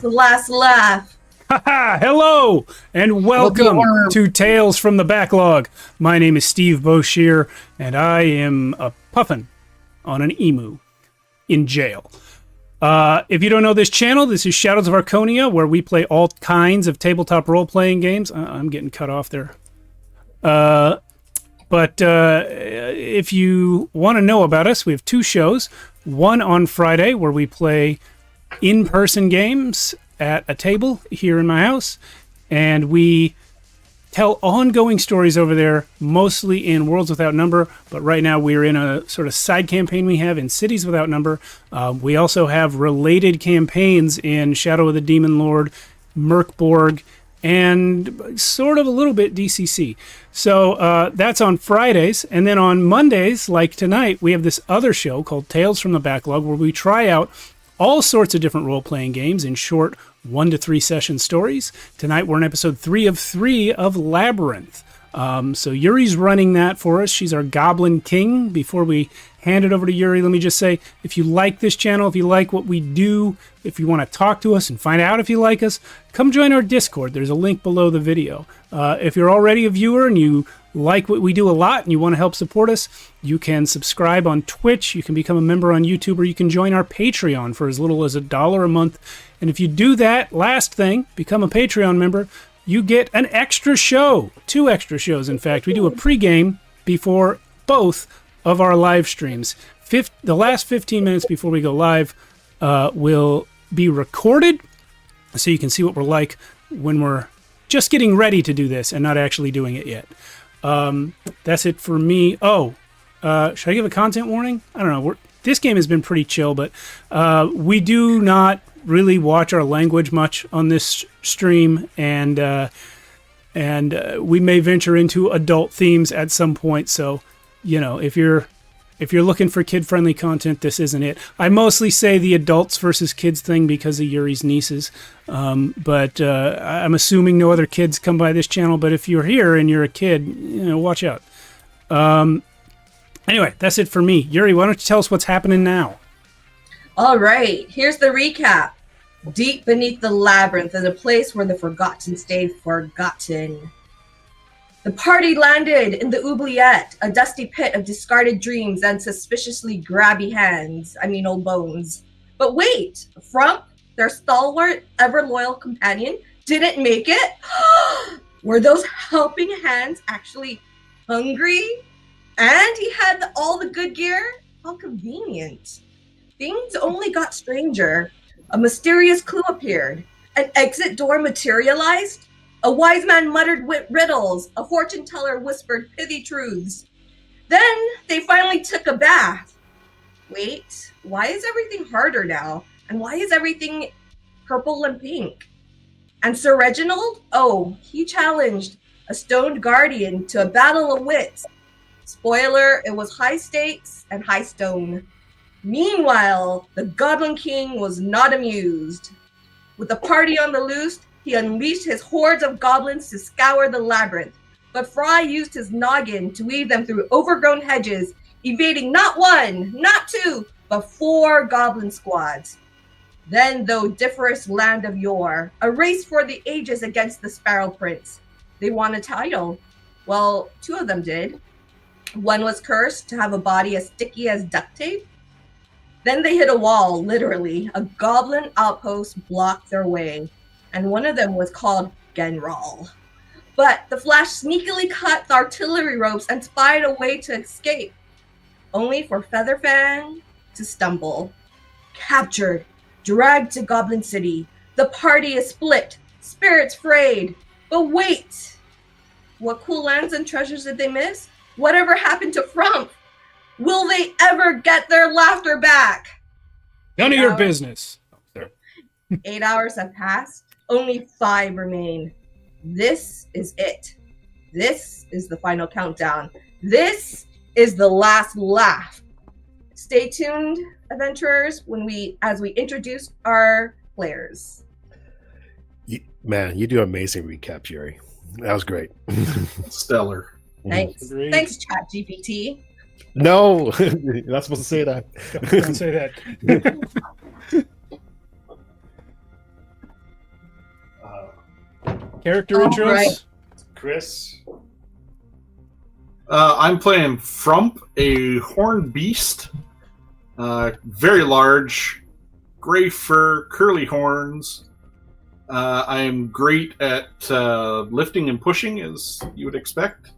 The last laugh. Hello and welcome to Tales from the Backlog. My name is Steve Boshier, and I am a puffin on an emu in jail. If you don't know this channel, this is Shadows of Archonia, where we play all kinds of tabletop role-playing games. I'm getting cut off there. But if you want to know about us, we have two shows. One on Friday, where we play in-person games at a table here in my house, and we tell ongoing stories over there, mostly in Worlds Without Number, but right now we're in a sort of side campaign we have in Cities Without Number. We also have related campaigns in Shadow of the Demon Lord, Merkborg, and sort of a little bit DCC. So that's on Fridays, and then on Mondays, like tonight, we have this other show called Tales from the Backlog, where we try out all sorts of different role-playing games in short 1 to 3 session stories. Tonight we're in episode 3 of 3 of Labyrinth. So Yuri's running that for us. She's our Goblin King. Before we hand it over to Yuri, let me just say, if you like this channel, if you like what we do, if you want to talk to us and find out if you like us, come join our Discord. There's a link below the video. If you're already a viewer and you like what we do a lot and you want to help support us, you can subscribe on Twitch, you can become a member on YouTube, or you can join our Patreon for as little as $1 a month. And if you do that last thing, become a Patreon member, you get an extra show. 2 extra shows, in fact. We do a pregame before both of our live streams. The last 15 minutes before we go live will be recorded, so you can see what we're like when we're just getting ready to do this and not actually doing it yet. That's it for me. Should I give a content warning? I don't know. This game has been pretty chill, but we do not really watch our language much on this stream, and we may venture into adult themes at some point. So, you know, if you're looking for kid-friendly content, this isn't it. I mostly say the adults versus kids thing because of Yuri's nieces, but I'm assuming no other kids come by this channel. But if you're here and you're a kid, you know, watch out. Anyway, that's it for me. Yuri, why don't you tell us what's happening now? All right, here's the recap. Deep beneath the labyrinth is a place where the forgotten stay forgotten. The party landed in the oubliette, a dusty pit of discarded dreams and suspiciously grabby hands. I mean, old bones. But wait, Frump, their stalwart, ever-loyal companion, didn't make it? Were those helping hands actually hungry? And he had all the good gear? How convenient. Things only got stranger. A mysterious clue appeared. An exit door materialized. A wise man muttered riddles. A fortune teller whispered pithy truths. Then they finally took a bath. Wait, why is everything harder now? And why is everything purple and pink? And Sir Reginald? Oh, he challenged a stoned guardian to a battle of wits. Spoiler, it was high stakes and high stone. Meanwhile, the Goblin King was not amused. With the party on the loose, he unleashed his hordes of goblins to scour the labyrinth, but Fry used his noggin to weave them through overgrown hedges, evading not 1, not 2, but 4 goblin squads. Then, though differous land of yore, a race for the ages against the Sparrow Prince. They won a title. Well, 2 of them did. One was cursed to have a body as sticky as duct tape. Then they hit a wall, literally. A goblin outpost blocked their way, and one of them was called Genral. But the Flash sneakily cut the artillery ropes and spied a way to escape, only for Featherfang to stumble. Captured, dragged to Goblin City. The party is split, spirits frayed. But wait! What cool lands and treasures did they miss? Whatever happened to Frump? Will they ever get their laughter back? None of your business. 8 hours have passed. Only 5 remain. This is it. This is the final countdown. This is the last laugh. Stay tuned, adventurers, as we introduce our players. Man, you do amazing recap, Jerry. That was great. Stellar. Thanks. Agreed. Thanks, ChatGPT. No, you're not supposed to say that. Don't say that. Character All intros. right. Chris. I'm playing Frump, a horned beast. Very large, gray fur, curly horns. I am great at lifting and pushing, as you would expect.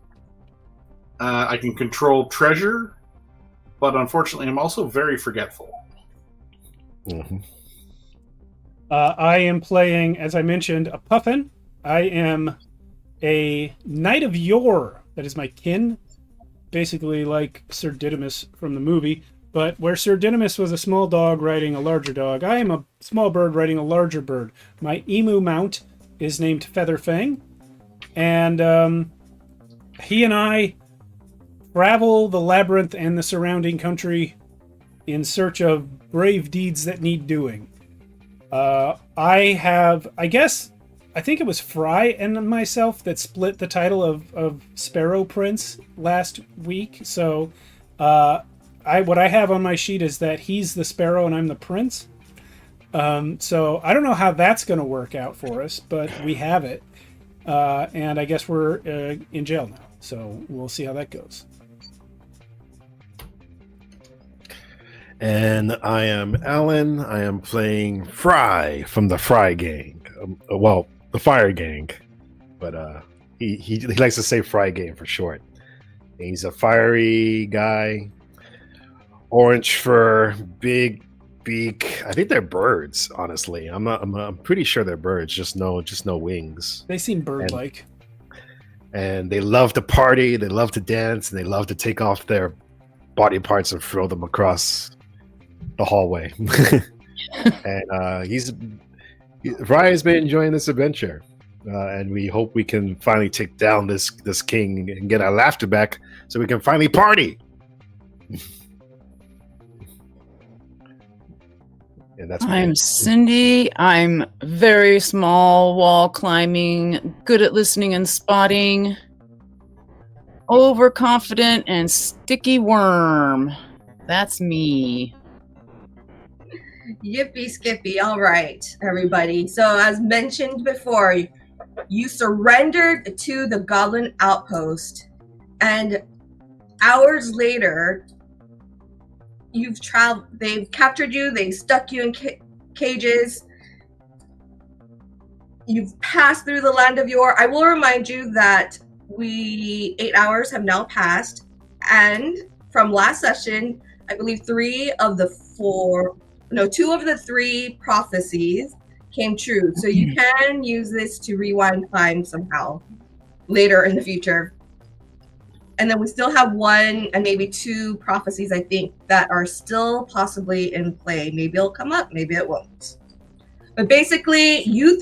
I can control treasure, but unfortunately, I'm also very forgetful. Mm-hmm. I am playing, as I mentioned, a puffin. I am a knight of yore. That is my kin. Basically like Sir Didymus from the movie. But where Sir Didymus was a small dog riding a larger dog, I am a small bird riding a larger bird. My emu mount is named Featherfang. And he and I travel the Labyrinth and the surrounding country in search of brave deeds that need doing. I think it was Fry and myself that split the title of Sparrow Prince last week. So what I have on my sheet is that he's the Sparrow and I'm the Prince. So I don't know how that's going to work out for us, but we have it. And I guess we're in jail now. So we'll see how that goes. And I am Alan. I am playing Fry from the Fry Gang. The Fire Gang. But he likes to say Fry Gang for short. And he's a fiery guy. Orange fur, big beak. I think they're birds, honestly. I'm pretty sure they're birds, just no wings. They seem bird-like. And they love to party, they love to dance, and they love to take off their body parts and throw them across the hallway. And Ryan's been enjoying this adventure, and we hope we can finally take down this king and get our laughter back, so we can finally party. And that's I'm Cindy. I'm very small, wall climbing, good at listening and spotting, overconfident, and sticky worm. That's me. Yippee skippy. All right, everybody. So as mentioned before, you surrendered to the Goblin Outpost, and hours later, they've captured you, they've stuck you in cages. You've passed through the land of yore. I will remind you that 8 hours have now passed, and from last session, I believe 2 of the 3 prophecies came true. So you can use this to rewind time somehow later in the future. And then we still have 1 and maybe 2 prophecies, I think, that are still possibly in play. Maybe it'll come up, maybe it won't. But basically, you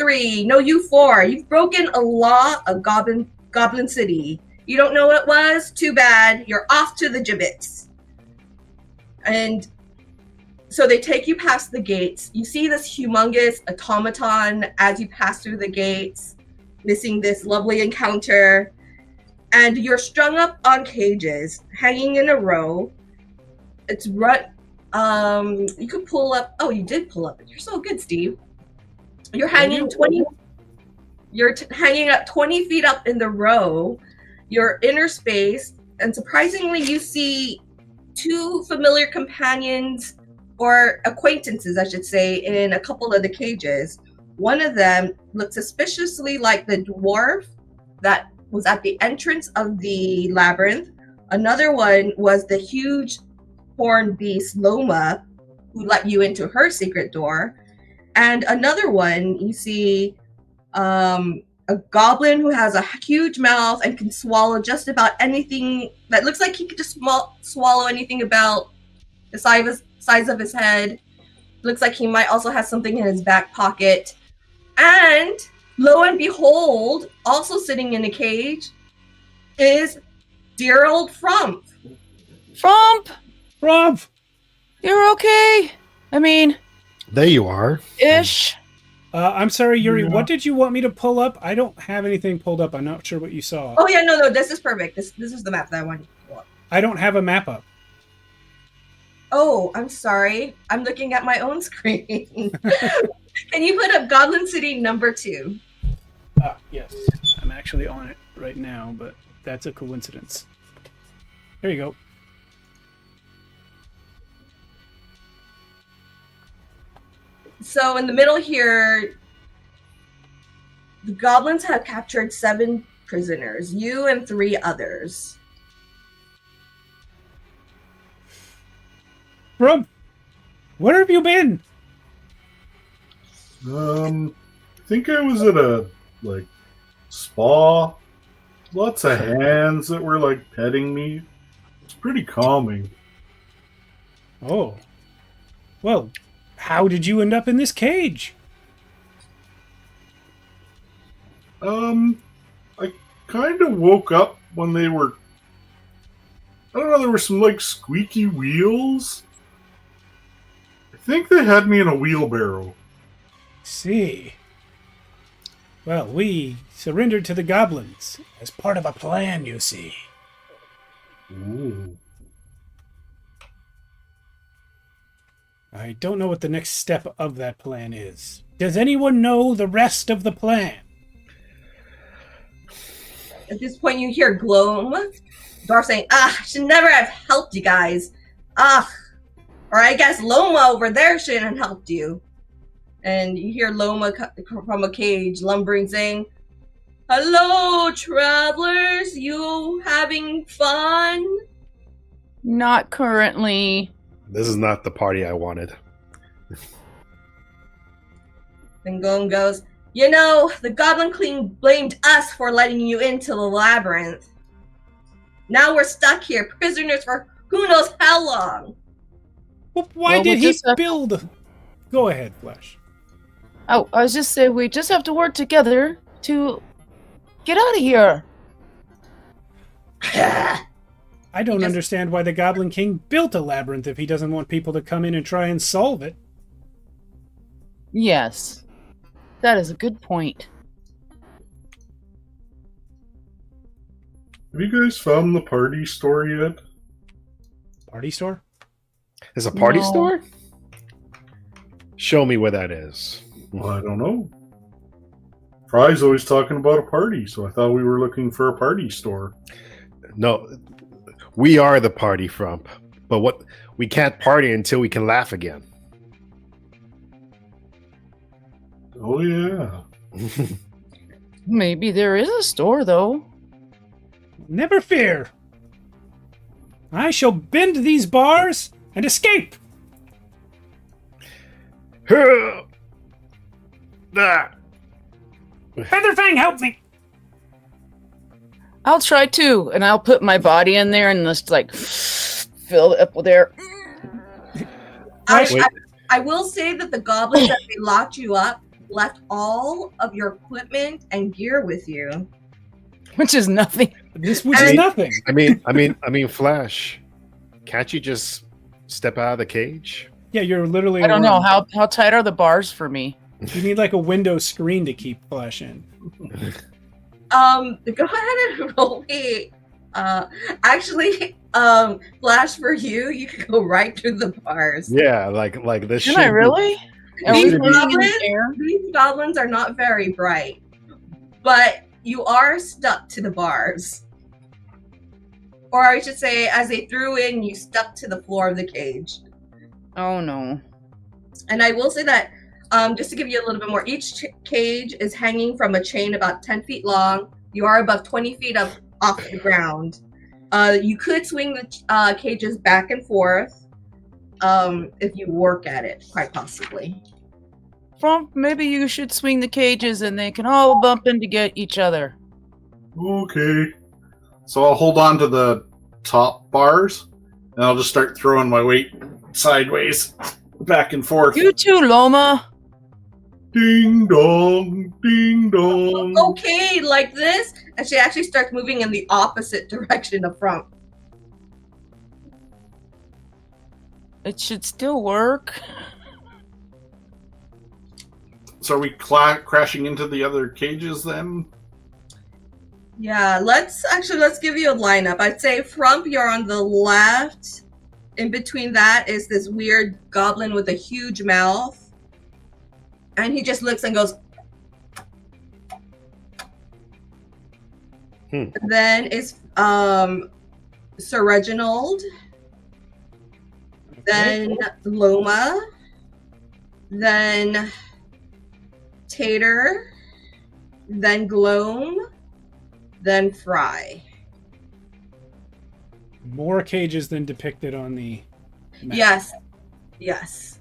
4, you've broken a law of Goblin City. You don't know what it was? Too bad. You're off to the gibbets. And so they take you past the gates. You see this humongous automaton as you pass through the gates, missing this lovely encounter. And you're strung up on cages, hanging in a row. It's you could pull up. Oh, you did pull up. You're so good, Steve. You're hanging hanging up 20 feet up in the row. You're inner space, and surprisingly, you see 2 familiar companions, or acquaintances, I should say, in a couple of the cages. One of them looked suspiciously like the dwarf that was at the entrance of the labyrinth. Another one was the huge horned beast Loma, who let you into her secret door. And another one, you see a goblin who has a huge mouth and can swallow just about anything. That looks like he could just swallow anything about the size of his head. Looks like he might also have something in his back pocket. And lo and behold, also sitting in a cage is dear old Frump. Frump! You're okay? I mean... There you are. Ish. I'm sorry, Yuri, what did you want me to pull up? I don't have anything pulled up. I'm not sure what you saw. Oh yeah, no, this is perfect. This is the map that I wanted to pull up. I don't have a map up. Oh, I'm sorry. I'm looking at my own screen. Can you put up Goblin City number 2? Yes. I'm actually on it right now, but that's a coincidence. There you go. So in the middle here, the goblins have captured 7 prisoners, you and 3 others. Rob, where have you been? I think I was at a spa. Lots of hands that were petting me. It's pretty calming. Oh. Well, how did you end up in this cage? I kind of woke up when they were. I don't know. There were some squeaky wheels. I think they had me in a wheelbarrow. See. Well, we surrendered to the goblins as part of a plan, you see. Ooh. I don't know what the next step of that plan is. Does anyone know the rest of the plan? At this point, you hear Gloam, Dar saying, I should never have helped you guys. Or I guess Loma over there shouldn't have helped you. And you hear Loma from a cage lumbering saying, hello, travelers. You having fun? Not currently. This is not the party I wanted. Then Gloam goes, you know, the Goblin Queen blamed us for letting you into the labyrinth. Now we're stuck here, prisoners for who knows how long. Well, why did he build... Go ahead, Flash. Oh, I was just saying we just have to work together to get out of here. I don't understand why the Goblin King built a labyrinth if he doesn't want people to come in and try and solve it. Yes. That is a good point. Have you guys found the party store yet? Party store? There's a party No. store? Show me where that is. Well, I don't know. Fry's always talking about a party, so I thought we were looking for a party store. No, we are the party, Frump. But what we can't party until we can laugh again. Oh, yeah. Maybe there is a store, though. Never fear. I shall bend these bars and escape. Featherfang, help me! I'll try too, and I'll put my body in there and just fill it up with air. I will say that the goblins that they locked you up left all of your equipment and gear with you. Which is nothing. Which is nothing. I mean, Flash, can't you just step out of the cage? Yeah, you're literally... I don't know. How tight are the bars for me? You need like a window screen to keep Flash in. Go ahead and roll me. Actually, Flash, for you can go right through the bars. Yeah, like this. Can I really? These goblins are not very bright, but you are stuck to the bars. Or I should say, as they threw in, you stuck to the floor of the cage. Oh no. And I will say that, just to give you a little bit more, each cage is hanging from a chain about 10 feet long. You are above 20 feet up off the ground. You could swing the cages back and forth if you work at it, quite possibly. Frump, maybe you should swing the cages and they can all bump into each other. Okay. So I'll hold on to the top bars, and I'll just start throwing my weight sideways, back and forth. You too, Loma. Ding dong, ding dong. Okay, like this, and she actually starts moving in the opposite direction of Frump. It should still work. So are we crashing into the other cages then? Yeah, let's give you a lineup. I'd say Frump, you're on the left. In between that is this weird goblin with a huge mouth. And he just looks and goes, Then is Sir Reginald. Then Loma. Then Tater. Then Gloam. Then Fry. More cages than depicted on the map. Yes. Yes.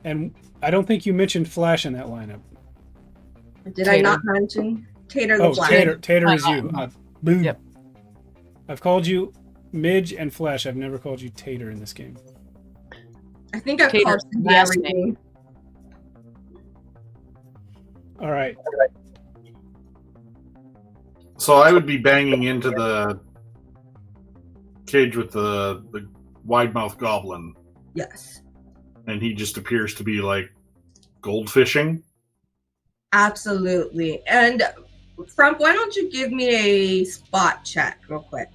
And I don't think you mentioned Flash in that lineup. Did I not mention Tater the Flash? Tater is you. Boom. Yep. I've called you Midge and Flash. I've never called you Tater in this game. I think I've Tater's called him last everything. All right. So I would be banging into the cage with the wide mouth goblin, Yes. and he just appears to be like goldfishing. Absolutely. And Frump, why don't you give me a spot check real quick?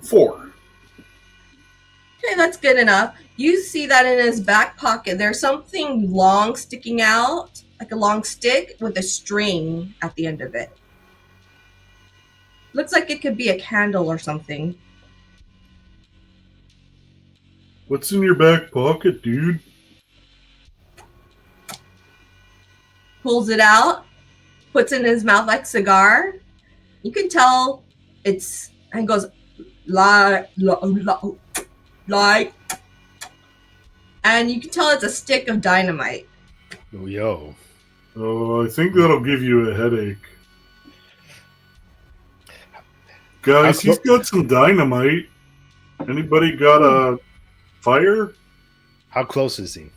Four. Okay, that's good enough. You see that in his back pocket, there's something long sticking out, like a long stick with a string at the end of it. Looks like it could be a candle or something. What's in your back pocket, dude? Pulls it out, puts it in his mouth like cigar. You can tell it's, and goes, like, and you can tell it's a stick of dynamite. Oh, yo. Oh, I think that'll give you a headache. Guys, he's got some dynamite. Anybody got a fire? How close is he?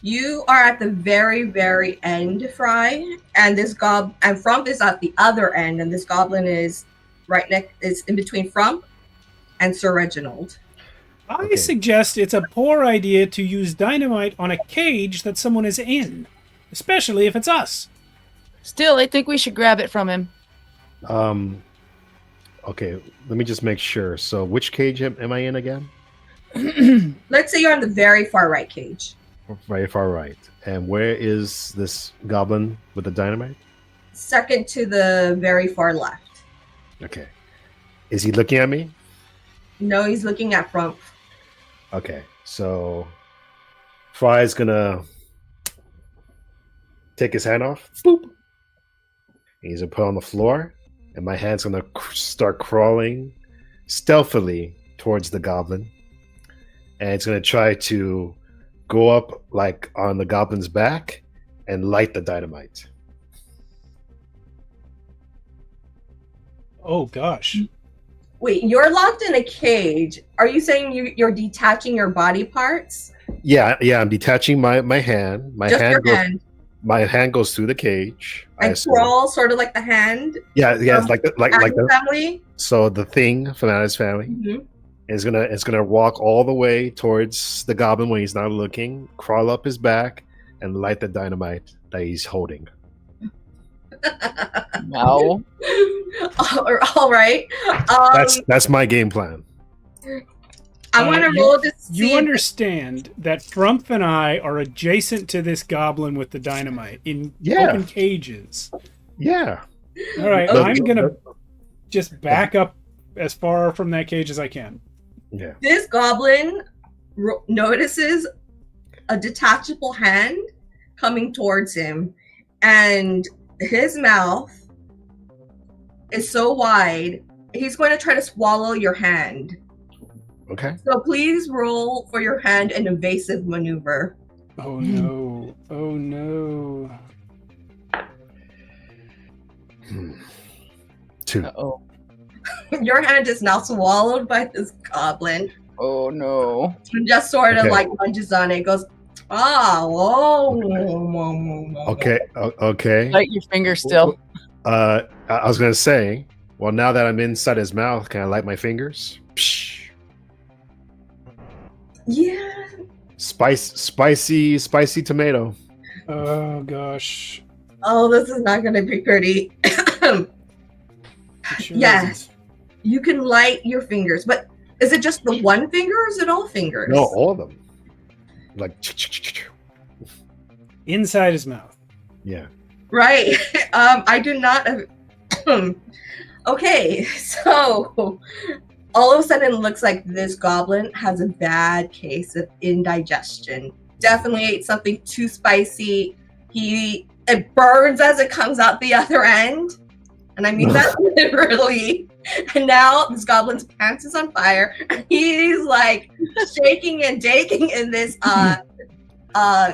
You are at the very, very end, Fry, and this and Frump is at the other end, and this goblin is is in between Frump and Sir Reginald. I suggest it's a poor idea to use dynamite on a cage that someone is in, especially if it's us. Still, I think we should grab it from him. Okay, let me just make sure. So which cage am I in again? Let's say you're on the very far right cage. Very far right. And where is this goblin with the dynamite? Second to the very far left. Okay. Is he looking at me? No, he's looking at Frump. Okay, so Fry's gonna take his hand off. Boop. He's gonna put it on the floor, and my hand's gonna start crawling stealthily towards the goblin, and it's gonna try to go up like on the goblin's back and light the dynamite. Oh gosh. Wait, you're locked in a cage. Are you saying you're detaching your body parts? Yeah, I'm detaching my hand. Just your hand. My hand goes through the cage. And crawl, sort of like the hand. Yeah, it's like the family. So the thing from Adam's family is gonna walk all the way towards the goblin when he's not looking, crawl up his back, and light the dynamite that he's holding. No. All right. That's my game plan. I'm gonna roll to see. You understand that Frump and I are adjacent to this goblin with the dynamite in open cages. Yeah. All right, I'm gonna just back up as far from that cage as I can. Yeah. This goblin notices a detachable hand coming towards him, and his mouth is so wide, he's going to try to swallow your hand. Okay. So please roll for your hand an evasive maneuver. Oh no. Oh no. 2. Uh-oh. Your hand is now swallowed by this goblin. Oh no. And just sort of like lunges on it, goes, Okay. Okay. Light your finger still. I was gonna say, well, now that I'm inside his mouth, can I light my fingers? Psh. Yeah. Spicy tomato. Oh gosh. Oh, this is not going to be pretty. Sure Yes. You can light your fingers, but is it just the one finger or is it all fingers? No, all of them. like Inside his mouth. yeah. Right. I do not. Okay, so all of a sudden it looks like this goblin has a bad case of indigestion. Definitely ate something too spicy. It burns as it comes out the other end. And I mean that literally. And now this goblin's pants is on fire. He's like shaking and daking in this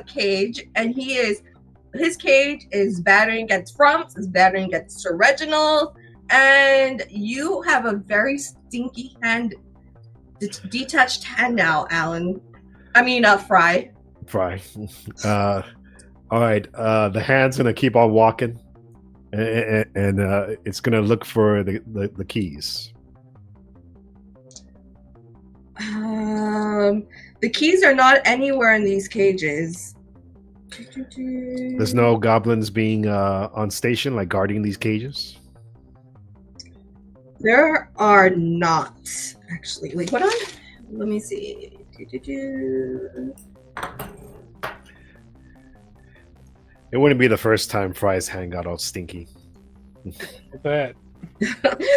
cage. And his cage is battering against Frumps, is battering against Sir Reginald. And you have a very stinky hand, detached hand now, Alan. I mean, Fry. Fry. All right. The hand's gonna keep on walking, and it's gonna look for the keys. The keys are not anywhere in these cages. There's no goblins being on station, like guarding these cages. There are not, actually. Wait, hold on. Let me see. It wouldn't be the first time Fry's hand got all stinky. I bet.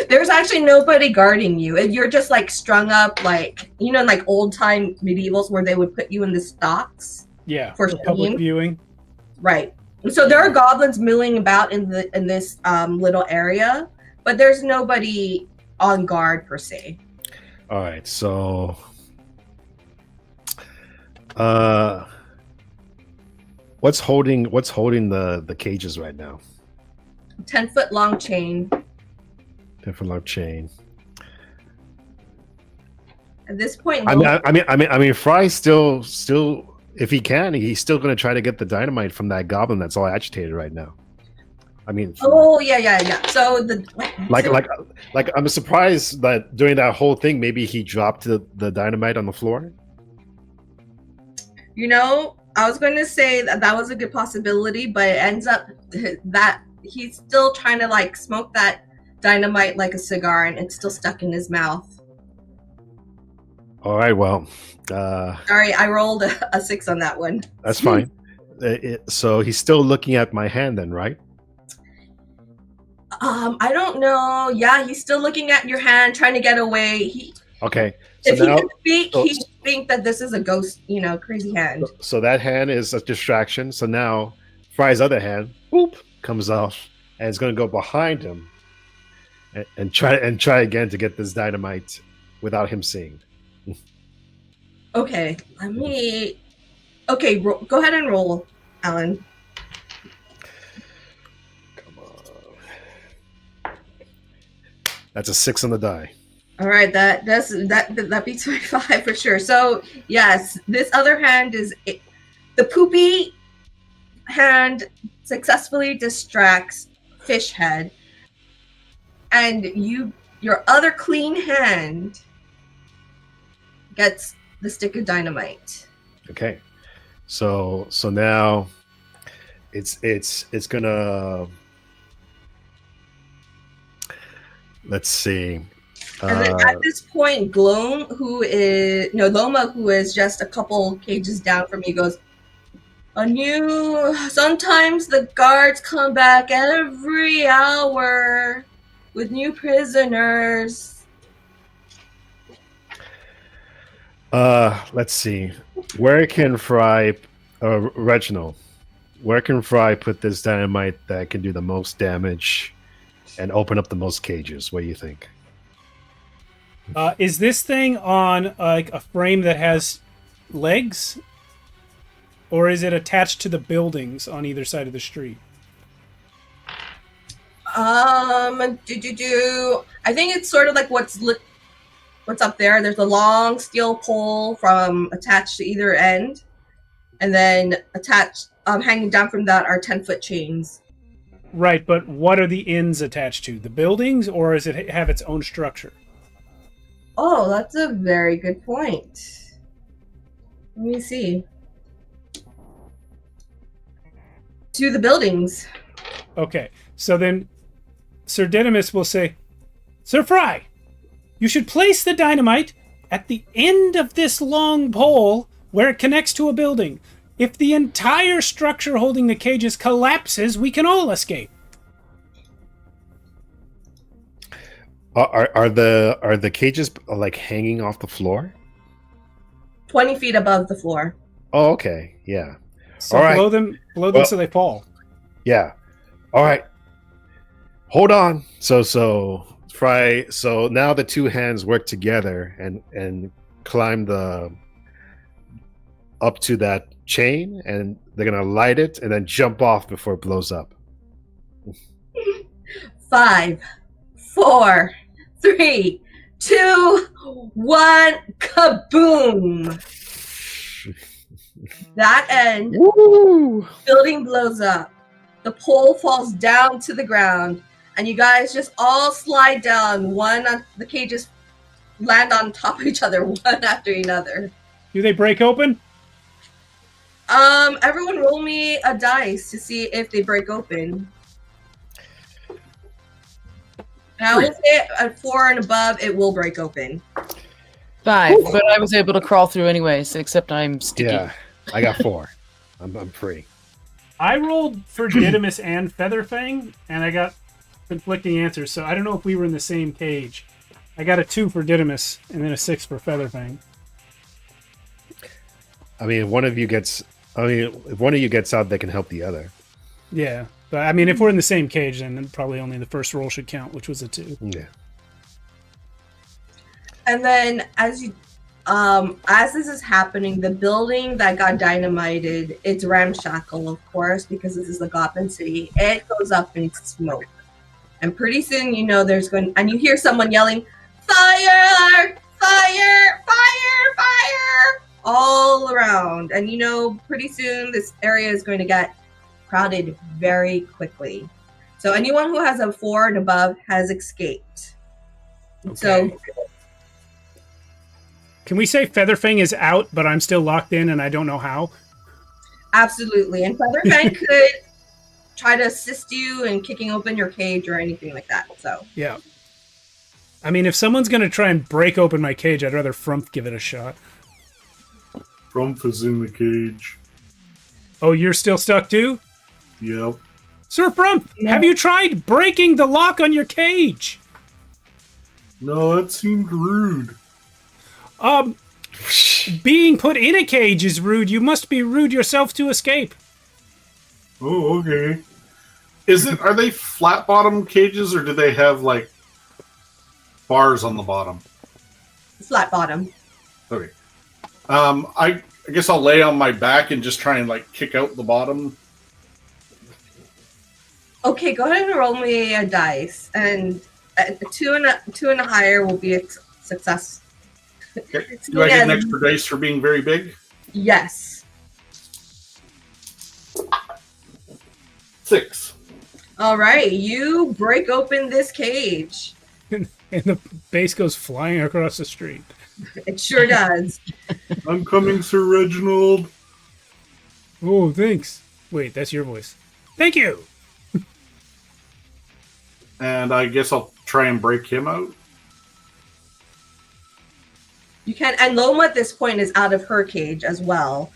There's actually nobody guarding you. And you're just like strung up, like, you know, like old time medievals where they would put you in the stocks. Yeah, For public shame. viewing. Right. So there are goblins milling about in this little area, but there's nobody on guard per se. All right, so what's holding the cages right now? 10-foot long chain. Different long chain. At this point, I mean, Fry's still, if he can, he's still going to try to get the dynamite from that goblin that's all agitated right now. I mean, oh yeah. So like I'm surprised that during that whole thing, maybe he dropped the dynamite on the floor. You know, I was going to say that was a good possibility, but it ends up that he's still trying to like smoke that dynamite like a cigar, and it's still stuck in his mouth. All right, well, sorry, I rolled a 6 on that one. That's fine. So he's still looking at my hand, then, right? I don't know. Yeah, he's still looking at your hand, trying to get away. Okay. So if now, he could speak, he'd think that this is a ghost, crazy hand. So that hand is a distraction. So now Fry's other hand, boop, comes off, and it's going to go behind him and try again to get this dynamite without him seeing. Okay, go ahead and roll, Alan. That's a 6 on the die. All right, that beats my 5 for sure. So yes, this other hand is the poopy hand successfully distracts Fish Head, and your other clean hand gets the stick of dynamite. Okay, so now it's gonna. Let's see. And then at this point, Loma, who is just a couple cages down from you, goes, sometimes the guards come back every hour with new prisoners. Let's see. Where can Fry, Reginald, where can Fry put this dynamite that can do the most damage and open up the most cages? What do you think? Is this thing on like a frame that has legs, or is it attached to the buildings on either side of the street? I think it's sort of like what's up there. There's a long steel pole attached to either end, and then hanging down from that are 10-foot chains. Right, but what are the ends attached to? The buildings, or does it have its own structure? Oh, that's a very good point. Let me see. To the buildings. Okay, so then Sir Didymus will say, Sir Fry, you should place the dynamite at the end of this long pole where it connects to a building. If the entire structure holding the cages collapses, we can all escape. Are the cages like hanging off the floor? 20 feet above the floor. Oh, okay. Yeah. So All right. blow them Well- so they fall. Yeah. All right. Hold on. So Fry. So now the two hands work together and climb up to that chain, and they're gonna light it and then jump off before it blows up. 5, 4, 3, 2, 1, kaboom! That end, Woo! building blows up. The pole falls down to the ground, and you guys just all slide down. The cages land on top of each other, one after another. Do they break open? Everyone roll me a dice to see if they break open. And I will say at 4 and above, it will break open. 5, but I was able to crawl through anyways, except I'm sticky. Yeah, I got 4. I'm free. I rolled for Didymus and Featherfang, and I got conflicting answers, so I don't know if we were in the same cage. I got a 2 for Didymus, and then a 6 for Featherfang. I mean, if one of you gets out, they can help the other. Yeah, but I mean, if we're in the same cage, then probably only the first roll should count, which was a 2. Yeah. And then as this is happening, the building that got dynamited, it's ramshackle, of course, because this is the Goblin City. It goes up in smoke. And pretty soon, and you hear someone yelling, "Fire! Fire! Fire! Fire!" all around. And pretty soon this area is going to get crowded very quickly. So anyone who has a 4 and above has escaped. Okay. So Can we say Featherfang is out, but I'm still locked in and I don't know how? absolutely. And Featherfang could try to assist you in kicking open your cage or anything like that. So Yeah. I mean, if someone's going to try and break open my cage, I'd rather Frumph give it a shot. Frumph is in the cage. Oh, you're still stuck too? Yep. Sir Frumph, have you tried breaking the lock on your cage? No, that seemed rude. Being put in a cage is rude. You must be rude yourself to escape. Oh, okay. Are they flat bottom cages, or do they have like bars on the bottom? flat bottom. Okay. I guess I'll lay on my back and just try and like kick out the bottom. Okay, go ahead and roll me a dice, and a two and a higher will be a success. Okay. Do I get an extra dice for being very big? Yes. 6. All right, you break open this cage. And the base goes flying across the street. It sure does. I'm coming, Sir Reginald. Oh, thanks. Wait, that's your voice. Thank you. And I guess I'll try and break him out. You can, and Loma at this point is out of her cage as well.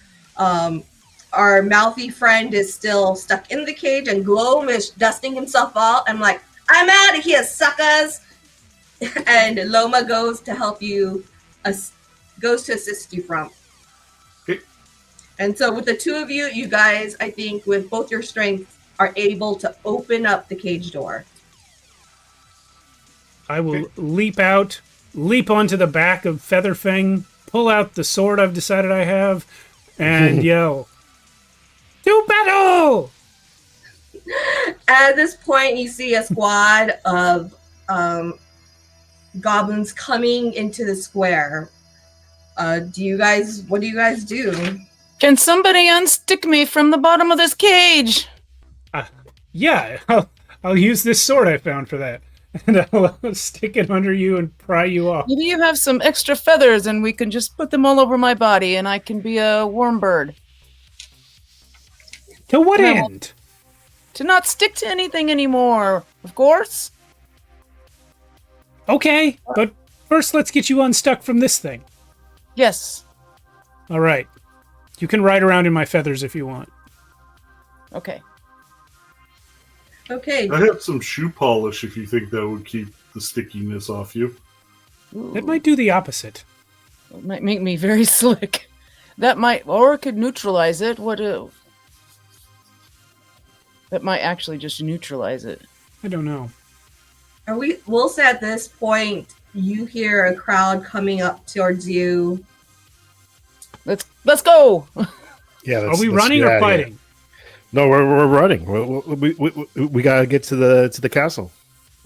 Our mouthy friend is still stuck in the cage, and Gloam is dusting himself out. I'm like, I'm out of here, suckers! And Loma goes to help you, goes to assist you from. Okay. And so with the two of you, you guys, I think, with both your strengths, are able to open up the cage door. I will leap out, leap onto the back of Featherfang, pull out the sword I've decided I have, and yell, "To battle!" At this point, you see a squad of goblins coming into the square. What do you guys do? Can somebody unstick me from the bottom of this cage? Yeah, I'll use this sword I found for that. And I'll stick it under you and pry you off. Maybe you have some extra feathers and we can just put them all over my body and I can be a warm bird. To what No. end? To not stick to anything anymore, of course. Okay, but first let's get you unstuck from this thing. Yes. All right. You can ride around in my feathers if you want. Okay. Okay. I have some shoe polish if you think that would keep the stickiness off you. That might do the opposite. It might make me very slick. That might, or it could neutralize it. That might actually just neutralize it. I don't know. We'll say at this point, you hear a crowd coming up towards you. Let's go. Yeah. Are we running or fighting? Yeah. No, we're running. We gotta get to the castle.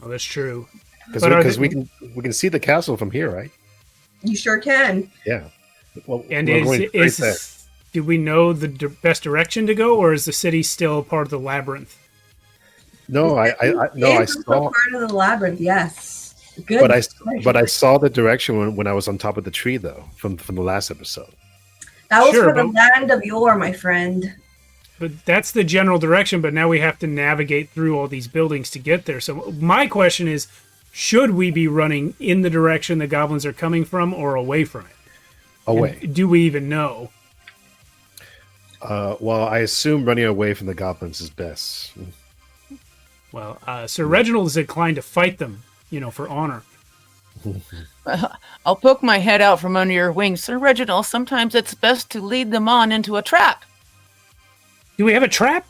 Oh, that's true. Because we can see the castle from here, right? You sure can. Yeah. Well, And we're going right there. do we know the best direction to go, or is the city still part of the labyrinth? No, I It's saw, part of the labyrinth. Yes. Good. but I saw the direction when I was on top of the tree, though, from the last episode. That was Sure, for the land of yore, my friend. But that's the general direction, but now we have to navigate through all these buildings to get there. So my question is, should we be running in the direction the goblins are coming from or away from it? Away. And do we even know? Well, I assume running away from the goblins is best. Well, Sir Reginald is inclined to fight them, for honor. I'll poke my head out from under your wings. Sir Reginald, sometimes it's best to lead them on into a trap. Do we have a trap?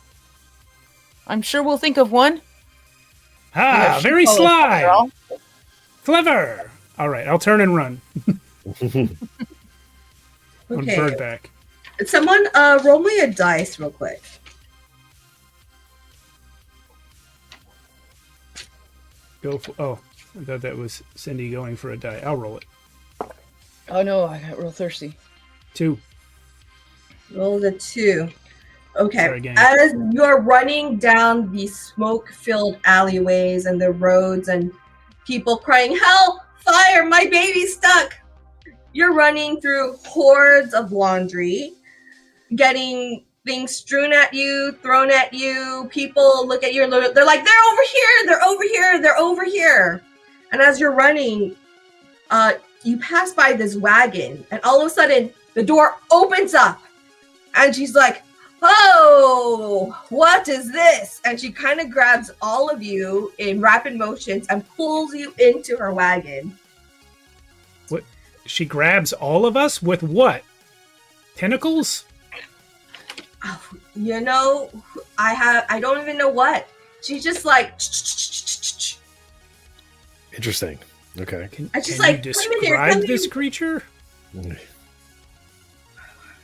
I'm sure we'll think of one. Ah, Yeah, very she follows sly. after all. Clever. All right, I'll turn and run. On Okay. birdback. Someone roll me a dice real quick. Go for. Oh, I thought that was Cindy going for a die. I'll roll it. Oh no, I got real thirsty. 2. Roll the 2. Okay. Sorry, gang. As you're running down the smoke-filled alleyways and the roads and people crying, "Help! Fire! My baby's stuck!" You're running through hordes of laundry, getting things strewn at you, thrown at you. People look at you and they're like, "They're over here! They're over here! They're over here!" And as you're running, you pass by this wagon, and all of a sudden, the door opens up, and she's like, "Oh, what is this?" And she kind of grabs all of you in rapid motions and pulls you into her wagon. What? She grabs all of us with what? Tentacles? Oh, I don't even know what. She's just like, Interesting. Okay. Can I just you like, "Come in here, describe come this in." creature?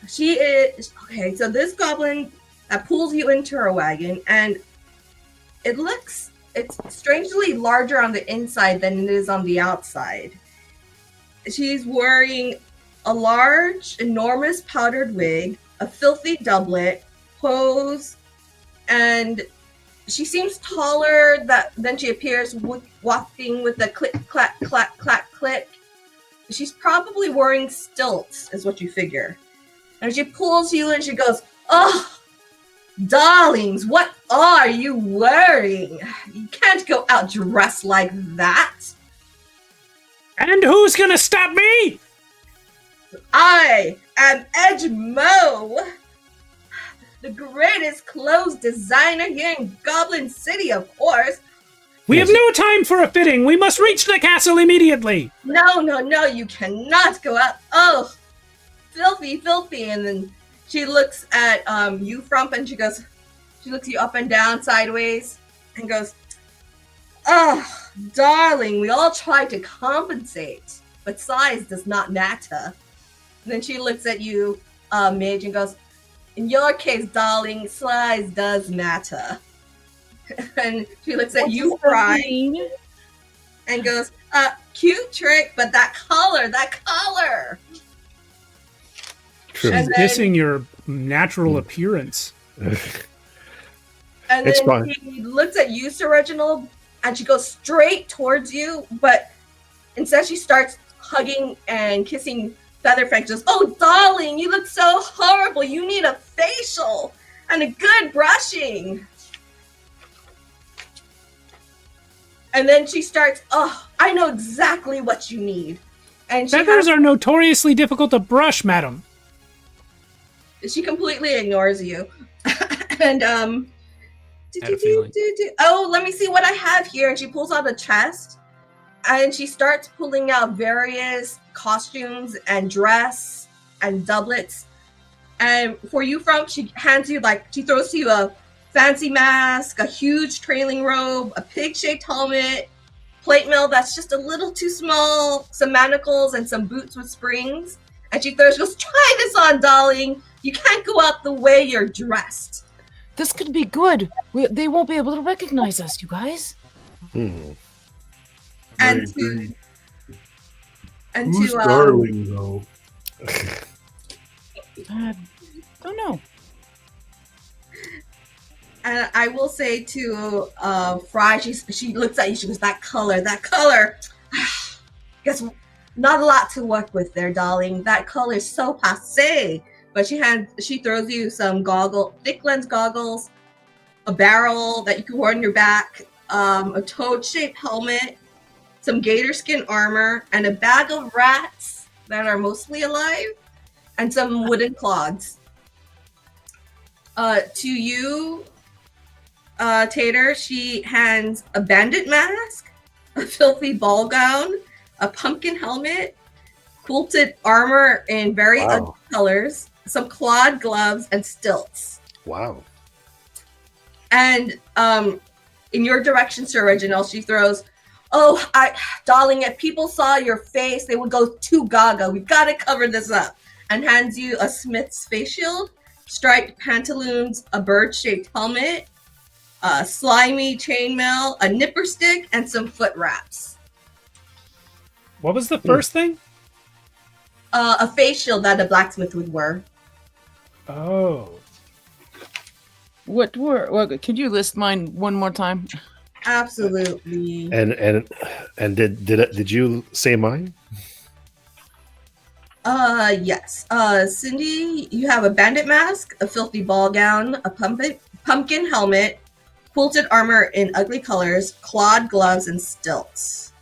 She is okay. So this goblin that pulls you into her wagon, and it's strangely larger on the inside than it is on the outside. She's wearing a large, enormous powdered wig, a filthy doublet, hose, and she seems taller than she appears, walking with a click, clack, clack, clack, click. She's probably wearing stilts, is what you figure. And she pulls you and she goes, "Oh, darlings, what are you wearing? You can't go out dressed like that. And who's gonna stop me? I am Edgemo, the greatest clothes designer here in Goblin City, of course. We have no time for a fitting. We must reach the castle immediately. No, you cannot go out. Oh, filthy, filthy." And then she looks at you, Frump, and she looks you up and down sideways and goes, "Oh, darling, we all try to compensate, but size does not matter." And then she looks at you, Mage, and goes, "In your case, darling, size does matter." And she looks at you, Fry, and goes, "Cute trick, but that color. True. She's And then- dissing your natural appearance. And It's then fine. she looks at you, Sir Reginald, and she goes straight towards you, but instead she starts hugging and kissing Featherfang. Just, "Oh, darling, you look so horrible. You need a facial and a good brushing." And then she starts, "Oh, I know exactly what you need." And Feathers are notoriously difficult to brush, madam. she completely ignores you. And Had a feeling. oh, let me see what I have here. And she pulls out a chest, and she starts pulling out various costumes and dress and doublets. And for you, Frump, she hands you, like, she throws to you a fancy mask, a huge trailing robe, a pig-shaped helmet, plate mail that's just a little too small, some manacles, and some boots with springs. And she goes, try this on, darling. You can't go out the way you're dressed. This could be good. They won't be able to recognize us, you guys. And Who's darling, though? Don't know. And I will say to Fry, she looks at you, she goes, that color. Guess not a lot to work with there, darling. That color is so passé. But she throws you some thick lens goggles, a barrel that you can wear on your back, a toad-shaped helmet, some gator skin armor, and a bag of rats that are mostly alive, and some wooden clods. To you, Tater, she hands a bandit mask, a filthy ball gown, a pumpkin helmet, quilted armor in very ugly colors, some clawed gloves, and stilts. Wow. And in your direction, Sir Reginald, she throws, darling, if people saw your face, they would go too gaga. We've got to cover this up. And hands you a smith's face shield, striped pantaloons, a bird-shaped helmet, a slimy chainmail, a nipper stick, and some foot wraps. What was the first thing? A face shield that a blacksmith would wear. Oh. What could you list mine one more time? Absolutely. And did you say mine? Yes. Cindy, you have a bandit mask, a filthy ball gown, a pumpkin helmet, quilted armor in ugly colors, clawed gloves, and stilts.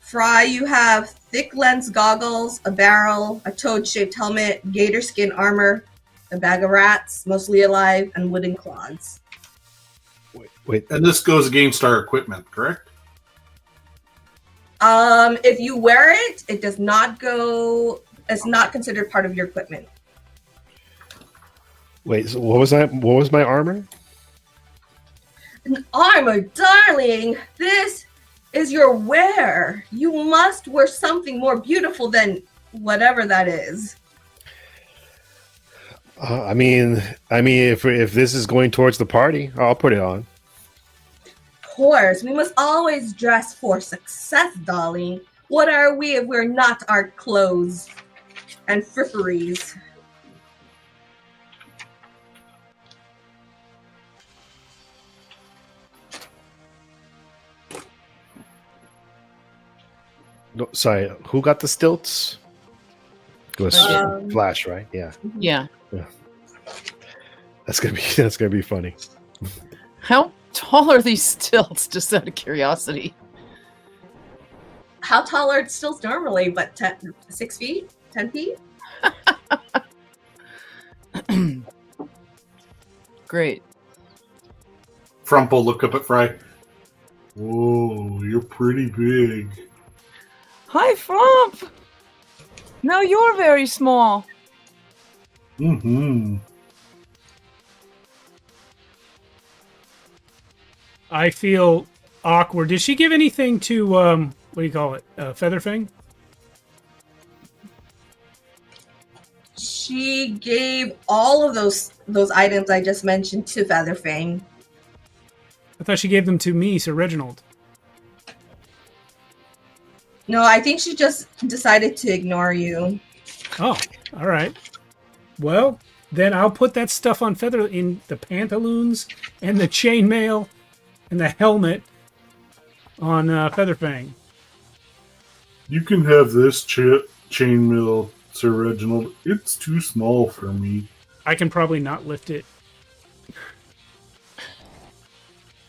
Fry, you have thick lens goggles, a barrel, a toad-shaped helmet, gator skin armor, a bag of rats, mostly alive, and wooden clods. Wait. And this goes against our equipment, correct? If you wear it, it does not go. It's not considered part of your equipment. Wait. So what was my armor? An armor, darling. This is your wear. You must wear something more beautiful than whatever that is. I mean, if this is going towards the party, I'll put it on. Of course, we must always dress for success, darling. What are we if we're not our clothes and fripperies? No, sorry, who got the stilts? It was Flash, right? Yeah. Yeah. That's gonna be funny. How tall are these stilts, just out of curiosity? How tall are stilts normally? But 6 feet? 10 feet? Great. Frump will look up at Fry. Whoa, you're pretty big. Hi, Frump! Now you're very small. Mm-hmm. I feel awkward. Did she give anything to, what do you call it? Featherfang? She gave all of those items I just mentioned to Featherfang. I thought she gave them to me, Sir Reginald. No, I think she just decided to ignore you. Oh, all right. Well, then I'll put that stuff on Feather in the pantaloons and the chainmail and the helmet on Featherfang. You can have this chainmail, Sir Reginald. It's too small for me. I can probably not lift it.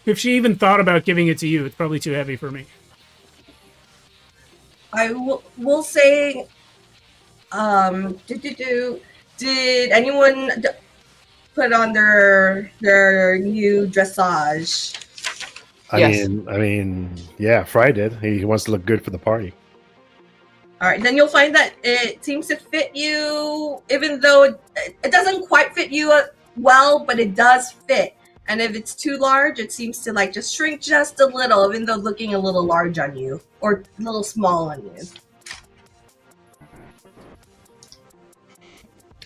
If she even thought about giving it to you, it's probably too heavy for me. I will say, Did anyone put on their new dressage? I mean, yeah, Fry did. He wants to look good for the party. All right, then you'll find that it seems to fit you, even though it doesn't quite fit you well, but it does fit. And if it's too large, it seems to like just shrink just a little, even though looking a little large on you or a little small on you.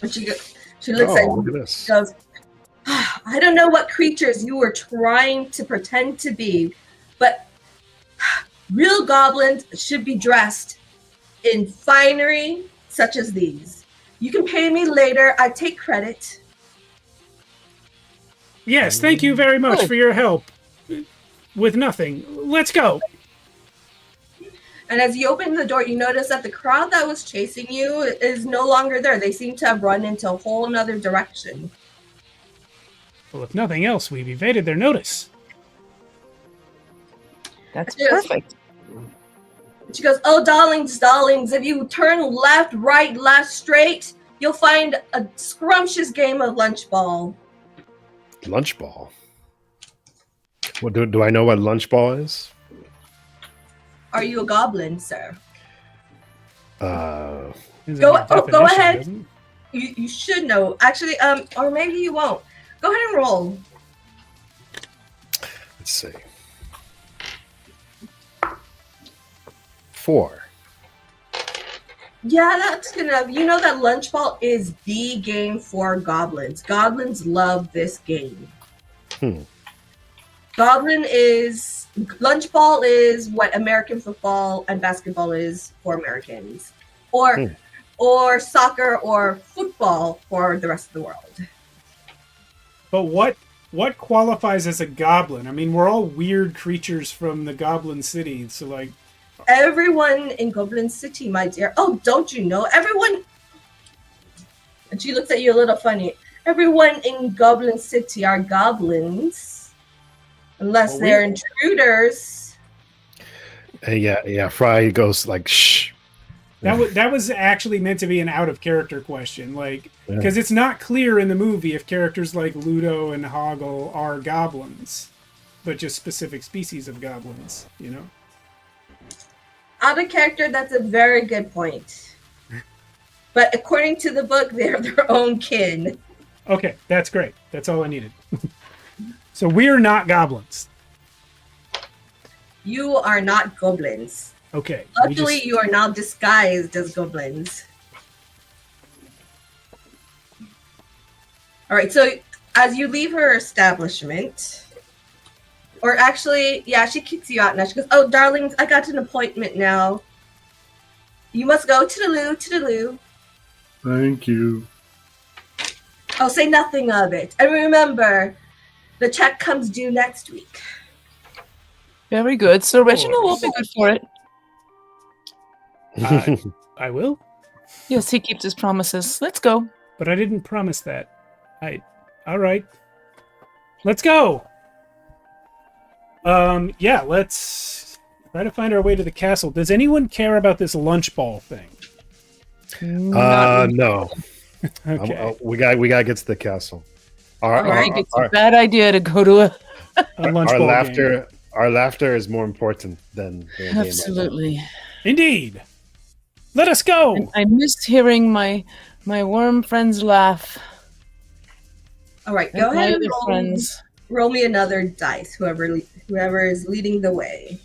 And she looks at you. Look at this. Goes, I don't know what creatures you were trying to pretend to be, but real goblins should be dressed in finery such as these. You can pay me later. I take credit. Yes, thank you very much for your help. With nothing. Let's go. And as you open the door, you notice that the crowd that was chasing you is no longer there. They seem to have run into a whole another direction. Well, if nothing else, we've evaded their notice. That's Yes. perfect. She goes, oh, darlings, if you turn left, right, left, straight, you'll find a scrumptious game of lunch ball. Lunch ball. What do I know what lunch ball is? Are you a goblin, sir? Is Go- that a oh, go definition, ahead. doesn't it? You should know. Actually, or maybe you won't. Go ahead and roll. Let's see. 4. Yeah, that's good enough. You know that lunch ball is the game for goblins. Goblins love this game. Lunch ball is what American football and basketball is for Americans, or soccer or football for the rest of the world. But what qualifies as a goblin? I mean, we're all weird creatures from the Goblin City, so like... Everyone in Goblin City, my dear. Oh, don't you know? Everyone... And she looks at you a little funny. Everyone in Goblin City are goblins. Unless they're intruders. Yeah. Fry goes like, shh. That was actually meant to be an out-of-character question, like, because it's not clear in the movie if characters like Ludo and Hoggle are goblins, but just specific species of goblins, you know? Out of character, that's a very good point. But according to the book, they're their own kin. Okay, that's great. That's all I needed. So we're not goblins. You are not goblins. Okay. Luckily, you are now disguised as goblins. All right, so as you leave her establishment, or actually, yeah, she kicks you out now. She goes, oh, darlings, I got an appointment now. You must go to the loo. Thank you. Oh, say nothing of it. And remember, the check comes due next week. Very good. So Reginald will be good for it. I will, Yes, he keeps his promises. Let's go. but I didn't promise that. All right. Let's go. Yeah, let's try to find our way to the castle. Does anyone care about this lunch ball thing? No. Okay. We gotta get to the castle. It's a bad idea to go to a... A lunch Our ball laughter, game. our laughter is more important than the game. Absolutely. Indeed. Let us go. And I miss hearing my worm friends laugh. All right, And go my ahead and other friends. roll me another dice, whoever is leading the way.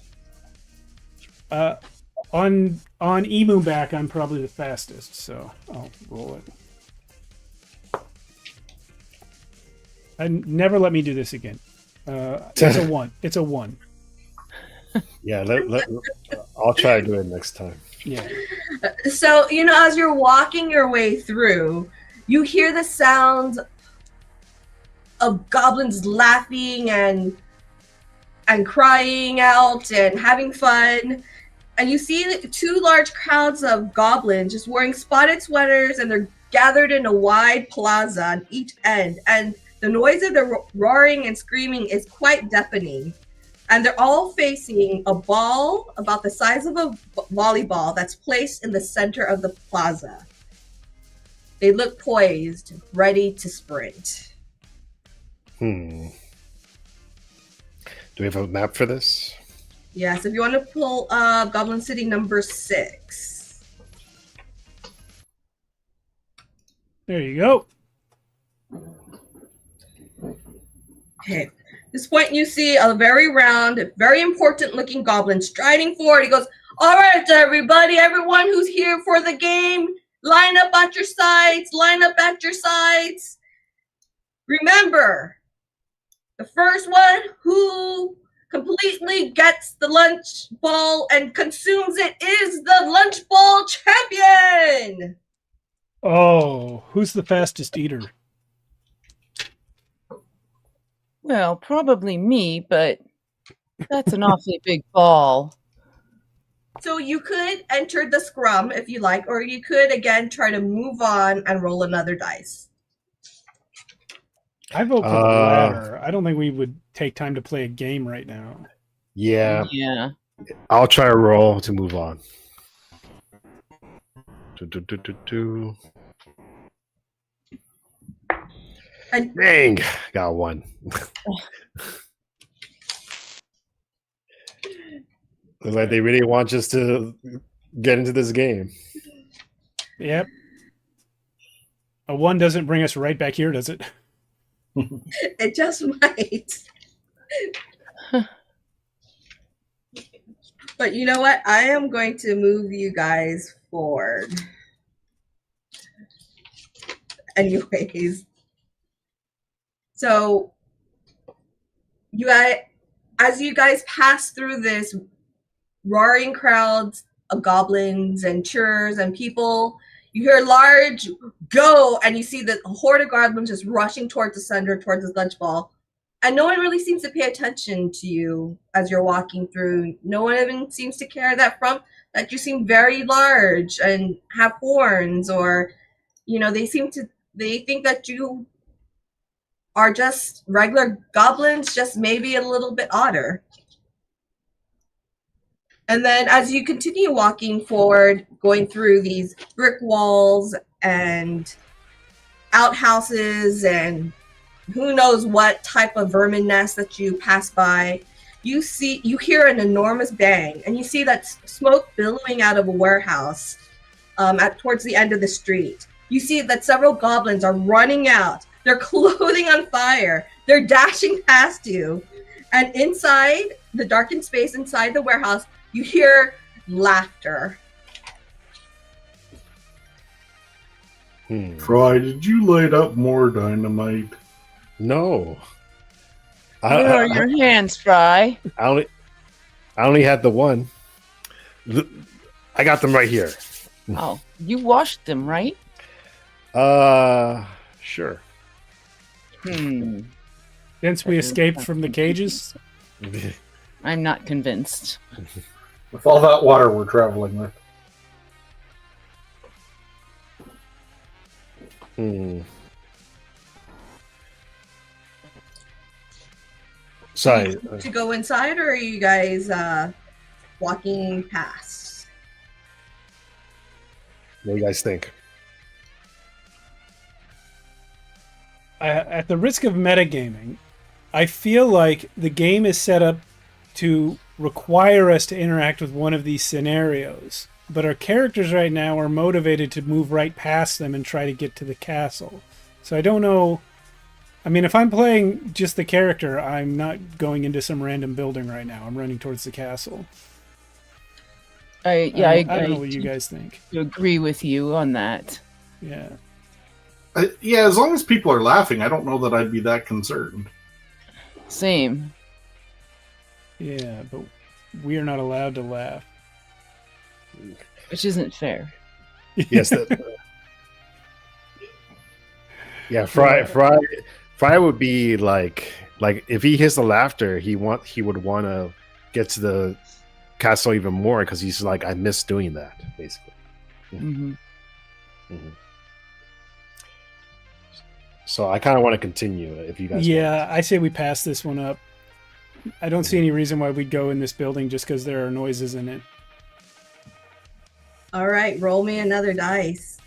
On Emu back, I'm probably the fastest, so I'll roll it. And never let me do this again. It's a 1. It's a 1. Yeah, I'll try to do it next time. Yeah. So, as you're walking your way through, you hear the sounds of goblins laughing and crying out and having fun. And you see 2 large crowds of goblins just wearing spotted sweaters, and they're gathered in a wide plaza on each end. And the noise of the roaring and screaming is quite deafening. And they're all facing a ball about the size of a volleyball that's placed in the center of the plaza. They look poised, ready to sprint. Do we have a map for this? Yes, if you want to pull up Goblin City number 6. There you go. Okay. At this point, you see a very round, very important-looking goblin striding forward. He goes, "All right, everybody, everyone who's here for the game, line up at your sides, line up at your sides. Remember, the first one who completely gets the lunch ball and consumes it is the lunch ball champion." Oh, who's the fastest eater? Well, probably me, but that's an awfully big ball. So you could enter the scrum if you like, or you could, again, try to move on and roll another dice. I vote for the latter. I don't think we would take time to play a game right now. Yeah. Yeah. I'll try a roll to move on. And Dang, got one. Looks like they really want us to get into this game. Yep. A 1 doesn't bring us right back here, does it? it just might. But you know what? I am going to move you guys forward. Anyways. So, as you guys pass through this roaring crowds of goblins and churs and people, you hear a large go, and you see the horde of goblins just rushing towards the center, towards this lunch ball. And no one really seems to pay attention to you as you're walking through. No one even seems to care that you seem very large and have horns, or, they think that you are just regular goblins, just maybe a little bit odder. And then as you continue walking forward, going through these brick walls and outhouses and who knows what type of vermin nest that you pass by, you hear an enormous bang, and you see that smoke billowing out of a warehouse towards the end of the street. You see that several goblins are running out. Their clothing on fire. They're dashing past you. And inside the darkened space inside the warehouse, you hear laughter. Fry, did you light up more dynamite? No. Where are your hands, Fry? I only had the one. I got them right here. Oh, you washed them, right? Sure. Since we escaped from the cages? I'm not convinced. With all that water we're traveling with. Sorry. To go inside, or are you guys walking past? What do you guys think? At the risk of metagaming, I feel like the game is set up to require us to interact with one of these scenarios, but our characters right now are motivated to move right past them and try to get to the castle. So I don't know. I mean, if I'm playing just the character, I'm not going into some random building right now. I'm running towards the castle. I don't know what you guys think. Agree with you on that. Yeah. Yeah, as long as people are laughing, I don't know that I'd be that concerned. Same. Yeah, but we are not allowed to laugh. Which isn't fair. Yes. Yeah, Fry would be like if he hears the laughter, he would want to get to the castle even more because he's like, I miss doing that, basically. Mm-hmm. Mm-hmm. So I kind of want to continue if you guys. Yeah, I say we pass this one up. I don't see any reason why we'd go in this building just because there are noises in it. All right, roll me another dice.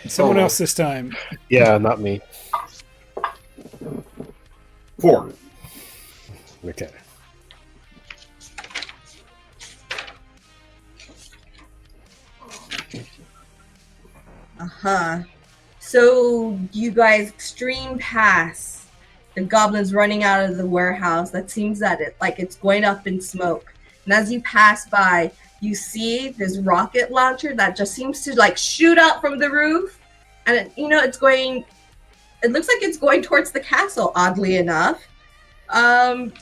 Someone Oh. else this time. Yeah, not me. 4. Okay. Uh-huh. So you guys extreme pass the goblins running out of the warehouse. That seems that it's going up in smoke. And as you pass by, you see this rocket launcher that just seems to like shoot out from the roof. And it looks like it's going towards the castle, oddly enough. But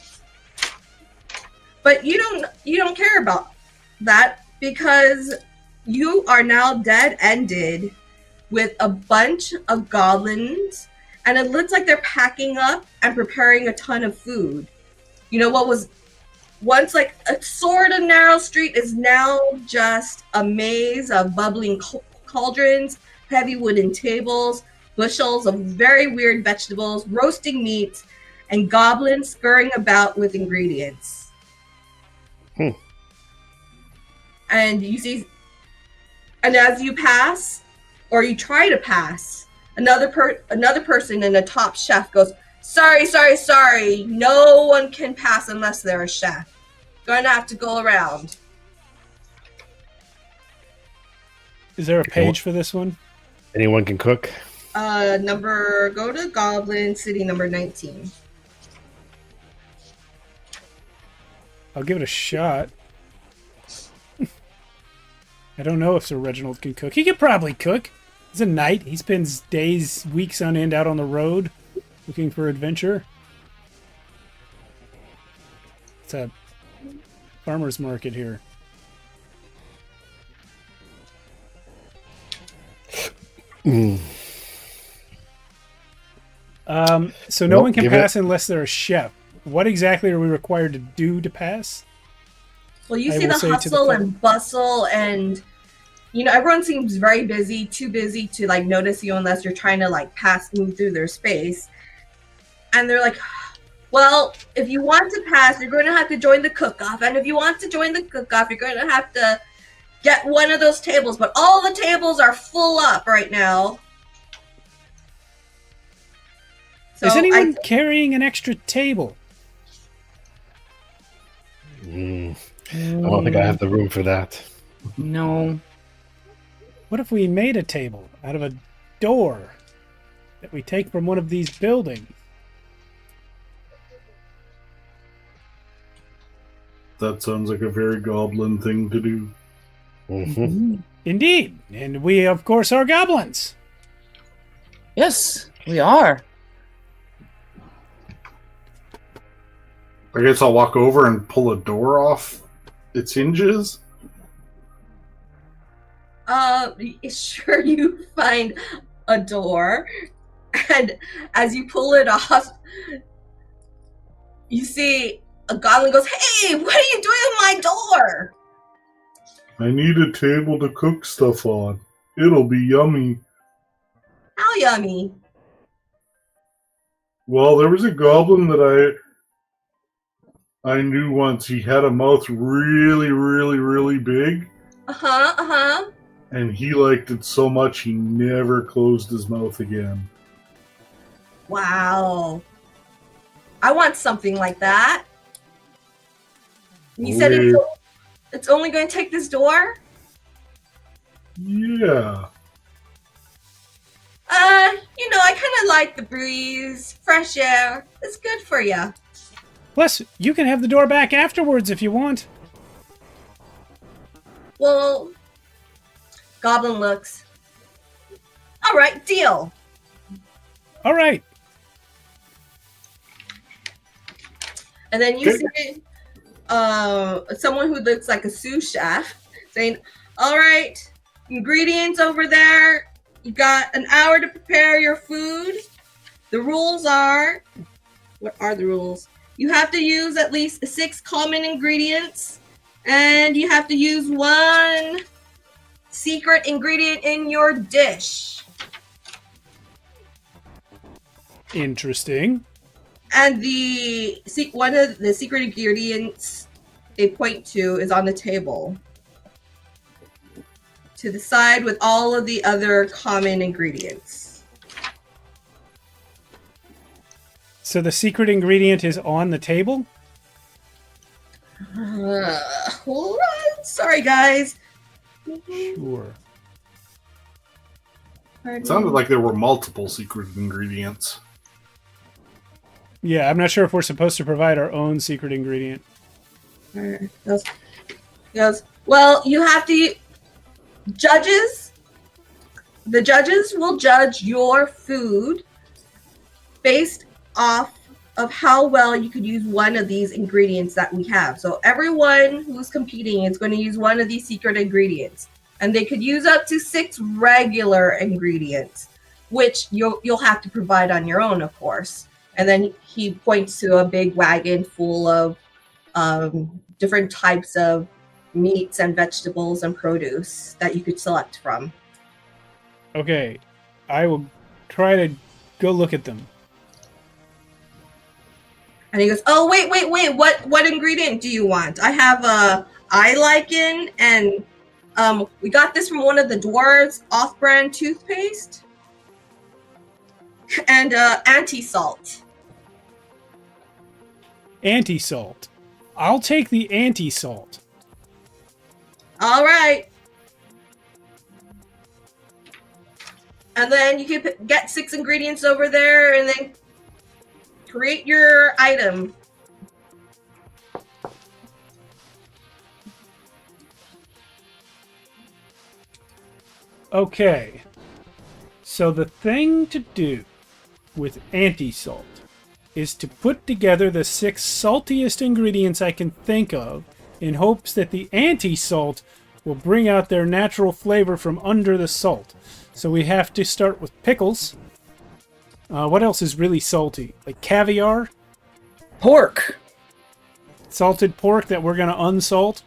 you don't care about that because you are now dead-ended with a bunch of goblins, and it looks like they're packing up and preparing a ton of food. You know, what was once like a sort of narrow street is now just a maze of bubbling cauldrons, heavy wooden tables, bushels of very weird vegetables, roasting meats, and goblins scurrying about with ingredients. And you see, and as you pass, or you try to pass, another person in a top chef goes, sorry, no one can pass unless they're a chef. Gonna have to go around. Is there a page for this one? Anyone can cook? Go to Goblin City number 19. I'll give it a shot. I don't know if Sir Reginald can cook. He could probably cook. He's a knight. He spends days, weeks on end out on the road looking for adventure. It's a farmer's market here. So no Nope, one can give pass unless they're a chef. What exactly are we required to do to pass? Well, you I see will the say to the hustle club. and bustle, and everyone seems very busy, too busy to like notice you unless you're trying to like move through their space. And they're like, well, if you want to pass, you're going to have to join the cook-off. And if you want to join the cook-off, you're going to have to get one of those tables. But all the tables are full up right now. So Is anyone carrying an extra table? I don't think I have the room for that. No. What if we made a table out of a door that we take from one of these buildings? That sounds like a very goblin thing to do. Indeed. And we, of course, are goblins. Yes, we are. I guess I'll walk over and pull a door off its hinges. Sure, you find a door, and as you pull it off, you see a goblin goes, "Hey, what are you doing with my door?" I need a table to cook stuff on. It'll be yummy. How yummy. Well, there was a goblin that I knew once. He had a mouth really, really, really big. Uh-huh. And he liked it so much he never closed his mouth again. Wow. I want something like that. And you said it's only going to take this door? Yeah. I kind of like the breeze, fresh air. It's good for you. Plus, you can have the door back afterwards if you want. Well, Goblin looks. All right, deal. All right. And then you see someone who looks like a sous chef saying, all right, ingredients over there. You got an hour to prepare your food. The rules are, what are the rules? You have to use at least 6 common ingredients, and you have to use 1 secret ingredient in your dish. Interesting. And one of the secret ingredients they point to is on the table. to the side with all of the other common ingredients. So the secret ingredient is on the table? Hold on. Sorry, guys. Sure. It sounded like there were multiple secret ingredients. Yeah, I'm not sure if we're supposed to provide our own secret ingredient. Goes, well, you have to... Judges, the judges will judge your food based off of how well you could use one of these ingredients that we have. So everyone who's competing is going to use one of these secret ingredients. And they could use up to 6 regular ingredients, which you'll have to provide on your own, of course. And then he points to a big wagon full of different types of meats and vegetables and produce that you could select from. Okay, I will try to go look at them. And he goes, oh, wait, what ingredient do you want? I have eye lichen, and we got this from one of the dwarves, off-brand toothpaste, and anti-salt. Anti-salt. I'll take the anti-salt. All right. And then you can get 6 ingredients over there and then create your item. Okay. So the thing to do with anti-salt is to put together the 6 saltiest ingredients I can think of in hopes that the anti-salt will bring out their natural flavor from under the salt. So we have to start with pickles. What else is really salty? Like caviar? Pork. Salted pork that we're going to unsalt?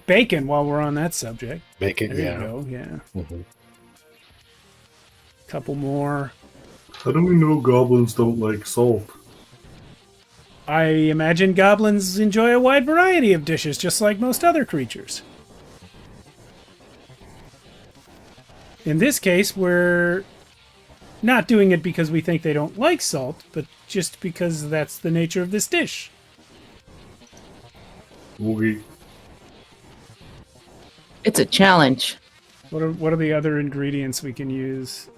Bacon, while we're on that subject. Bacon, There yeah. you go, yeah. Mhm. Couple more. How do we know goblins don't like salt? I imagine goblins enjoy a wide variety of dishes, just like most other creatures. In this case, we're not doing it because we think they don't like salt, but just because that's the nature of this dish. Okay. It's a challenge. What are the other ingredients we can use?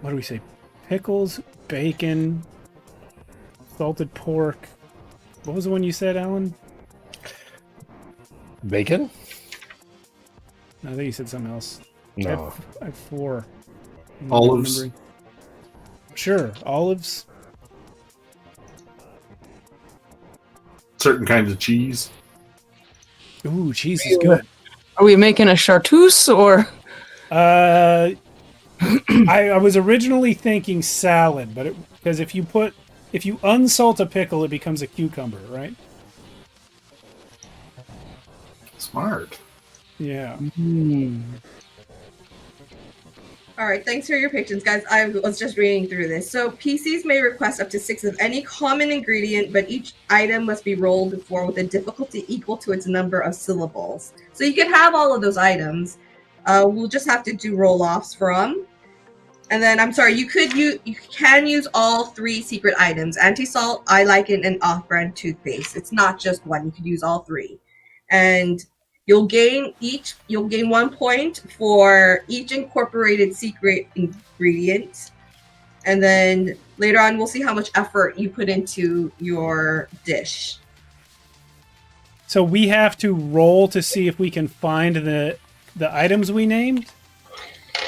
What do we say? Pickles, bacon, salted pork. What was the one you said, Alan? Bacon? No, I think you said something else. No. I have 4. I'm not Olives. remembering. Sure, olives. Certain kinds of cheese. Ooh, cheese is good. Are we making a chartreuse or? I was originally thinking salad, but because if you unsalt a pickle, it becomes a cucumber, right? Smart. Yeah. All right, thanks for your patience, guys. I was just reading through this. So PCs may request up to 6 of any common ingredient, but each item must be rolled before with a difficulty equal to its number of syllables. So you can have all of those items. We'll just have to do roll-offs from. And then, I'm sorry, you can use all 3 secret items: anti-salt, eye lichen, and off-brand toothpaste. It's not just one. You could use all 3. And you'll gain 1 point for each incorporated secret ingredient. And then later on, we'll see how much effort you put into your dish. So we have to roll to see if we can find the items we named?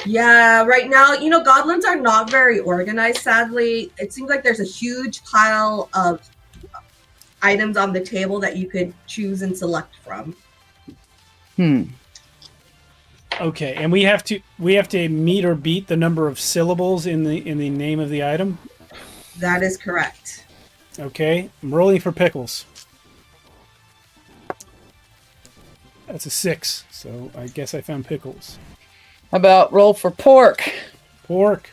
Yeah, right now, goblins are not very organized, sadly. It seems like there's a huge pile of items on the table that you could choose and select from. Okay, and we have to meet or beat the number of syllables in the name of the item? That is correct. Okay, I'm rolling for pickles. That's a 6, so I guess I found pickles. How about roll for pork? Pork.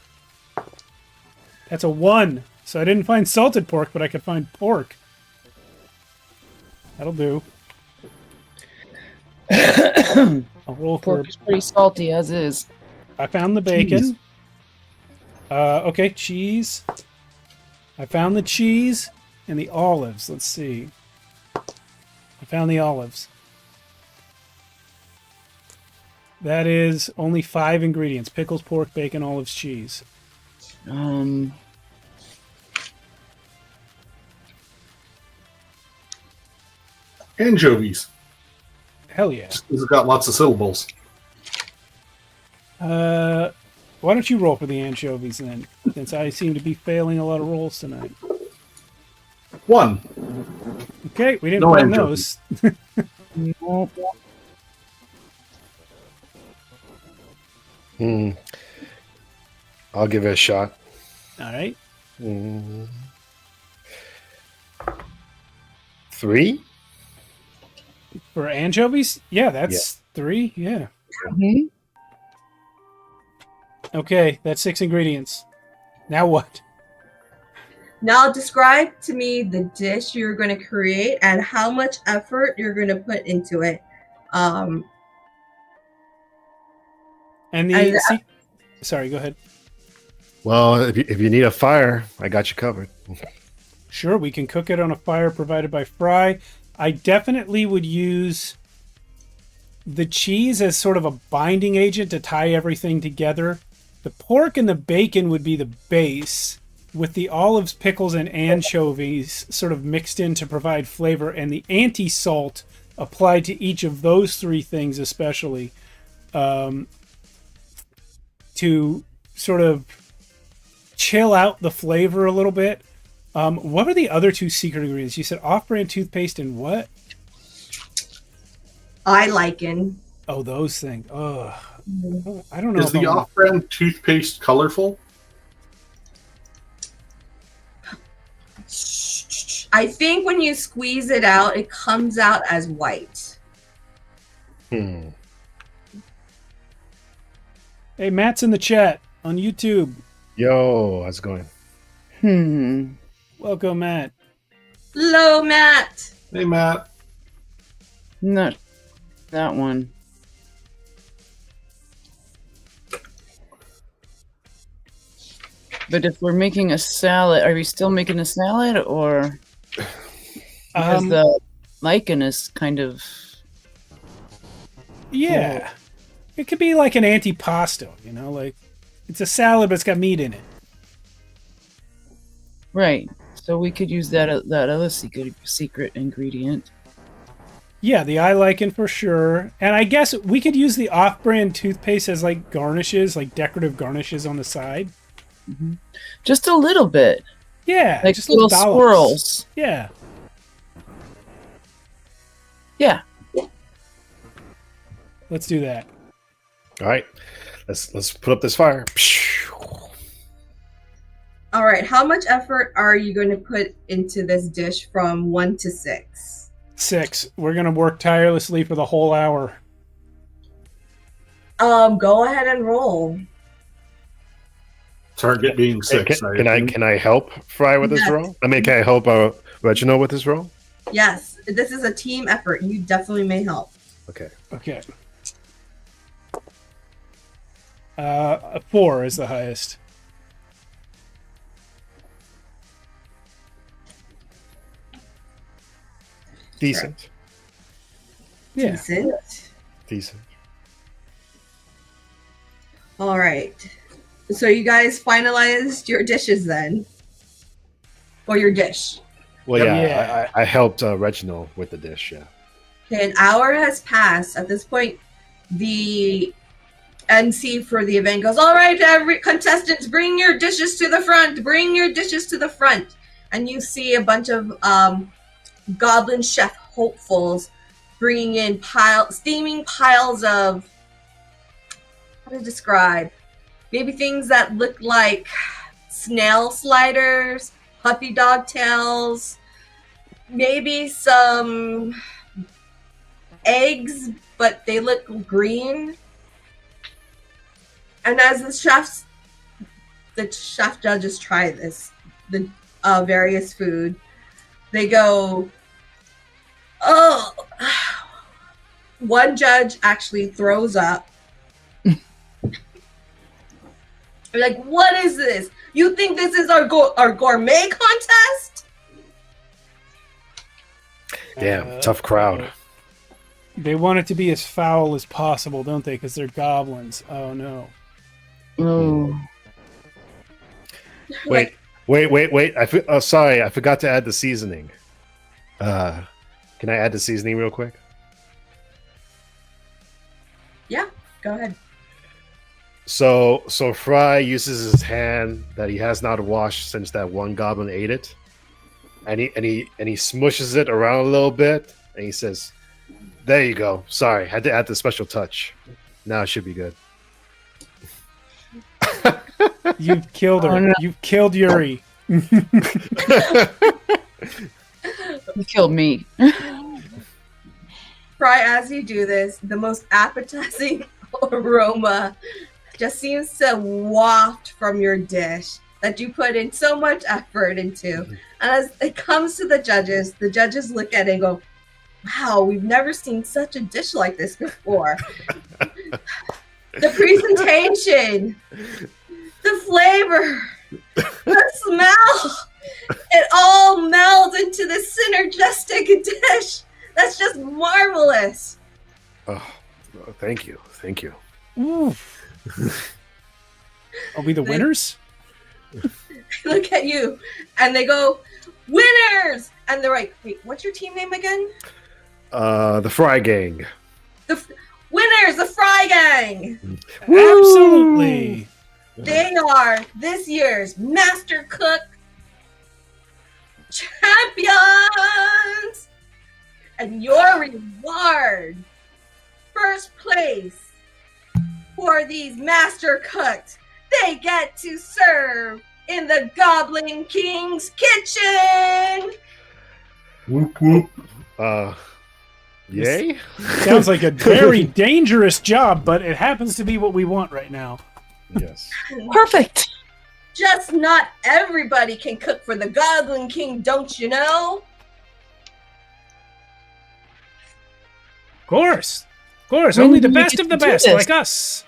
That's a 1. So I didn't find salted pork, but I could find pork. That'll do. I'll roll for... Pork is pretty salty as is. I found the bacon. Okay, cheese. I found the cheese and the olives. Let's see. I found the olives. That is only 5 ingredients. Pickles, pork, bacon, olives, cheese. Anchovies. Hell yeah. It's got lots of syllables. Why don't you roll for the anchovies then? Since I seem to be failing a lot of rolls tonight. 1. Okay, we didn't No find anchovies. those. Nope. I'll give it a shot. All right. 3? For anchovies? Yeah, that's 3. Yeah. Mhm. Okay, that's 6 ingredients. Now what? Now describe to me the dish you're going to create and how much effort you're going to put into it. And sorry, go ahead. Well, if you need a fire, I got you covered. Sure, we can cook it on a fire provided by Fry. I definitely would use the cheese as sort of a binding agent to tie everything together. The pork and the bacon would be the base, with the olives, pickles, and anchovies sort of mixed in to provide flavor, and the anti-salt applied to each of those 3 things especially to sort of chill out the flavor a little bit. What were the other 2 secret ingredients? You said off-brand toothpaste and what? I liken. Oh, those things. Ugh. I don't know. Is the off-brand toothpaste colorful? I think when you squeeze it out, it comes out as white. Hey, Matt's in the chat on YouTube. Yo, how's it going? Welcome, Matt. Hello, Matt. Hey, Matt. Not that one. But if we're making a salad, are we still making a salad, or because the lichen is kind of Yeah. It could be like an antipasto, like it's a salad, but it's got meat in it. right? So we could use that other secret ingredient. Yeah, the eye lichen for sure. And I guess we could use the off-brand toothpaste as like garnishes, like decorative garnishes on the side. Mm-hmm. Just a little bit. Yeah, Like just little dollops. swirls. Yeah. Yeah. Let's do that. All right, let's put up this fire. All right. How much effort are you going to put into this dish from 1 to 6? 6. We're gonna work tirelessly for the whole hour. Go ahead and roll. Target being 6. Can I help Fry with this Yes. roll? I mean, can I help Reginald with this roll? Yes, this is a team effort. You definitely may help. Okay. Okay. 4 is the highest. Decent. Yeah. Decent. All right. So you guys finalized your dishes then? Or your dish? Well, yeah, Yeah. I helped Reginald with the dish, yeah. Okay, an hour has passed. At this point, the MC for the event goes, all right, every contestants, bring your dishes to the front. Bring your dishes to the front. And you see a bunch of goblin chef hopefuls bringing in steaming piles of, how to describe, maybe things that look like snail sliders, puppy dog tails, maybe some eggs, but they look green. And as the chef judges try this, the various food. They go, oh, one judge actually throws up. They're like, what is this? You think this is our gourmet contest? Damn, tough crowd. They want it to be as foul as possible, don't they? Because they're goblins. Oh, no. Oh. Wait. Sorry, I forgot to add the seasoning. Can I add the seasoning real quick? Yeah, go ahead. So Fry uses his hand that he has not washed since that one goblin ate it, and he smushes it around a little bit, and he says, "There you go. Sorry, had to add the special touch. Now it should be good." You've killed her. Oh, no. You've killed Yuri. You killed me. Fry, as you do this, the most appetizing aroma just seems to waft from your dish that you put in so much effort into. And as it comes to the judges look at it and go, wow, we've never seen such a dish like this before. The presentation, the flavor, the smell, it all melds into this synergistic dish that's just marvelous. Oh, thank you. Ooh. Are we the winners? Look at you, and they go, winners! And they're like, wait, what's your team name again? The Fry Gang. Winners, the Fry Gang! Absolutely. They are this year's Master Cook champions! And your reward, first place for these Master Cooks, they get to serve in the Goblin King's kitchen! Whoop whoop. Yay? Sounds like a very dangerous job, but it happens to be what we want right now. Yes. Perfect. Just not everybody can cook for the Goblin King, don't you know? Of course. Only the do you best get of the to do best, this? like us.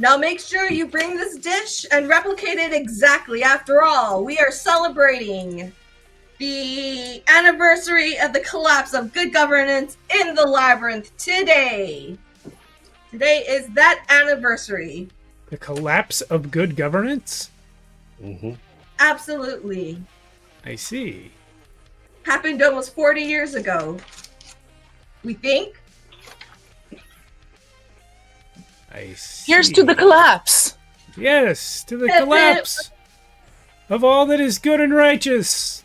Now make sure you bring this dish and replicate it exactly. After all, we are celebrating the anniversary of the collapse of good governance in the Labyrinth today. Today is that anniversary. The collapse of good governance? Mm-hmm. Absolutely. I see. Happened almost 40 years ago. We think. I see. Here's to the collapse. Yes, to the collapse of all that is good and righteous.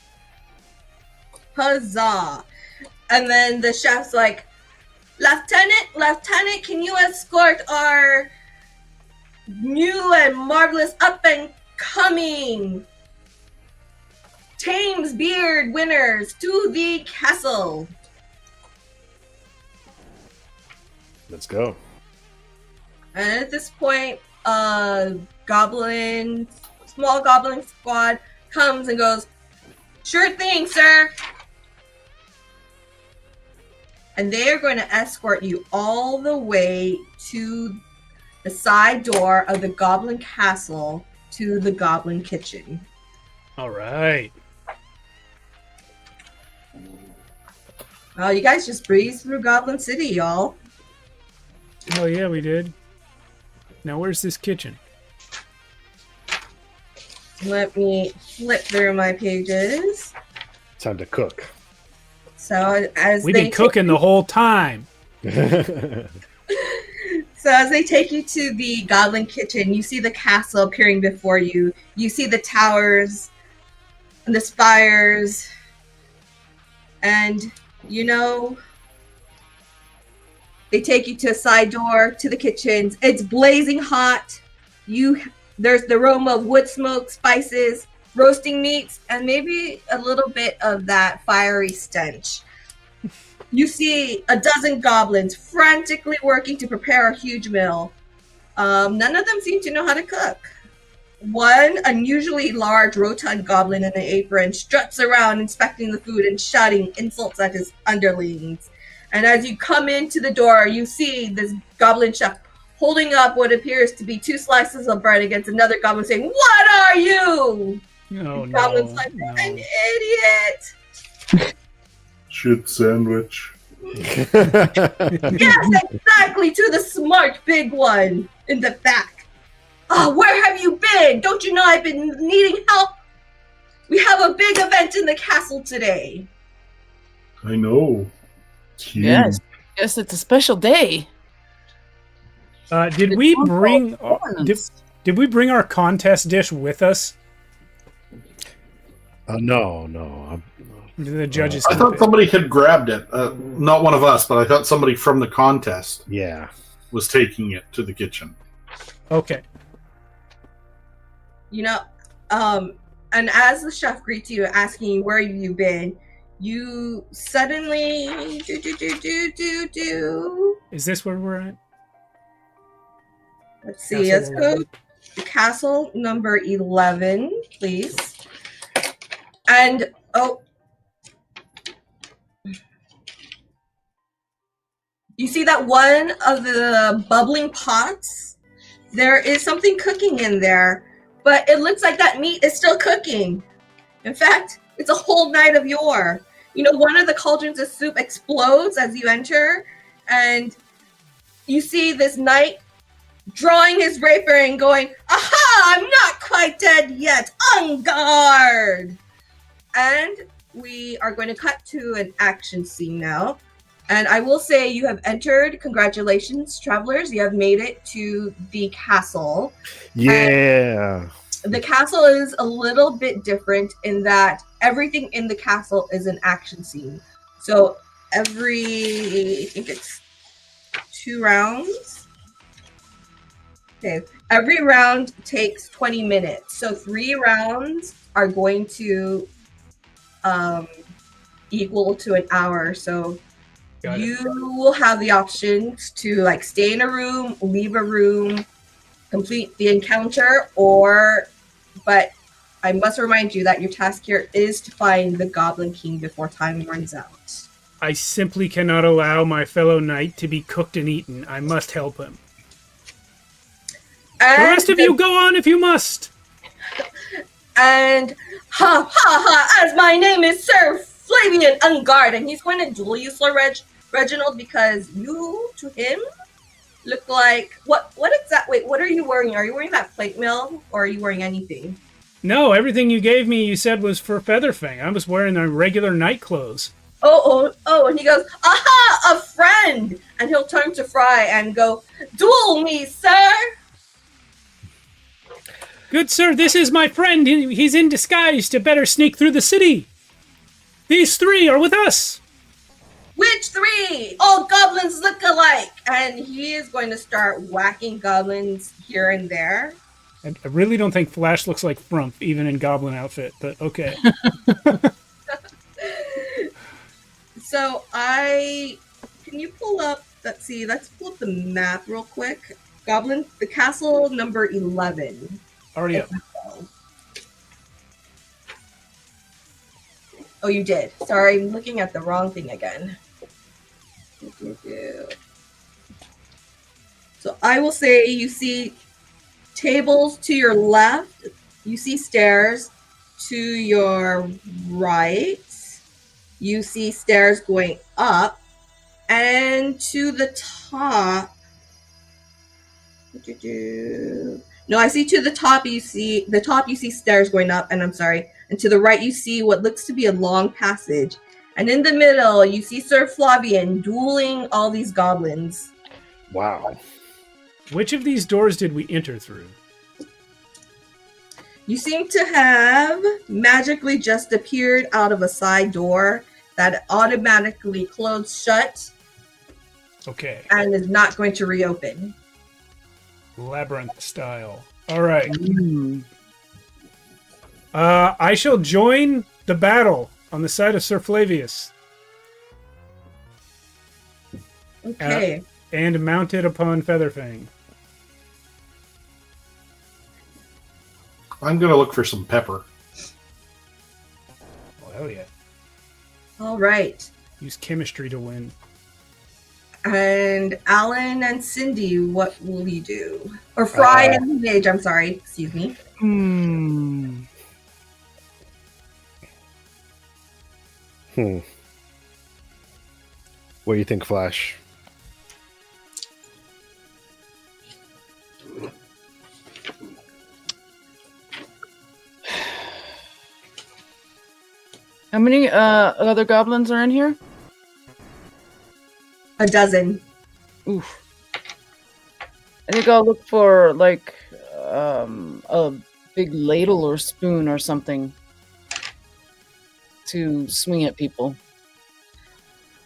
Huzzah. And then the chef's like, Lieutenant, can you escort our new and marvelous up and coming Thames Beard winners to the castle? Let's go. And at this point, small goblin squad comes and goes, sure thing, sir. And they are going to escort you all the way to the side door of the Goblin Castle to the Goblin Kitchen. All right. Oh, you guys just breezed through Goblin City, y'all. Oh, yeah, we did. Now, where's this kitchen? Let me flip through my pages. Time to cook. So as We've they been cooking the whole time. So as they take you to the Goblin Kitchen, you see the castle appearing before you. You see the towers and the spires. And, you know, they take you to a side door to the kitchens. It's blazing hot. There's the aroma of wood smoke, spices, roasting meats, and maybe a little bit of that fiery stench. You see a dozen goblins frantically working to prepare a huge meal. None of them seem to know how to cook. one unusually large rotund goblin in an apron struts around inspecting the food and shouting insults at his underlings. And as you come into the door, you see this goblin chef holding up what appears to be 2 slices of bread against another goblin saying, "What are you?" Oh, The goblin's no. like, no. "An idiot." Shit sandwich. Yes, exactly, to the smart big one in the back. "Oh, where have you been? Don't you know I've been needing help? We have a big event in the castle today." I know. It's huge. Yes. Yes, it's a special day. Did we bring did we bring our contest dish with us? No. The judges. I thought somebody had grabbed it. Not one of us, but I thought somebody from the contest Yeah. was taking it to the kitchen. Okay. You know, and as the chef greets you, asking you where you've been, you suddenly Is this where we're at? Let's see. Castle Let's go 11. to castle number 11, please. And you see that one of the bubbling pots? There is something cooking in there, but it looks like that meat is still cooking. In fact, it's a whole night of yore. You know, one of the cauldrons of soup explodes as you enter, and you see this knight drawing his rapier and going, "Aha! I'm not quite dead yet. On guard!" And we are going to cut to an action scene now. And I will say you have entered. Congratulations, travelers. You have made it to the castle. Yeah. The castle is a little bit different in that everything in the castle is an action scene. So I think it's 2 rounds. Okay, every round takes 20 minutes. So 3 rounds are going to equal to an hour. So you will have the options to like stay in a room, leave a room, complete the encounter, but I must remind you that your task here is to find the Goblin King before time runs out. I simply cannot allow my fellow knight to be cooked and eaten. I must help him. And The rest of you go on if you must. And as my name is Sir Flavian Ungard, and he's going to duel you, Sir Reginald, because you, to him, look like... What exactly... Wait, what are you wearing? Are you wearing that plate mail, or are you wearing anything? No, everything you gave me, you said was for Featherfang. I was wearing the regular night clothes. Oh, and he goes, "Aha, a friend!" And he'll turn to Fry and go, "Duel me, sir!" Good sir, this is my friend. He's in disguise to better sneak through the city. These 3 are with us. "Which 3? All goblins look alike!" And he is going to start whacking goblins here and there. I really don't think Flash looks like Frump, even in goblin outfit, but okay. So can you pull up, let's pull up the map real quick. The castle number 11. Already up. Oh, you did. Sorry, I'm looking at the wrong thing again. So I will say you see tables to your left. You see stairs to your right. You see stairs going up. And to the top... No, I see to the top you see stairs going up, and I'm sorry. And to the right you see what looks to be a long passage. And in the middle you see Sir Flavian dueling all these goblins. Wow. Which of these doors did we enter through? You seem to have magically just appeared out of a side door that automatically closed shut. Okay. And is not going to reopen. Labyrinth style. All right. I shall join the battle on the side of Sir Flavius. Okay. And mounted upon Featherfang. I'm going to look for some pepper. Oh, hell yeah. All right. Use chemistry to win. And Alan and Cindy, what will you do? Or Fry and Mage, I'm sorry. Excuse me. What do you think, Flash? How many other goblins are in here? A dozen. Oof. I think I'll look for like a big ladle or spoon or something to swing at people.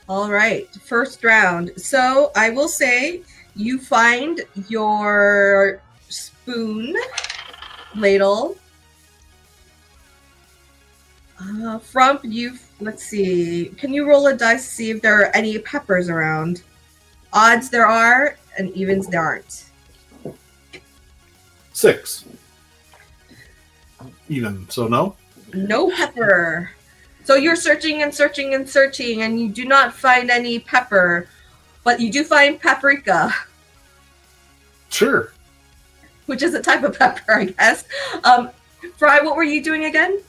All right, first round. So I will say you find your spoon, ladle. Frump, let's see. Can you roll a dice to see if there are any peppers around? Odds there are, and evens there aren't. 6. Even, so no? No pepper. So you're searching and searching and searching, and you do not find any pepper, but you do find paprika, Sure. which is a type of pepper, I guess. Fry, what were you doing again?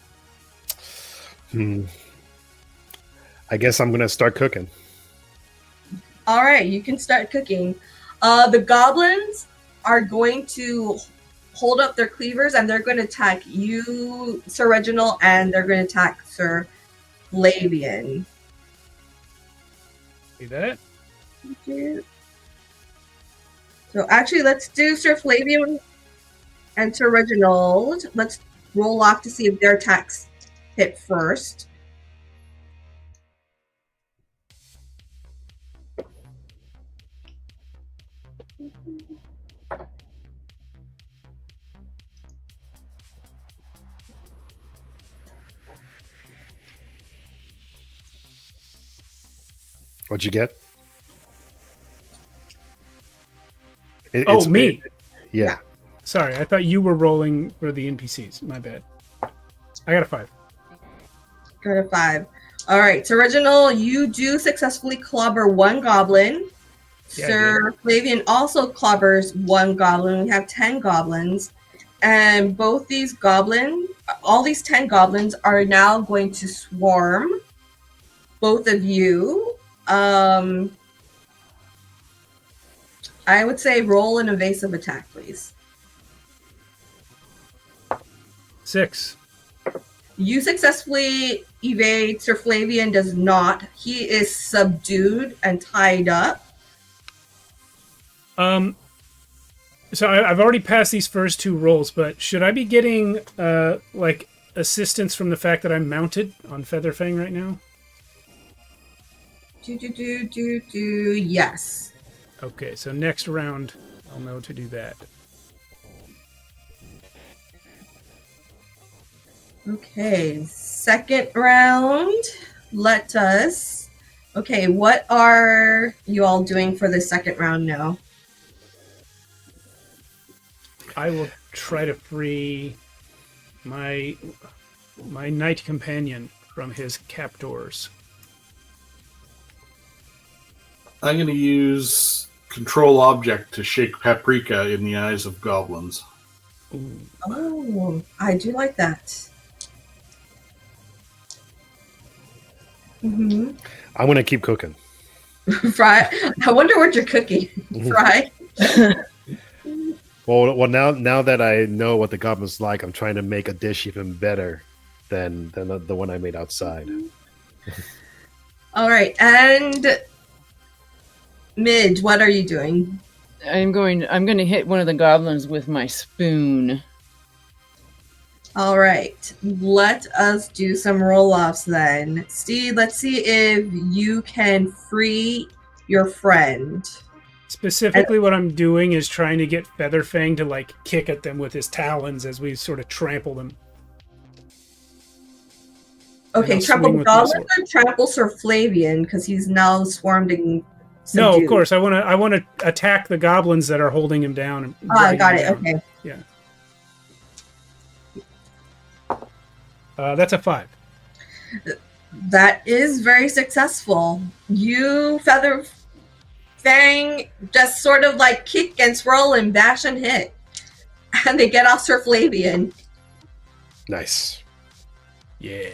I guess I'm gonna start cooking. All right, you can start cooking. The goblins are going to hold up their cleavers, and they're going to attack you, Sir Reginald, and they're going to attack Sir Flavian. See that? So actually, let's do Sir Flavian and Sir Reginald. Let's roll off to see if their attacks hit first. What'd you get? Oh, me. Yeah. Sorry, I thought you were rolling for the NPCs. My bad. I got a 5. Got a 5. All right, so Reginald, you do successfully clobber one goblin. Yeah, Sir Flavian also clobbers one goblin. We have 10 goblins. And both these goblins, all these 10 goblins are now going to swarm both of you. I would say roll an evasive attack, please. 6. You successfully evade. Sir Flavian does not. He is subdued and tied up. So I've already passed these first 2 rolls, but should I be getting like assistance from the fact that I'm mounted on Featherfang right now? Yes. Okay, so next round I'll know to do that. Okay, second round. Let us. Okay, what are you all doing for the second round now? I will try to free my knight companion from his captors. I'm going to use control object to shake paprika in the eyes of goblins. Ooh. Oh, I do like that. Mm-hmm. I'm gonna keep cooking. Fry. I wonder what you're cooking, Fry. Well, now that I know what the goblin's like, I'm trying to make a dish even better than the one I made outside. All right, and Midge, what are you doing? I'm going to hit one of the goblins with my spoon. All right, let us do some roll-offs then. Steve, let's see if you can free your friend. Specifically, what I'm doing is trying to get Featherfang to like kick at them with his talons as we sort of trample them. Okay, I'll trample swing with goblins my or trample Sir Flavian because he's now swarmed and No, subdued? of course. I want to attack the goblins that are holding him down. And Ah, dragging got him it. down. Okay. Yeah. That's a 5. That is very successful. You, Feather Fang, just sort of like kick and swirl and bash and hit. And they get off Sir Flavian. Nice. Yeah.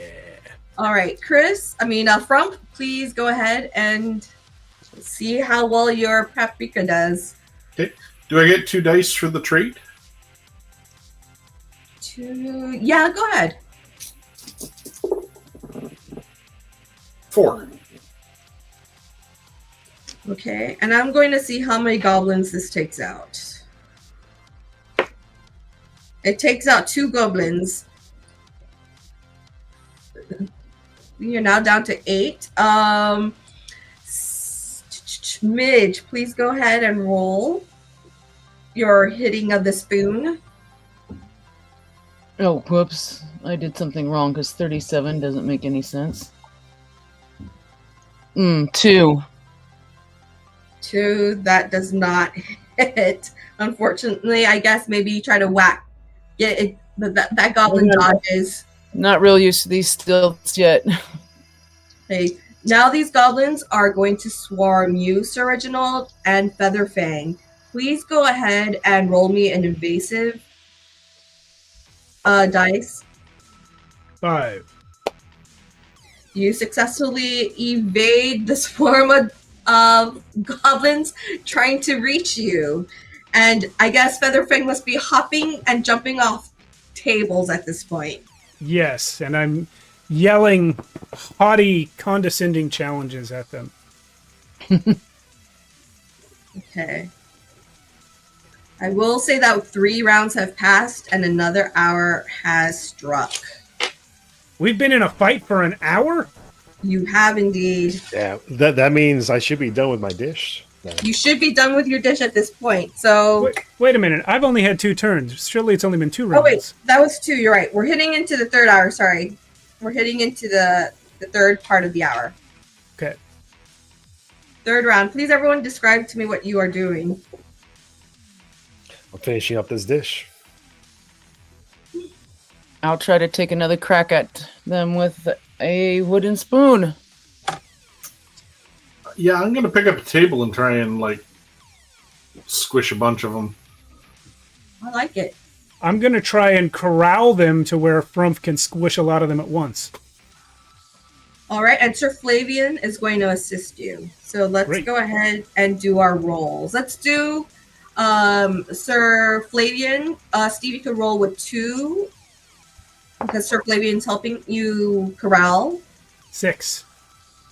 All right, Frump, please go ahead and see how well your paprika does. Okay. Do I get 2 dice for the trait? Yeah, go ahead. 4. Okay, and I'm going to see how many goblins this takes out. It takes out 2 goblins. You're now down to 8. Midge, please go ahead and roll your hitting of the spoon. Oh, whoops. I did something wrong because 37 doesn't make any sense. 2. 2, that does not hit. Unfortunately, I guess maybe you try to whack. That goblin dodges. Not real used to these stilts yet. Okay. Now these goblins are going to swarm you, Sir Reginald, and Featherfang. Please go ahead and roll me an invasive dice. 5. You successfully evade the swarm of goblins trying to reach you. And I guess Featherfang must be hopping and jumping off tables at this point. Yes, and I'm yelling haughty, condescending challenges at them. Okay. I will say that 3 rounds have passed and another hour has struck. We've been in a fight for an hour? You have indeed. Yeah, that means I should be done with my dish. No. You should be done with your dish at this point. So Wait a minute. I've only had 2 turns. Surely it's only been 2 rounds. Oh wait, that was 2. You're right. We're hitting into the 3rd hour. Sorry, we're hitting into the 3rd part of the hour. Okay. 3rd round. Please, everyone, describe to me what you are doing. I'm finishing up this dish. I'll try to take another crack at them with a wooden spoon. Yeah, I'm going to pick up a table and try and, squish a bunch of them. I like it. I'm going to try and corral them to where Frumph can squish a lot of them at once. All right, and Sir Flavian is going to assist you. So let's go ahead and do our rolls. Let's do Sir Flavian. Stevie could roll with 2 because Sir Flavian's helping you corral. 6.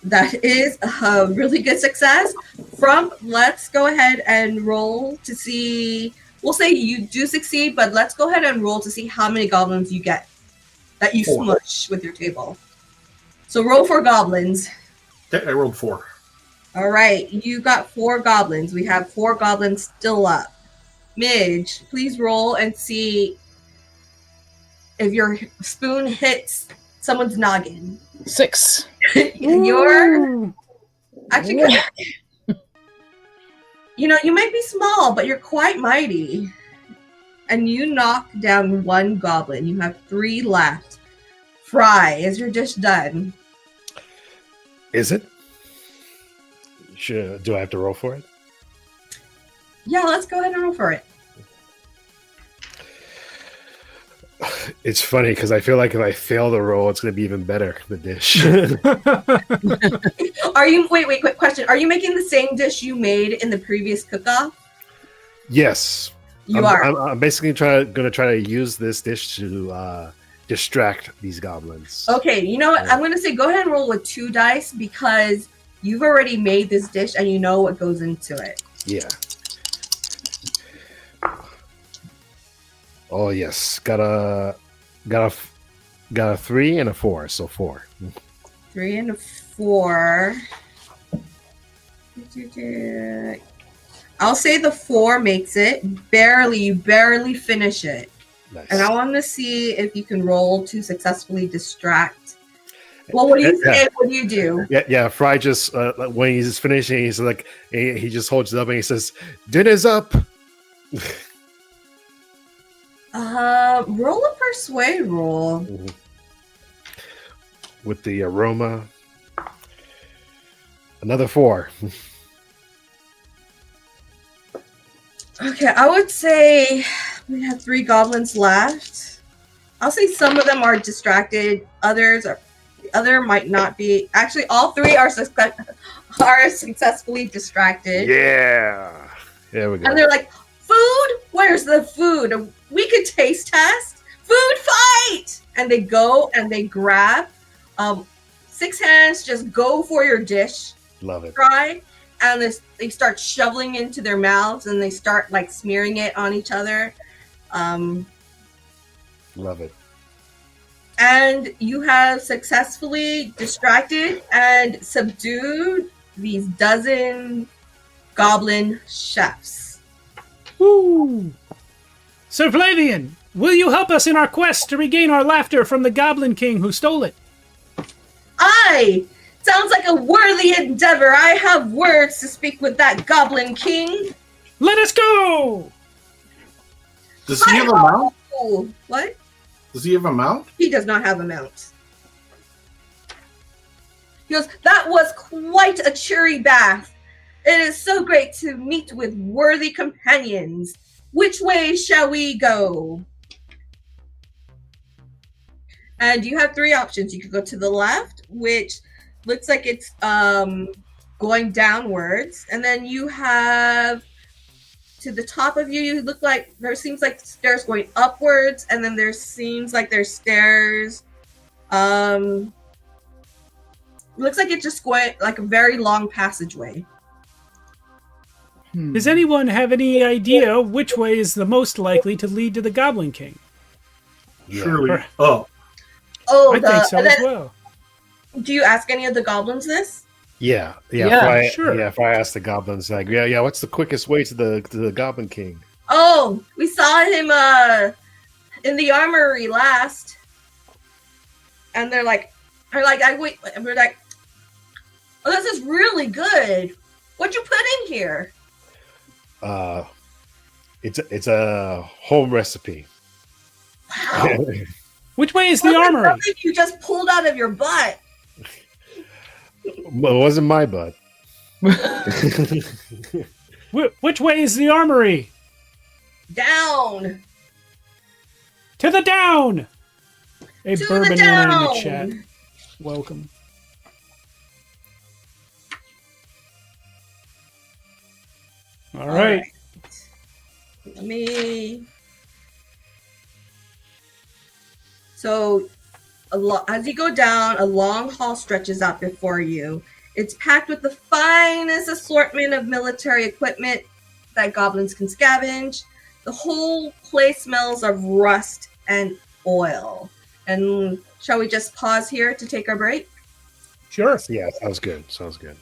That is a really good success. Frump, let's go ahead and roll to see. We'll say you do succeed, but let's go ahead and roll to see how many goblins you get that you 4. smush with your table. So roll for goblins. Okay, I rolled 4. All right, you got 4 goblins. We have 4 goblins still up. Midge, please roll and see if your spoon hits someone's noggin. 6. You're actually good. You might be small, but you're quite mighty. And you knock down 1 goblin. You have 3 left. Fry, is your dish done? Is it? Do I have to roll for it? Yeah, let's go ahead and roll for it. It's funny because I feel like if I fail the roll, it's going to be even better, the dish. Are you wait, quick question. Are you making the same dish you made in the previous cook-off? Yes. You are. I'm basically going to try to use this dish to distract these goblins. Okay, you know what? I'm going to say go ahead and roll with 2 dice because you've already made this dish and you know what goes into it. Yeah. Oh yes, got a 3 and a 4, so 4. 3 and a 4. I'll say the 4 makes it. You barely finish it. Nice. And I want to see if you can roll to successfully distract. Well, what do you say? What do you do? Yeah. Fry just when he's finishing, he's like he just holds it up and he says, "Dinner's up." Roll a persuade roll. Mhm. with the aroma. Another 4. Okay, I would say we have 3 goblins left. I'll say some of them are distracted. Other might not be. Actually, all 3 are successfully distracted. Yeah. There we go. And they're like, food? Where's the food? We could taste test. Food fight! And they go and they grab 6 hands, just go for your dish. Love it. Try. And they start shoveling into their mouths and they start like smearing it on each other. Love it. And you have successfully distracted and subdued these dozen goblin chefs. Woo! Sir Flavian, will you help us in our quest to regain our laughter from the Goblin King who stole it? Aye! Sounds like a worthy endeavor. I have words to speak with that Goblin King. Let us go! Does he have a mount? Oh, what? Does he have a mount? He does not have a mount. He goes, that was quite a cheery bath. It is so great to meet with worthy companions. Which way shall we go? And you have 3 options. You could go to the left, which looks like it's going downwards. And then you have to the top of you, you look like there seems like stairs going upwards, and then there seems like there's stairs. Looks like it's just going like a very long passageway. Does anyone have any idea which way is the most likely to lead to the Goblin King? Surely Or- up. Oh, I think so and as then, well. do you ask any of the goblins this? Yeah. Sure. Yeah, if I ask the goblins, like, yeah, what's the quickest way to the Goblin King? Oh, we saw him in the armory last. And they're like, I wait, and we're like, oh, this is really good. What'd you put in here? It's a home recipe. Wow. Which way is the Wasn't armory? something you just pulled out of your butt. Well, it wasn't my butt. Which way is the armory? Down. To the down! A To bourbon the man down. in the chat. Welcome. All right. Let me. So, as you go down, a long hall stretches out before you. It's packed with the finest assortment of military equipment that goblins can scavenge. The whole place smells of rust and oil. And shall we just pause here to take our break? Sure. Yeah, sounds good. Sounds good.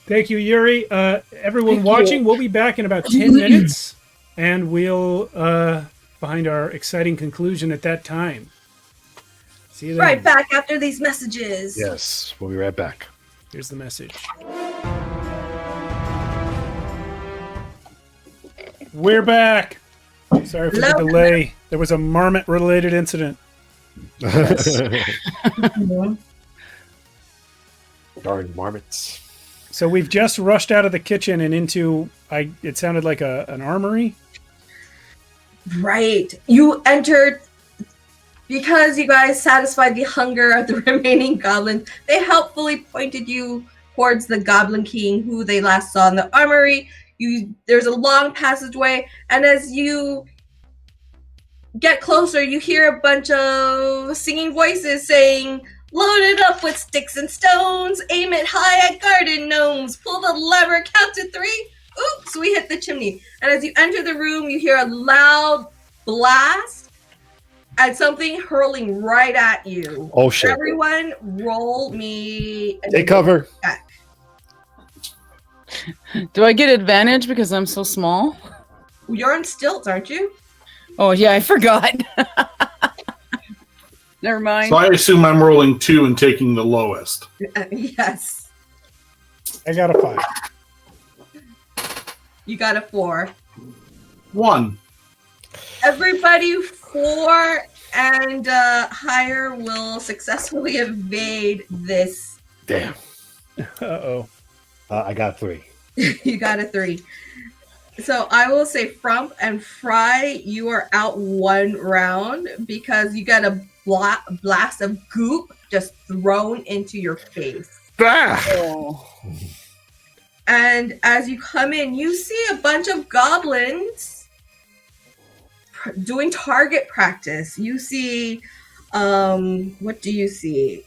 Thank you, Yuri. Everyone Thank watching, you. we'll be back in about 10 minutes, and we'll find our exciting conclusion at that time. See you then. Right back after these messages. Yes, we'll be right back. Here's the message. We're back. Sorry for the Hello. delay. There was a marmot-related incident. Darn marmots. So we've just rushed out of the kitchen and into, it sounded like an armory. Right. You entered because you guys satisfied the hunger of the remaining goblins. They helpfully pointed you towards the Goblin King, who they last saw in the armory. There's a long passageway, and as you get closer, you hear a bunch of singing voices saying, "Load it up with sticks and stones, aim it high at garden gnomes, pull the lever, count to 3. Oops, we hit the chimney." And as you enter the room, you hear a loud blast and something hurling right at you. Oh shit! Everyone, roll me. Take cover. Do I get advantage because I'm so small? You're on stilts, aren't you? Oh, yeah, I forgot. Never mind. So I assume I'm rolling 2 and taking the lowest. Yes. I got a 5. You got a 4. 1. Everybody 4 And Higher will successfully evade this. Damn. Uh-oh. I got 3. You got a 3. So I will say Frump and Fry, you are out 1 round because you got a blast of goop just thrown into your face. Ah! Oh. And as you come in, you see a bunch of goblins doing target practice. You see, what do you see?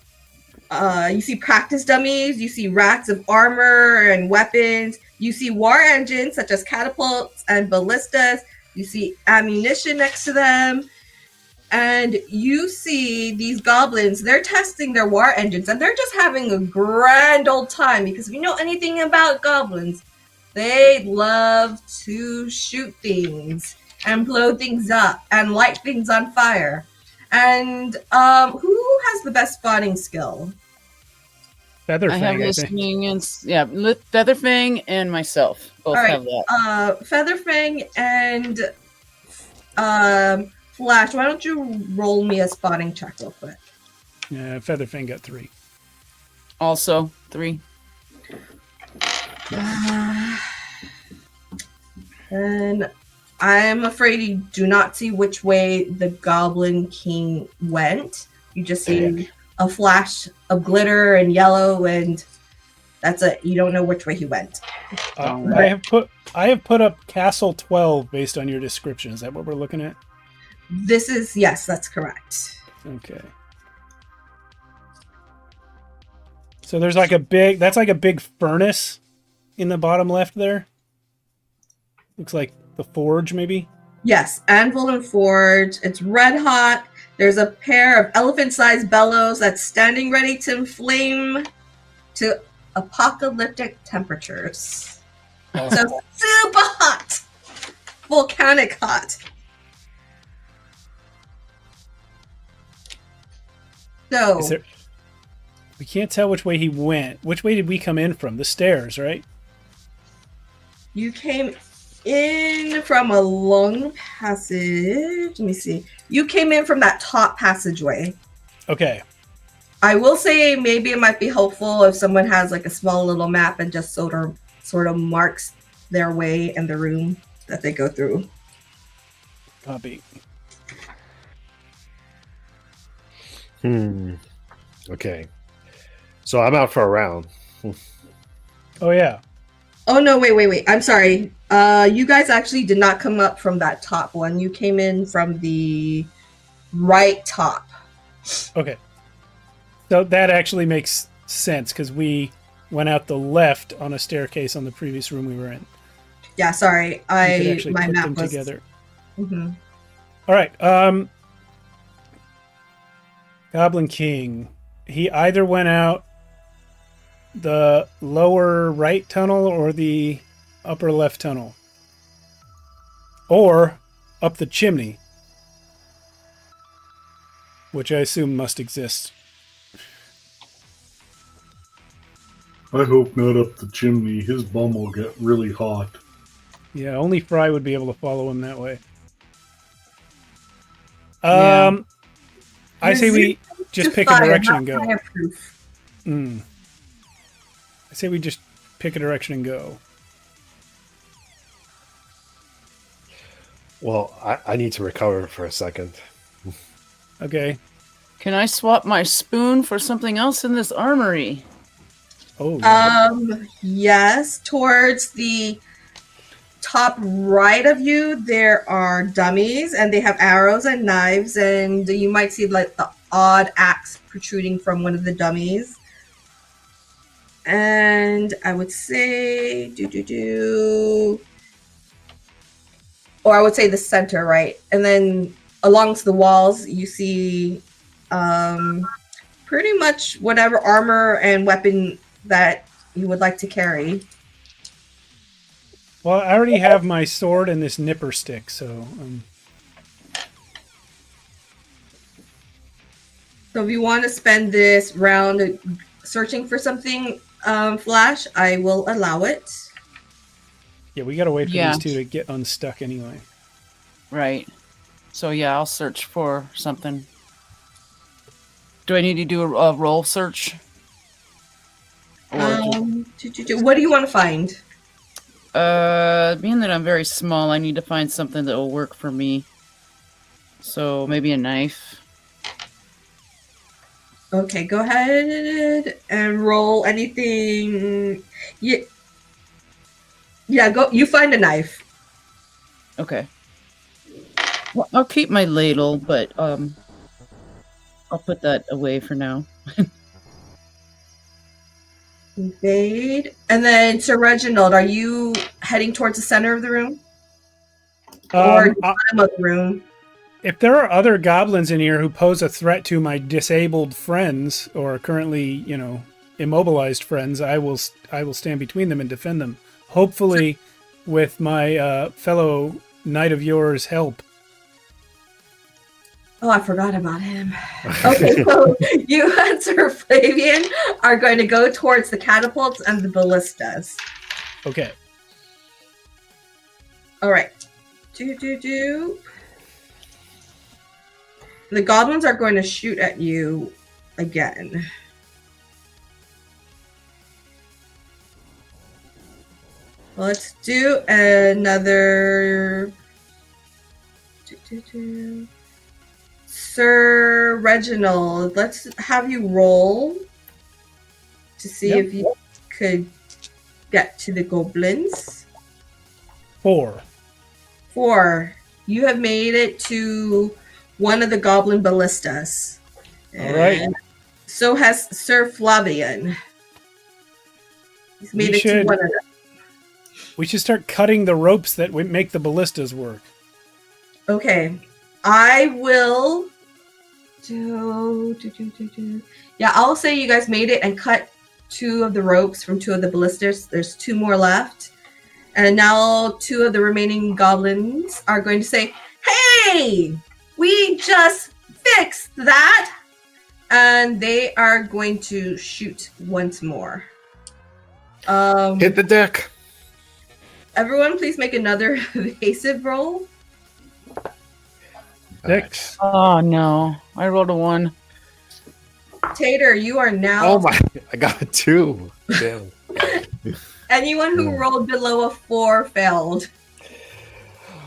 You see practice dummies, you see racks of armor and weapons, you see war engines such as catapults and ballistas, you see ammunition next to them, and you see these goblins, they're testing their war engines, and they're just having a grand old time, because if you know anything about goblins, they love to shoot things and blow things up and light things on fire. And who has the best spotting skill? Featherfang, I have listening and Featherfang and myself both have that. Featherfang and Flash, why don't you roll me a spotting check real quick? Yeah, Featherfang got 3. Also 3. And I'm afraid you do not see which way the Goblin King went. You just see a flash of glitter and yellow, and that's it. You don't know which way he went. I have put up Castle 12 based on your description. Is that what we're looking at? Yes, that's correct. Okay. So there's like a big furnace in the bottom left there. Looks like the forge, maybe? Yes, anvil and forge. It's red hot. There's a pair of elephant-sized bellows that's standing ready to inflame to apocalyptic temperatures. Oh. So super hot. Volcanic hot. So we can't tell which way he went. Which way did we come in from? The stairs, right? you came in from a long passage. Let me see. You came in from that top passageway. Okay. I will say maybe it might be helpful if someone has like a small little map and just sort of marks their way in the room that they go through. Copy. Okay. So I'm out for a round. Oh yeah. Oh no, wait. I'm sorry. You guys actually did not come up from that top one. You came in from the right top. Okay. So that actually makes sense because we went out the left on a staircase on the previous room we were in. Yeah, sorry. We could actually my put map them was together. Mm-hmm. All right. Goblin King. He either went out the lower right tunnel or the upper left tunnel. Or up the chimney. Which I assume must exist. I hope not up the chimney. His bum will get really hot. Yeah, only Fry would be able to follow him that way. Yeah. I say we just pick a direction and go. I say we just pick a direction and go. Well, I need to recover for a second. Okay. Can I swap my spoon for something else in this armory? Oh. Yeah. Yes, towards the top right of you, there are dummies, and they have arrows and knives, and you might see like the odd axe protruding from one of the dummies. And I would say or I would say the center, right? And then along the walls, you see pretty much whatever armor and weapon that you would like to carry. Well, I already have my sword and this nipper stick, so... So if you want to spend this round searching for something, Flash, I will allow it. Yeah, we gotta wait for these two to get unstuck anyway. Right. So yeah, I'll search for something. Do I need to do a roll search? Or What do you want to find? being that I'm very small, I need to find something that will work for me. So maybe a knife. Okay, go ahead and roll anything. Yeah, go. You find a knife. Okay. Well, I'll keep my ladle, but I'll put that away for now. Invade. And then, Sir Reginald, are you heading towards the center of the room? Or the bottom of the room? If there are other goblins in here who pose a threat to my disabled friends or currently, immobilized friends, I will stand between them and defend them. Hopefully, with my fellow knight of yours help. Oh, I forgot about him. Okay, so you and Sir Flavian are going to go towards the catapults and the ballistas. Okay. All right. The goblins are going to shoot at you again. Let's do another. Sir Reginald, let's have you roll to see if you could get to the goblins. 4. 4. You have made it to one of the goblin ballistas. All right. And so has Sir Flavian. He's made it to one of them. We should start cutting the ropes that make the ballistas work. Okay. I will Yeah, I'll say you guys made it and cut 2 of the ropes from 2 of the ballistas. There's 2 more left. And now 2 of the remaining goblins are going to say, "Hey! We just fixed that!" And they are going to shoot once more. Hit the deck. Everyone, please make another evasive roll. 6. Oh no, I rolled a 1. Tater, you are now... Oh my, I got a 2. Damn. Anyone who rolled below a 4 failed.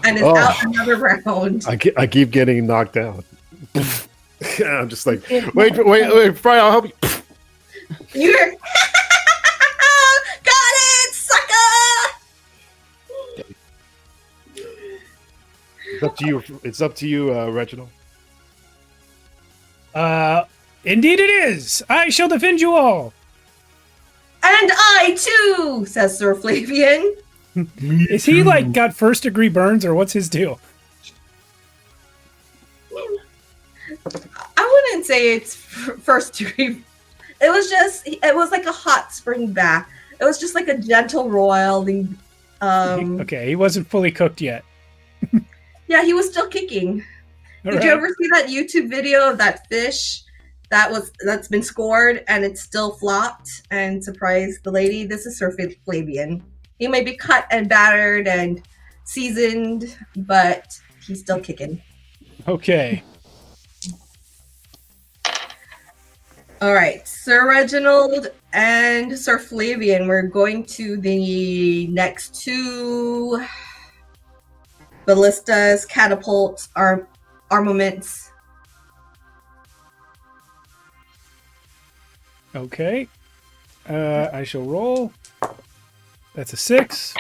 And is out another round. I keep getting knocked out. I'm just like, wait, Fry, I'll help you. You're... Got it, sucker! It's up to you, Reginald. Indeed it is. I shall defend you all. And I too, says Sir Flavian. Is he got first degree burns or what's his deal? I wouldn't say it's first degree. It was like a hot spring bath. It was just like a gentle roiling. Okay, he wasn't fully cooked yet. Yeah, he was still kicking. Did you ever see that YouTube video of that fish that's been scored and it's still flopped and surprised the lady? This is Sir Flavian. He may be cut and battered and seasoned, but he's still kicking. Okay. All right, Sir Reginald and Sir Flavian, we're going to the next 2 ballistas, catapults, armaments. Okay. I shall roll. That's a 6.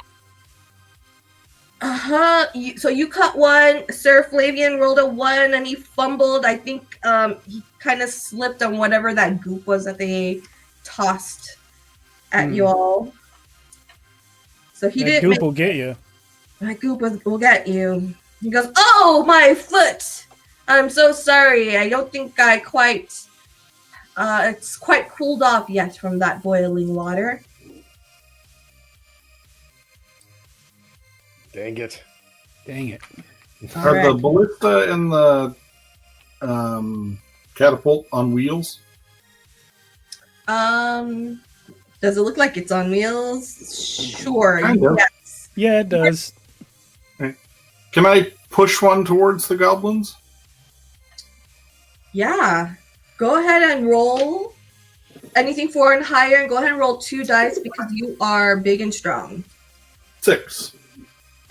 So you cut 1. Sir Flavian rolled a 1 and he fumbled. I think he kind of slipped on whatever that goop was that they tossed at you all. So he didn't. Goop will get you. That goop will get you. He goes, "Oh, my foot! I'm so sorry. I don't think I quite. It's quite cooled off yet from that boiling water." Dang it. Are the ballista and the catapult on wheels? Does it look like it's on wheels? Sure. Kind of. Yes. Yeah, it does. Can I push one towards the goblins? Yeah. Go ahead and roll anything 4 and higher, and go ahead and roll 2 dice because you are big and strong. 6.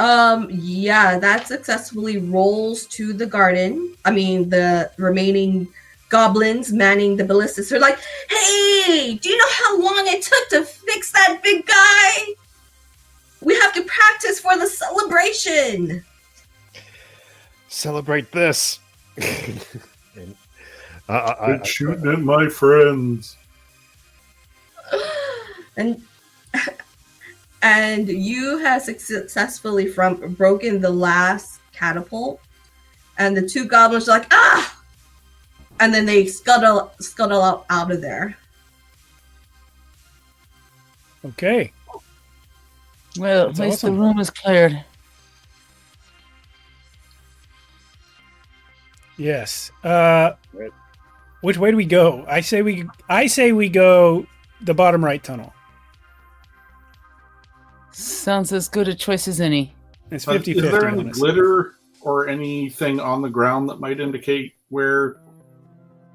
Yeah, that successfully rolls to the garden. I mean, the remaining goblins manning the ballistas are like, hey, do you know how long it took to fix that big guy? We have to practice for the celebration. Celebrate this. And, Quit shooting at my friends. And you have successfully broken the last catapult, and the 2 goblins are like, ah! And then they scuttle out of there. Okay. Well, That's at least awesome. the room is cleared. Yes. Which way do we go? I say we go the bottom right tunnel. Sounds as good a choice as any. It's Is 50-50. there any honestly. glitter or anything on the ground that might indicate where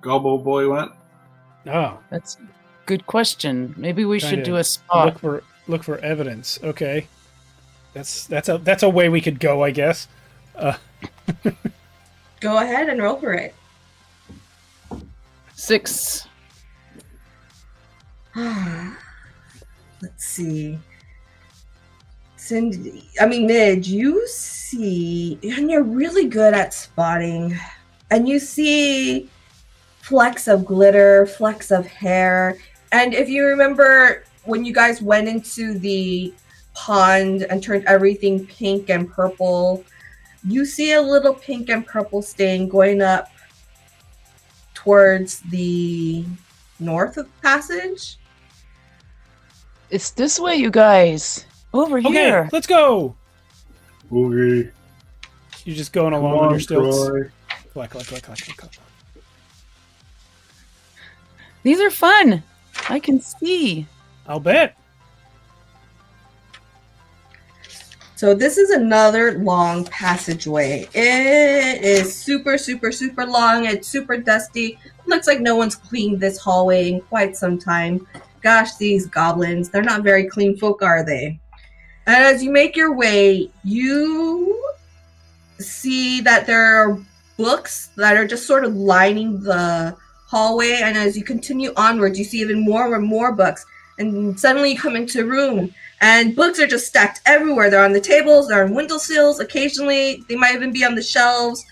Gobbo Boy went? Oh, That's a good question. Maybe we Trying should to do a spot. look for evidence. Okay. That's a way we could go, I guess. Go ahead and roll for it. 6. Let's see. Cindy, I mean, Midge, you see, and you're really good at spotting, and you see flecks of glitter, flecks of hair, and if you remember when you guys went into the pond and turned everything pink and purple, you see a little pink and purple stain going up towards the north of the passage. It's this way, you guys. Over Okay, here. let's go. Okay. You're just going Come along on on, your stilts. Troy. Clack. These are fun. I can see. I'll bet. So this is another long passageway. It is super, super, super long. It's super dusty. Looks like no one's cleaned this hallway in quite some time. Gosh, these goblins, they're not very clean folk, are they? And as you make your way, you see that there are books that are just sort of lining the hallway. And as you continue onwards, you see even more and more books. And suddenly you come into a room, and books are just stacked everywhere. They're on the tables, they're on windowsills. Occasionally, they might even be on the shelves.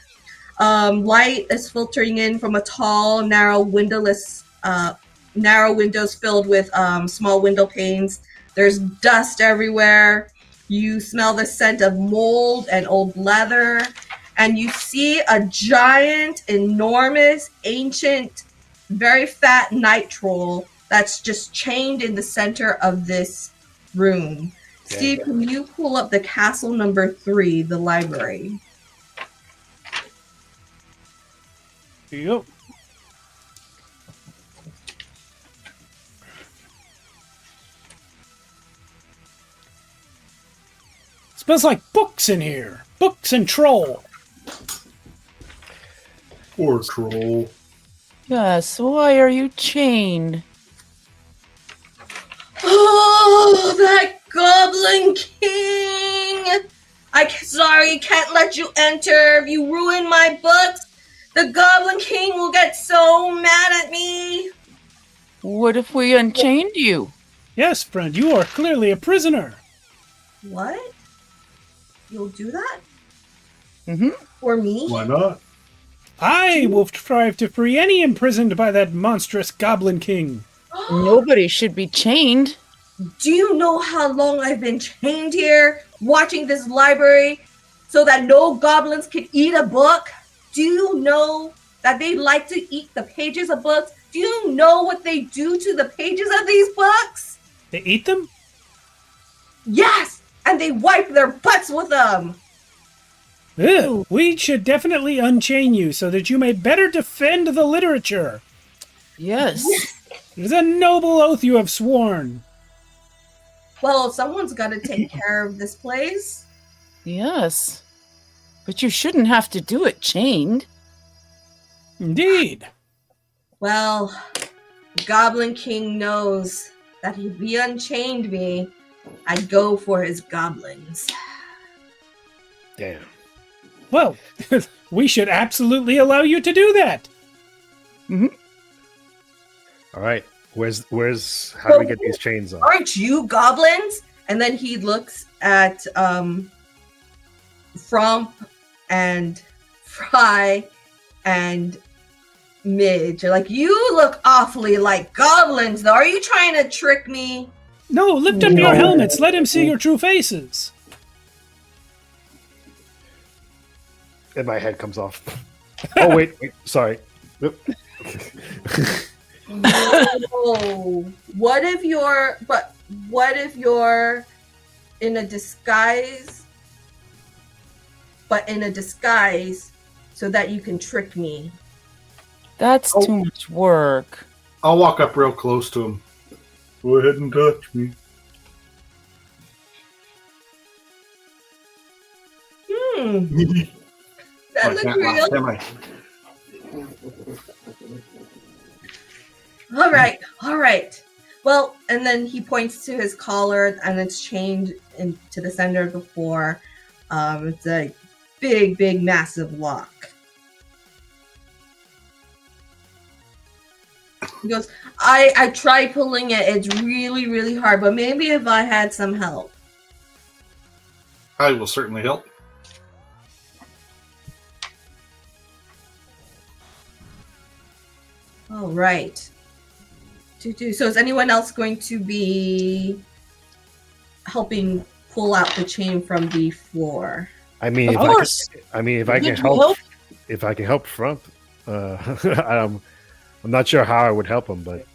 Light is filtering in from a tall, narrow windows filled with small window panes. There's dust everywhere. You smell the scent of mold and old leather. And you see a giant, enormous, ancient, very fat night troll that's just chained in the center of this room. Yeah. Steve, can you pull up the castle number 3, the library? Here you go. Smells like books in here. Books and troll. Poor troll. Yes, why are you chained? Oh, that Goblin King! Sorry, can't let you enter. If you ruin my books, the Goblin King will get so mad at me. What if we unchained you? Yes, friend, you are clearly a prisoner. What? You'll do that? Mm-hmm. For me? Why not? I will strive to free any imprisoned by that monstrous Goblin King. Nobody should be chained. Do you know how long I've been chained here, watching this library, so that no goblins can eat a book? Do you know that they like to eat the pages of books? Do you know what they do to the pages of these books? They eat them? Yes, and they wipe their butts with them. Ugh, we should definitely unchain you so that you may better defend the literature. Yes. It is a noble oath you have sworn. Well, someone's got to take care of this place. Yes. But you shouldn't have to do it chained. Indeed. Well, Goblin King knows that if he unchained me, I'd go for his goblins. Damn. Well, we should absolutely allow you to do that. All right. Where's how do we get these chains off? Aren't you goblins? And then he looks at Frump and Fry and Midge. Like, you look awfully like goblins, though. Are you trying to trick me? No, lift up your helmets. Let him see your true faces. And my head comes off. Oh wait, sorry. Oop. No. What if you're in a disguise, but in a disguise so that you can trick me? That's too much work. I'll walk up real close to him. Go ahead and touch me. That looks real. Am I? All right. Well, and then he points to his collar, and it's chained into the center of the floor. It's a big, massive lock. He goes, I tried pulling it. It's really, really hard, but maybe if I had some help. I will certainly help. All right. So is anyone else going to be helping pull out the chain from the floor? I mean, Of course. if I can help, Frump, I'm not sure how I would help him, but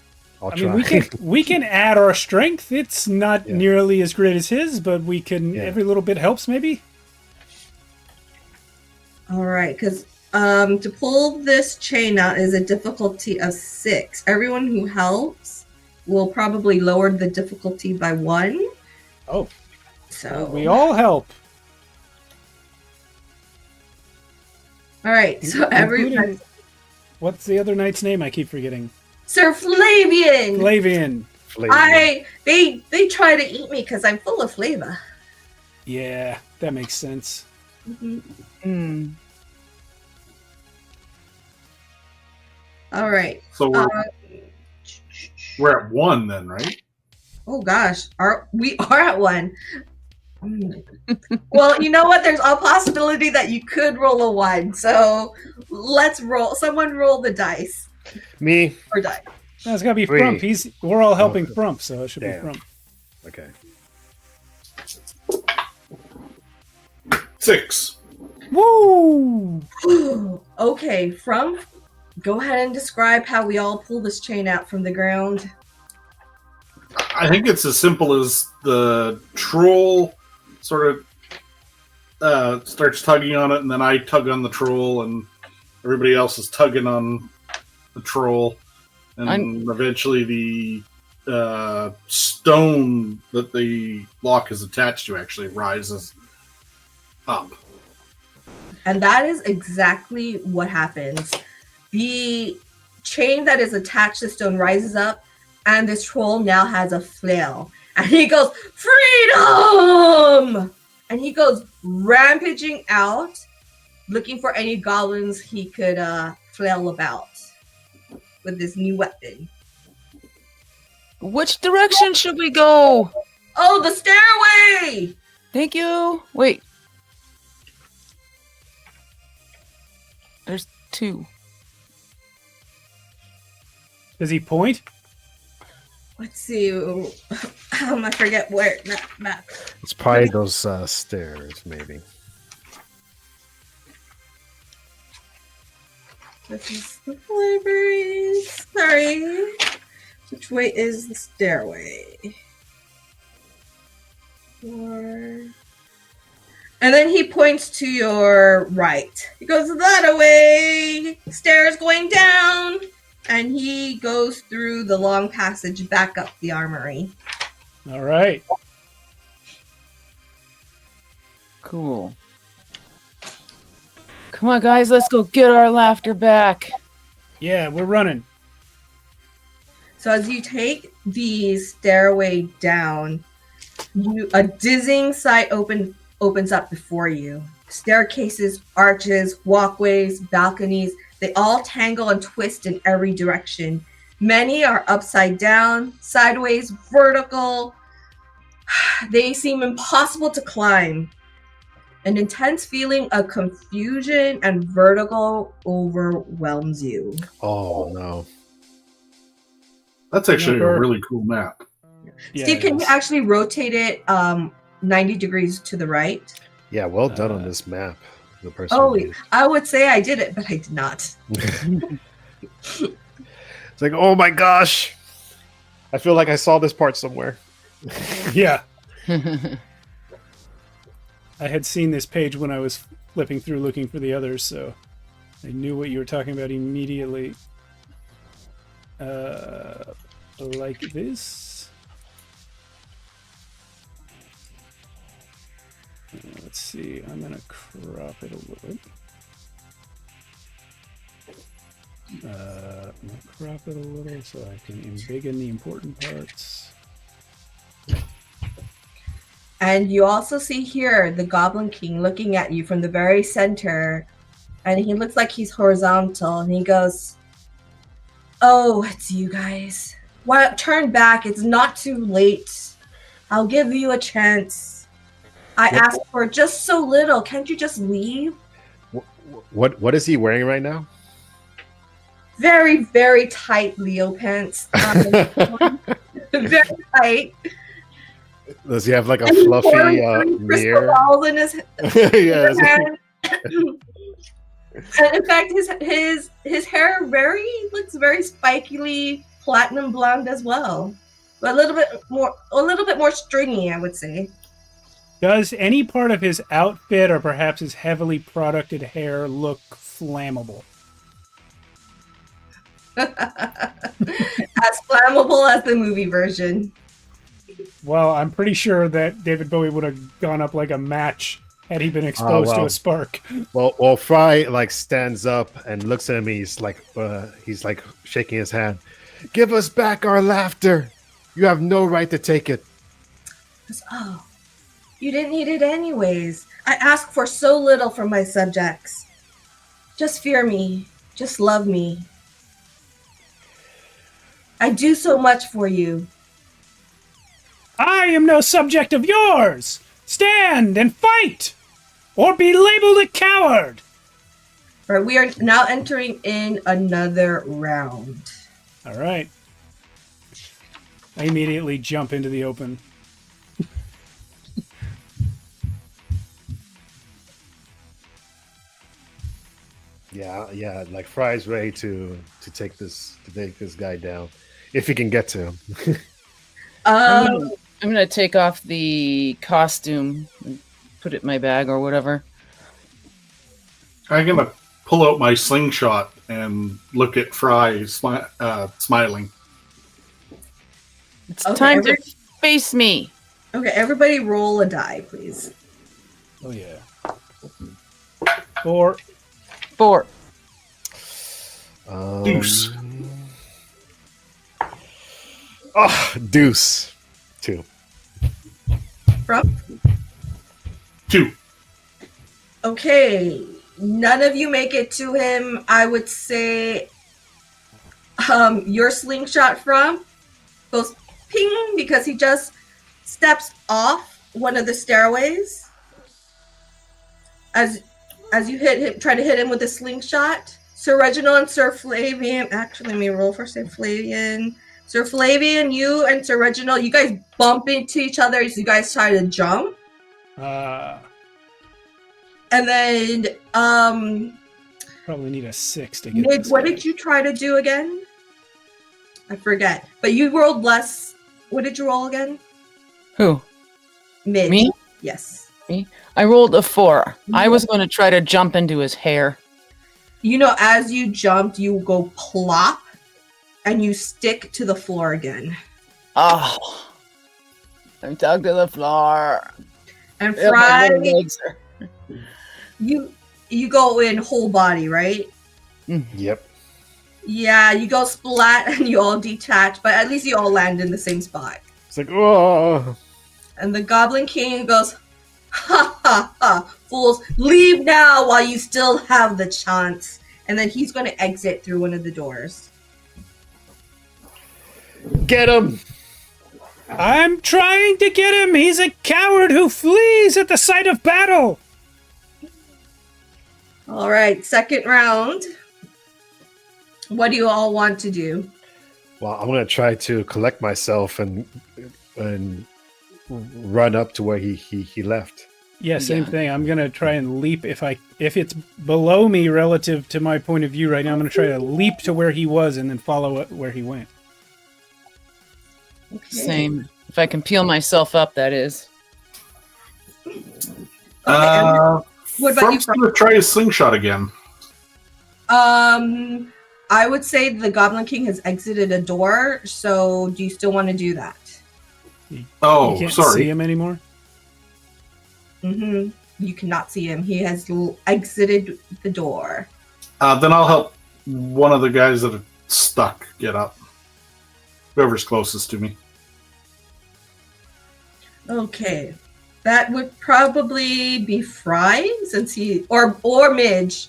I'll try. We can add our strength. It's not nearly as great as his, but we can. Yeah. Every little bit helps, maybe. All right, because to pull this chain out is a difficulty of 6. Everyone who helps will probably lower the difficulty by 1. Oh, so we all help. All right, so Including- What's the other knight's name? I keep forgetting. Sir Flavian. Flavian. They try to eat me because I'm full of flavor. Yeah, that makes sense. Mm. All right. So we're at 1 then, right? Oh gosh, we are at 1. Well, you know what? There's a possibility that you could roll a 1. So let's roll. Someone roll the dice. Me. Or die. No, it's gotta be 3. Frump. We're all helping Okay. Frump, so it should be Damn. Frump. Okay. 6. Woo! Okay, go ahead and describe how we all pull this chain out from the ground. I think it's as simple as the troll sort of starts tugging on it, and then I tug on the troll, and everybody else is tugging on the troll, and eventually the stone that the lock is attached to actually rises up. And that is exactly what happens. The chain that is attached to the stone rises up, and this troll now has a flail. And he goes, "Freedom!" And he goes rampaging out, looking for any goblins he could flail about with this new weapon. Which direction should we go? Oh, the stairway! Thank you. Wait. There's 2. Does he point? Let's see. I forget where. Map. It's probably those stairs, maybe. This is the library. Sorry. Which way is the stairway? 4. And then he points to your right. He goes that way. Stairs going down. And he goes through the long passage back up the armory. All right. Cool. Come on, guys, let's go get our laughter back. Yeah, we're running. So as you take the stairway down, a dizzying sight opens up before you. Staircases, arches, walkways, balconies, they all tangle and twist in every direction. Many are upside down, sideways, vertical. They seem impossible to climb. An intense feeling of confusion and vertigo overwhelms you. Oh no. That's actually Number- a really cool map. Yeah, Steve, it can you is. actually rotate it 90 degrees to the right? Yeah, well done on this map. The person. Oh, who made I would say I did it, but I did not. it. It's like, oh my gosh. I feel like I saw this part somewhere. Yeah. I had seen this page when I was flipping through looking for the others, so I knew what you were talking about immediately. Like this. Let's see. I'm gonna crop it a little bit. I'm gonna crop it a little so I can embiggen the important parts. And you also see here the Goblin King looking at you from the very center. And he looks like he's horizontal. And he goes, "Oh, it's you guys. Why turn back? It's not too late. I'll give you a chance. I asked for just so little. Can't you just leave?" What is he wearing right now? Very, very tight Leo pants. Very tight. Does he have like a And he's fluffy pouring crystal mirror? balls in his Yeah. hand. And in fact, his hair looks very spikily platinum blonde as well, but a little bit more stringy, I would say. Does any part of his outfit or perhaps his heavily producted hair look flammable? As flammable as the movie version. Well, I'm pretty sure that David Bowie would have gone up like a match had he been exposed to wow. a spark. Well, Fry like stands up and looks at me. He's like shaking his hand. Give us back our laughter. You have no right to take it. Oh, you didn't need it anyways. I ask for so little from my subjects. Just fear me. Just love me. I do so much for you. I am no subject of yours! Stand and fight! Or be labeled a coward! Right, we are now entering in another round. Alright. I immediately jump into the open. Yeah. Like Fry's ready to take this guy down if he can get to him. I'm gonna take off the costume and put it in my bag or whatever. I'm gonna pull out my slingshot and look at Fry smiling. It's Okay, time to face me. Okay, everybody roll a die, please. Oh yeah. 4. 4. Deuce. Oh, deuce. 2. From? 2. Okay, none of you make it to him. I would say your slingshot from goes ping because he just steps off one of the stairways. As you hit him, try to hit him with a slingshot. Sir Reginald and Sir Flavian. Actually, let me roll for Sir Flavian. Sir Flavian, you and Sir Reginald, you guys bump into each other as you guys try to jump. And then, Probably need a 6 to get Mid, this what guy. did you try to do again? I forget. But you rolled less. What did you roll again? Who? Mid. Me? Yes. I rolled a 4. I was going to try to jump into his hair. You know, as you jumped, you go plop, and you stick to the floor again. Oh, I'm stuck to the floor. And Yeah, my Fry, little legs are- you you go in whole body, right? Yep. Yeah, you go splat and you all detach, but at least you all land in the same spot. It's like, oh. And the Goblin King goes, ha ha ha, fools, leave now while you still have the chance. And then he's going to exit through one of the doors. Get him! I'm trying to get him. He's a coward who flees at the sight of battle. All right, second round. What do you all want to do? Well, I'm gonna try to collect myself and run up to where he left. Yeah, same thing. I'm gonna try and leap if it's below me relative to my point of view right now. I'm gonna try to leap to where he was and then follow it where he went. Okay. Same. If I can peel myself up, that is. What about you, Frump's gonna try his slingshot again. I would say the Goblin King has exited a door, so do you still want to do that? Oh, You can't sorry. see him anymore. Mm-hmm. You cannot see him. He has exited the door. Then I'll help one of the guys that are stuck get up. Whoever's closest to me. Okay. That would probably be Fry, since he or Midge.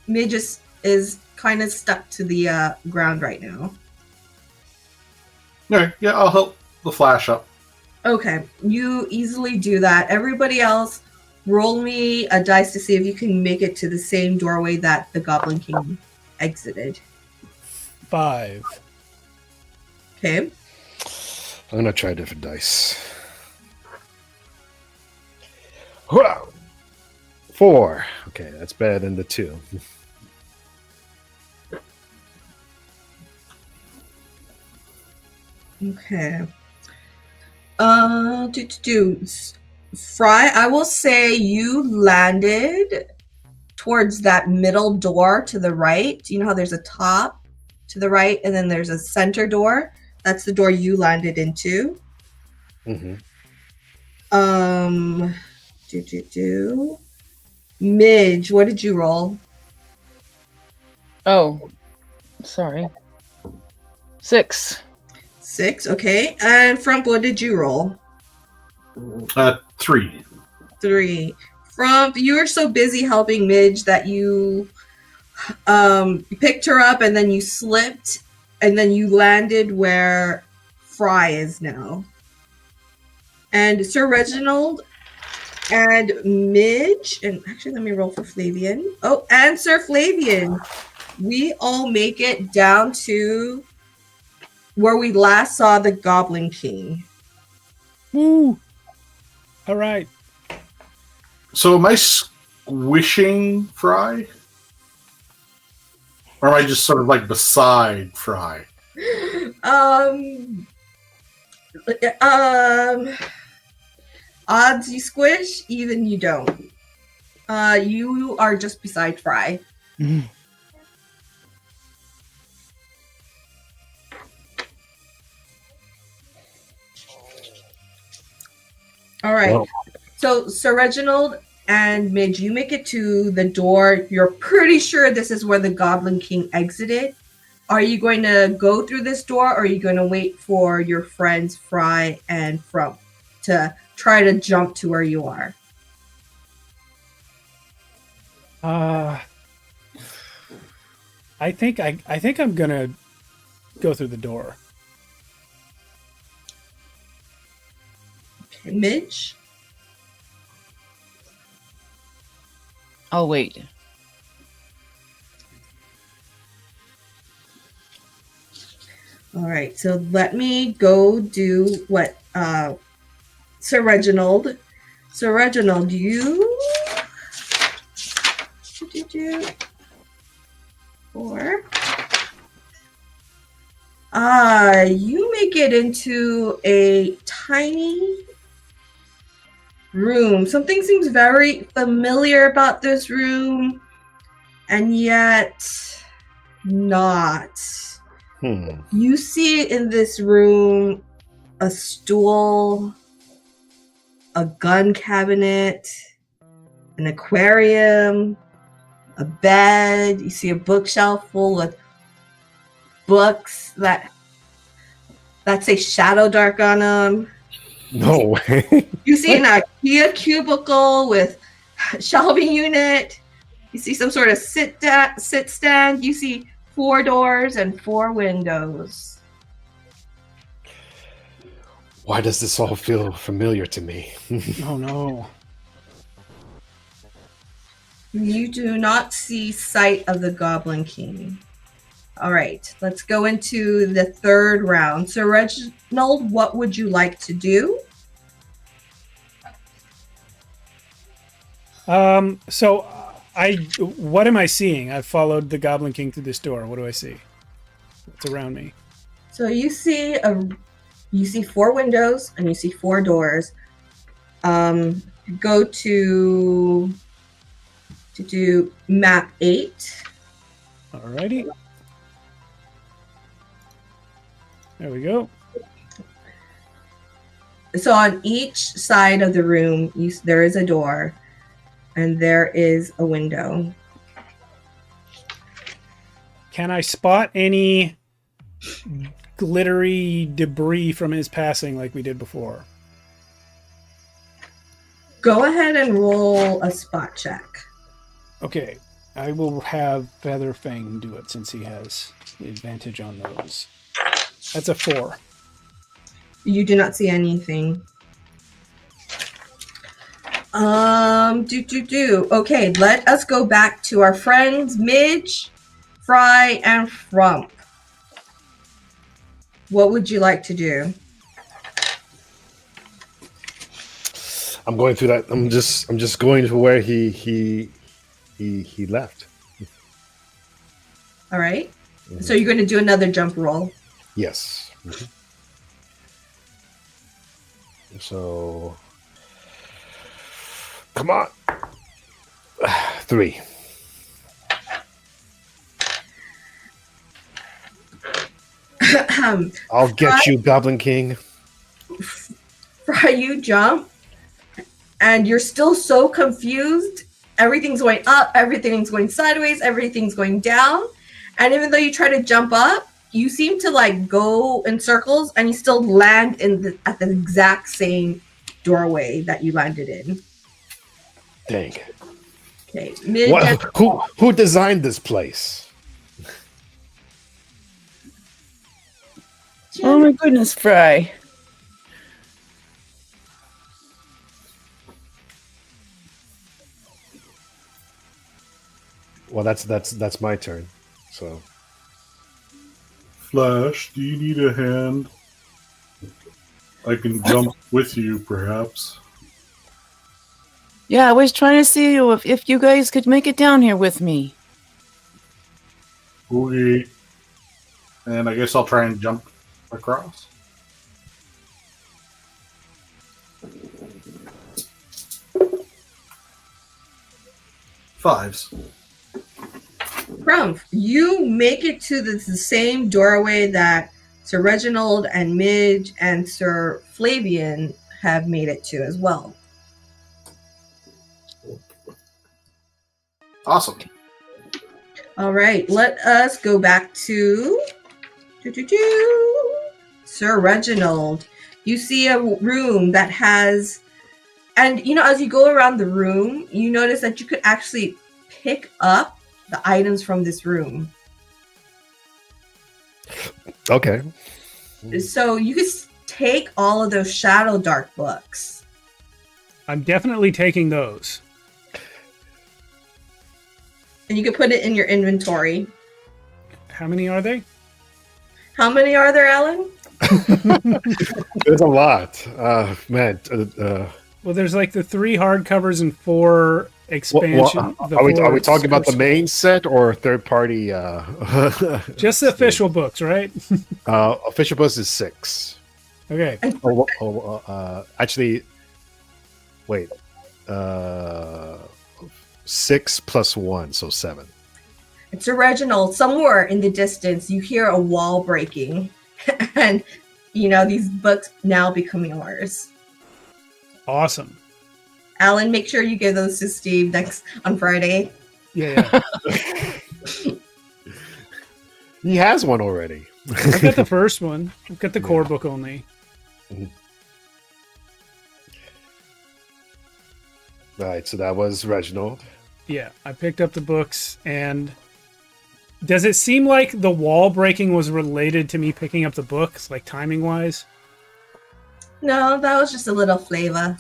Midge is kind of stuck to the ground right now. Okay, yeah, I'll help the Flash up. Okay, you easily do that. Everybody else, roll me a dice to see if you can make it to the same doorway that the Goblin King exited. 5. Okay. I'm gonna try a different dice. 4. Okay, that's better than the 2. Okay. Fry, I will say you landed towards that middle door to the right. You know how there's a top to the right and then there's a center door? That's the door you landed into. Mm-hmm. Midge, what did you roll? Oh, sorry. 6. 6, okay. And Frump, what did you roll? 3. 3. Frump, you were so busy helping Midge that you picked her up and then you slipped and then you landed where Fry is now. And Sir Reginald and Midge, and actually let me roll for Flavian. Oh, and Sir Flavian. We all make it down to where we last saw the Goblin King. Woo! All right. So am I squishing Fry? Or am I just sort of like beside Fry? Odds you squish, even you don't. You are just beside Fry. All right. Well. So, Sir Reginald and Midge, you make it to the door. You're pretty sure this is where the Goblin King exited. Are you going to go through this door, or are you going to wait for your friends Fry and Frump to try to jump to where you are? I think I'm gonna go through the door. Okay, Midge? I'll wait. All right, so let me go do what Sir Reginald. Sir Reginald, you 4. You make it into a tiny room. Something seems very familiar about this room, and yet not. You see in this room a stool, a gun cabinet, an aquarium, a bed. You see a bookshelf full of books that say Shadow Dark on them. No way. You see an IKEA cubicle with shelving unit. You see some sort of sit stand. You see 4 doors and 4 windows. Why does this all feel familiar to me? Oh no. You do not see sight of the Goblin King. All right, let's go into the 3rd round. So, Reginald, what would you like to do? What am I seeing? I've followed the Goblin King through this door. What do I see? What's around me? So you see 4 windows and you see 4 doors. Go to do map 8. Alrighty. There we go. So on each side of the room, there is a door, and there is a window. Can I spot any glittery debris from his passing like we did before? Go ahead and roll a spot check. Okay, I will have Featherfang do it since he has the advantage on those. That's a 4. You do not see anything. Okay, let us go back to our friends Midge, Fry, and Frump. What would you like to do? I'm going through that. I'm just going to where he left. All right. So you're going to do another jump roll. Yes. So, come on. 3. I'll get you, Goblin King. Fry, you jump, and you're still so confused. Everything's going up, everything's going sideways, everything's going down. And even though you try to jump up, you seem to like go in circles, and you still land at the exact same doorway that you landed in. Dang. Okay. Who designed this place? Oh my goodness, Fry. Well, that's my turn. So, Flash, do you need a hand? I can jump with you, perhaps. Yeah, I was trying to see you if you guys could make it down here with me. Okay. And I guess I'll try and jump across. Fives. Crump, you make it to the same doorway that Sir Reginald and Midge and Sir Flavian have made it to as well. Awesome. All right, let us go back to Sir Reginald. You see a room that has, and as you go around the room, you notice that you could actually pick up the items from this room. okay. So you could take all of those Shadow Dark books. I'm definitely taking those. And you could put it in your inventory. How many are they? How many are there, Alan? There's a lot. Man. Well, there's like the 3 hardcovers and 4 expansion. Are we talking about the main set or third party? Just the official books, right? Official books is 6. Okay. Actually, wait. 6 plus 1, so 7. It's a Reginald. Somewhere in the distance, you hear a wall breaking. And, these books now become yours. Awesome. Alan, make sure you give those to Steve on Friday. Yeah. He has one already. I've got the first one. I've got the core book only. All right, so that was Reginald. Yeah, I picked up the books, and does it seem like the wall breaking was related to me picking up the books, like timing-wise? No, that was just a little flavor.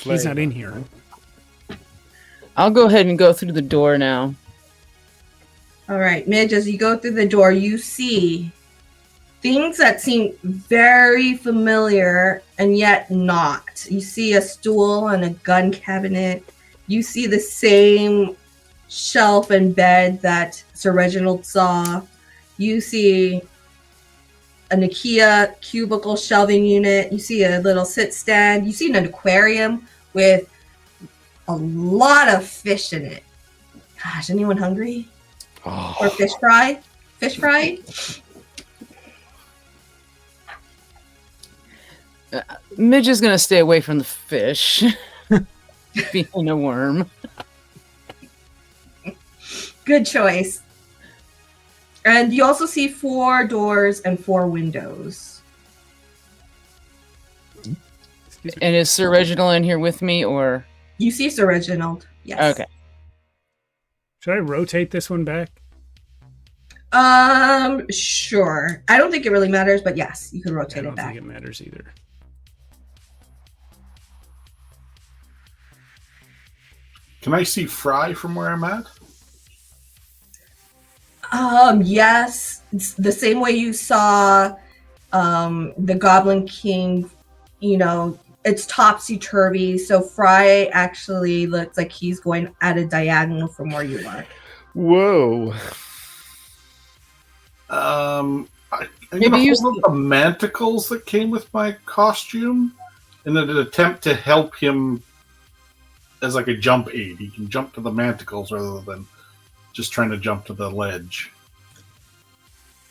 He's not in here. I'll go ahead and go through the door now. All right, Midge, as you go through the door, you see things that seem very familiar and yet not. You see a stool and a gun cabinet. You see the same shelf and bed that Sir Reginald saw. You see an IKEA cubicle shelving unit. You see a little sit stand. You see an aquarium with a lot of fish in it. Gosh, anyone hungry? Oh. Or fish fry? Fish fried? Midge is going to stay away from the fish. Being a worm. Good choice. And you also see 4 doors and 4 windows. And is Sir Reginald in here with me, or? You see Sir Reginald. Yes. Okay. Should I rotate this one back? Sure. I don't think it really matters, but yes, you can I rotate don't it back. think it matters either. Can I see Fry from where I'm at? Yes. It's the same way you saw the Goblin King, you know, it's topsy-turvy, so Fry actually looks like he's going at a diagonal from where you are. Whoa. I'm Maybe going to use hold up the manticles that came with my costume in an attempt to help him as like a jump aid. He can jump to the manticles rather than just trying to jump to the ledge.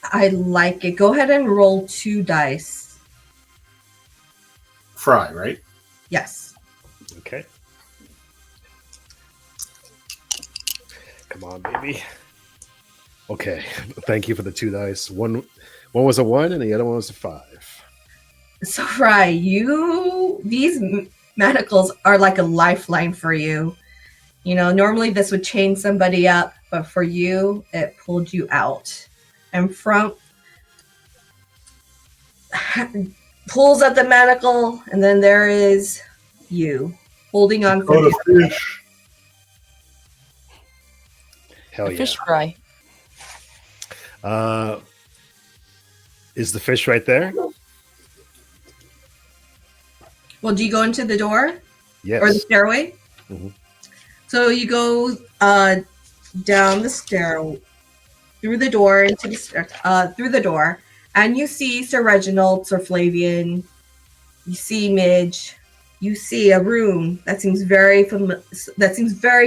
I like it. Go ahead and roll 2 dice. Fry, right? Yes. Okay. Come on, baby. Okay. Thank you for the 2 dice. One was a 1 and the other one was a 5. So, Fry, these manacles are like a lifeline for you. You know, normally this would chain somebody up, but for you, it pulled you out. And Frump pulls at the manacle, and then there is you holding on for Go to fish. Hell a yeah. fish fry. Is the fish right there? Well, do you go into the door Yes. or the stairway? Mhm. So you go down the stair, through the door into the through the door, and you see Sir Reginald, Sir Flavian. You see Midge. You see a room that seems very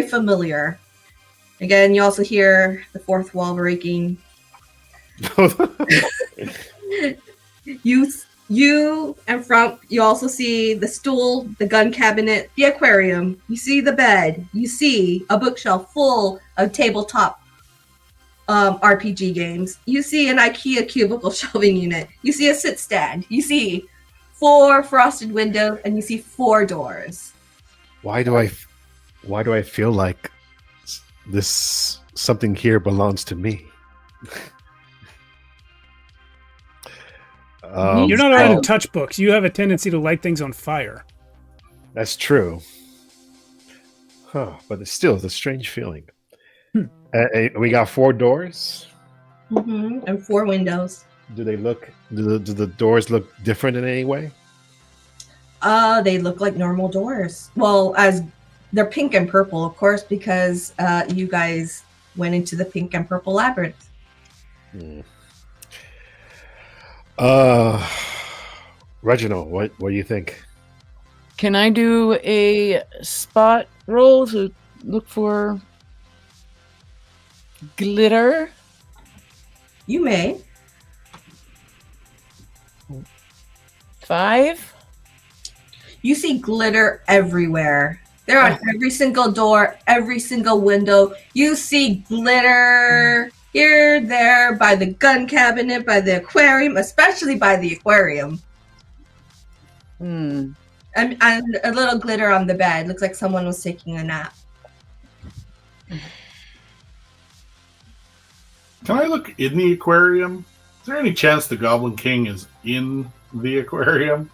familiar. Again, you also hear the 4th wall breaking. You and Frump, you also see the stool, the gun cabinet, the aquarium. You see the bed. You see a bookshelf full of tabletop RPG games. You see an IKEA cubicle shelving unit. You see a sit stand. You see 4 frosted windows, and you see 4 doors. Why do I feel like this something here belongs to me? You're not allowed to touch books. You have a tendency to light things on fire. That's true. Huh, but it's still a strange feeling. We got 4 doors. Mm-hmm. And 4 windows. Do the doors look different in any way? They look like normal doors. Well, as they're pink and purple, of course, because you guys went into the pink and purple labyrinth. Reginald, what do you think? Can I do a spot roll to look for glitter? You may. 5? You see glitter everywhere. They're on every single door, every single window. You see glitter here, there, by the gun cabinet, by the aquarium, especially by the aquarium. Hmm. And a little glitter on the bed. Looks like someone was taking a nap. Can I look in the aquarium? Is there any chance the Goblin King is in the aquarium?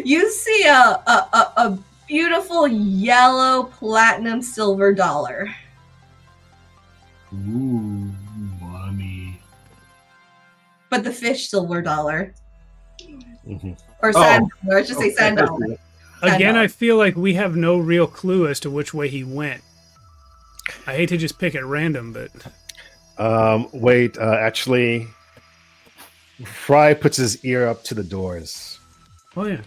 You see a beautiful yellow platinum silver dollar. Ooh, money. But the fish silver dollar. Mm-hmm. Or sand dollar. I should say sand dollar. Again, I feel like we have no real clue as to which way he went. I hate to just pick at random, but... Wait, actually, Fry puts his ear up to the doors Oh, yeah.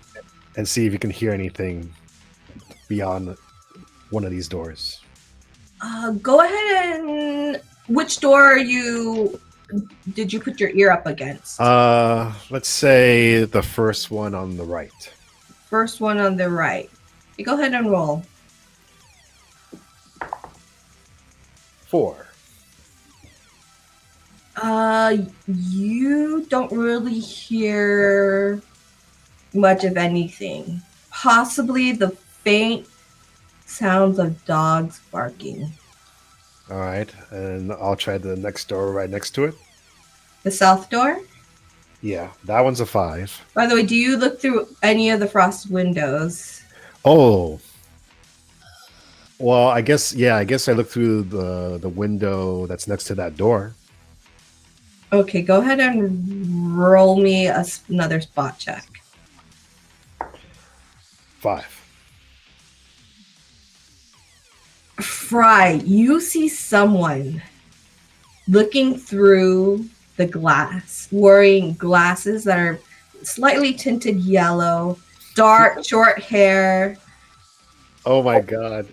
and see if you can hear anything beyond one of these doors. Go ahead and... Which door did you put your ear up against? Let's say the first one on the right. First one on the right. You go ahead and roll. 4. You don't really hear much of anything. Possibly the faint sounds of dogs barking. All right, and I'll try the next door right next to it. The south door? Yeah, that one's a 5. By the way, do you look through any of the frosted windows? Oh. Well, I guess I look through the window that's next to that door. Okay, go ahead and roll me another spot check. 5. Fry, you see someone looking through the glass, wearing glasses that are slightly tinted yellow, dark, short hair, Oh my god.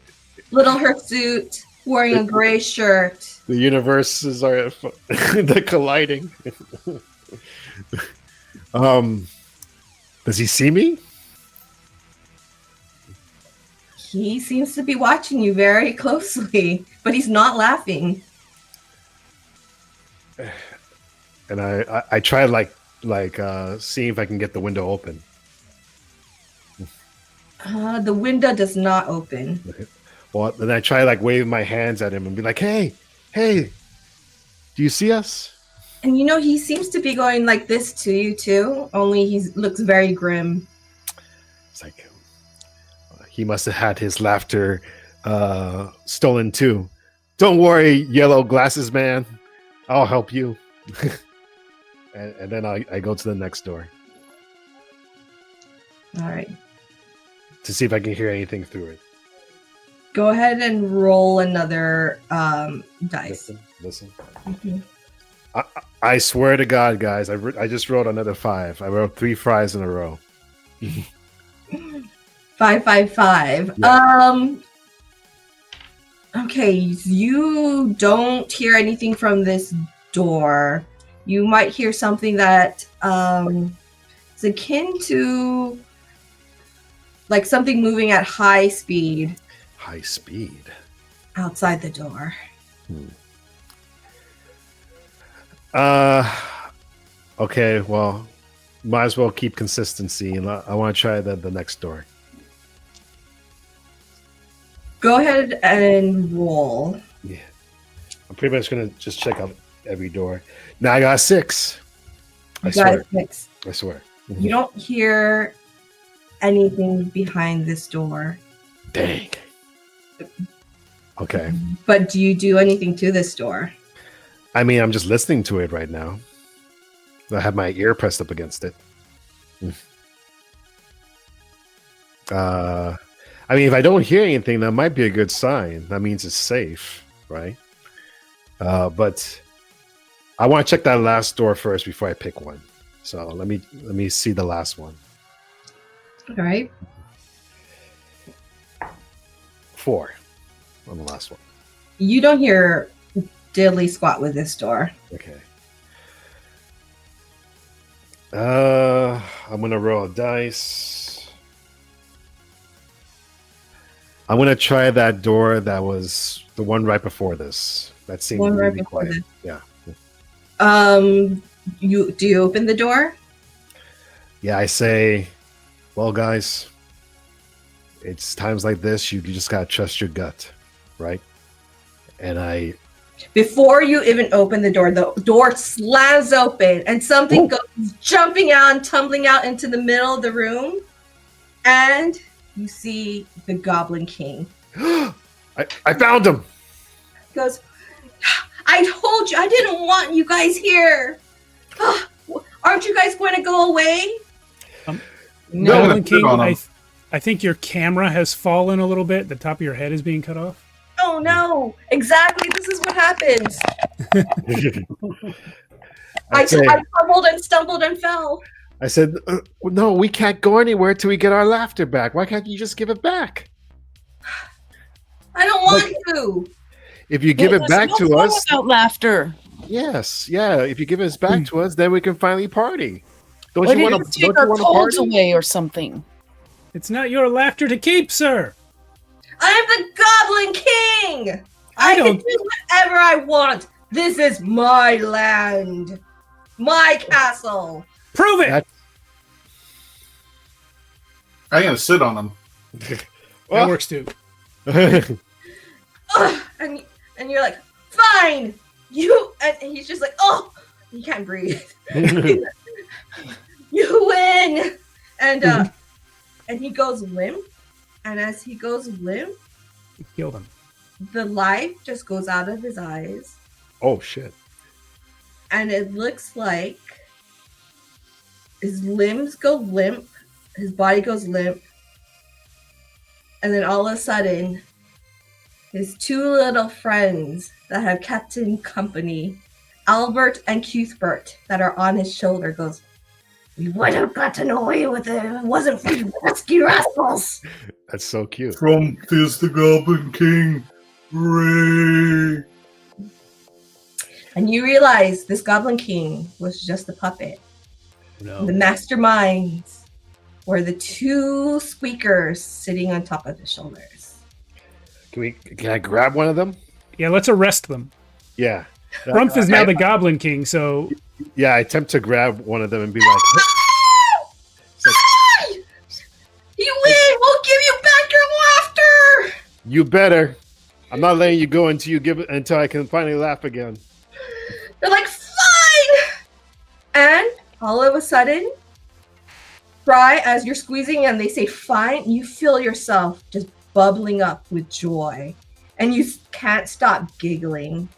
little hirsute, wearing a gray shirt. The universes are they're colliding. Does he see me? He seems to be watching you very closely, but he's not laughing. And I try like seeing if I can get the window open. The window does not open. Well, then I try like wave my hands at him and be like, "Hey, do you see us?" And he seems to be going like this to you too, only he looks very grim. It's like he must have had his laughter stolen too. Don't worry, yellow glasses man. I'll help you. and then I go to the next door All right. to see if I can hear anything through it. Go ahead and roll another dice. Listen. Mhm. I swear to God, guys, I just rolled another 5. I rolled 3 fries in a row. 5, 5, 5. Yeah. Okay, you don't hear anything from this door. You might hear something that is akin to like something moving at high speed High speed. outside the door. Okay, well, might as well keep consistency, and I want to try the next door. Go ahead and roll. Yeah, I'm pretty much gonna just check out every door. Now I got 6. I You got swear. a 6. I swear. Mhm. You don't hear anything behind this door. Dang. Okay. But do you do anything to this door? I mean, I'm just listening to it right now. I have my ear pressed up against it. I mean, if I don't hear anything, that might be a good sign. That means it's safe, right? But I want to check that last door first before I pick one. So let me see the last one. All right. 4 on the last one. You don't hear diddly squat with this door. Okay. I'm gonna roll a dice. I'm gonna try that door that was the one right before this. That seemed One right really before quiet. this. Yeah. You open the door? Yeah, I say, well, guys, it's times like this you just gotta trust your gut, right? And I Before you even open the door slams open and something goes jumping out and tumbling out into the middle of the room. And you see the Goblin King. I found him. He goes, I told you, I didn't want you guys here. Aren't you guys going to go away? No, Goblin good King, on him. I think your camera has fallen a little bit. The top of your head is being cut off. Oh no, exactly. This is what happens. I stumbled and stumbled and fell. I said, no, we can't go anywhere till we get our laughter back. Why can't you just give it back? I don't want to. If you give it back to us, About laughter. yes, yeah. If you give us back to us, then we can finally party. Don't Why you didn't want you to? take Don't our you want to colds party? away or something? It's not your laughter to keep, sir. I'm the Goblin King. I can don't- do whatever I want. This is my land, my castle. Prove it. That- I'm gonna sit on him. That works too. Ugh, and you're like, fine. You and he's just like, oh, he can't breathe. You win. And he goes limp. And as he goes limp, Kill them. the light just goes out of his eyes. Oh shit! And it looks like his limbs go limp, his body goes limp, and then all of a sudden, his two little friends that have kept him company, Albert and Cuthbert, that are on his shoulder, goes, "We would have gotten away with it if it wasn't for you pesky rascals." That's so cute. Trump is the Goblin King. Hooray! And you realize this Goblin King was just a puppet. No. The masterminds were the two squeakers sitting on top of his shoulders. Can I grab one of them? Yeah, let's arrest them. Yeah. Rumpf is now the Goblin King, so Yeah, I attempt to grab one of them and be like, You win! We'll give you back your laughter! "You better. I'm not letting you go until I can finally laugh again." They're like, fine! And all of a sudden, Fry, as you're squeezing and they say fine, you feel yourself just bubbling up with joy. And you can't stop giggling.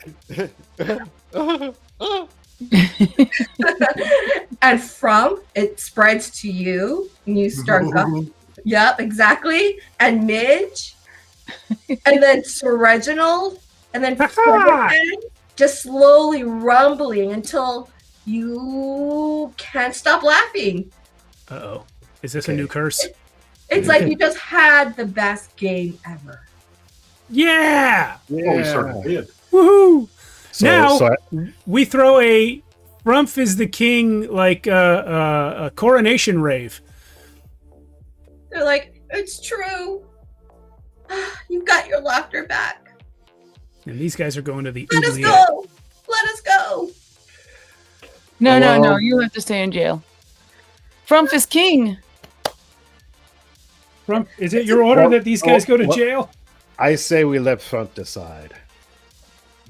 And from it spreads to you, and you start going. Yep, exactly. And Midge, and then Sir Reginald, and then Featherhead, just slowly rumbling until you can't stop laughing. uh-oh. Is this a new curse? It's like you just had the best game ever. Yeah! Oh, we sort of did. Woohoo! Now- So We throw a Rumpf is the king, like a coronation rave. They're like, it's true. You've got your laughter back. And these guys are going to the Let us oubliette. go. Let us go. No, no, Hello? no. You have to stay in jail. Frumpf is king. Rumpf, is it your order that these guys go to What? jail? I say we let Front decide.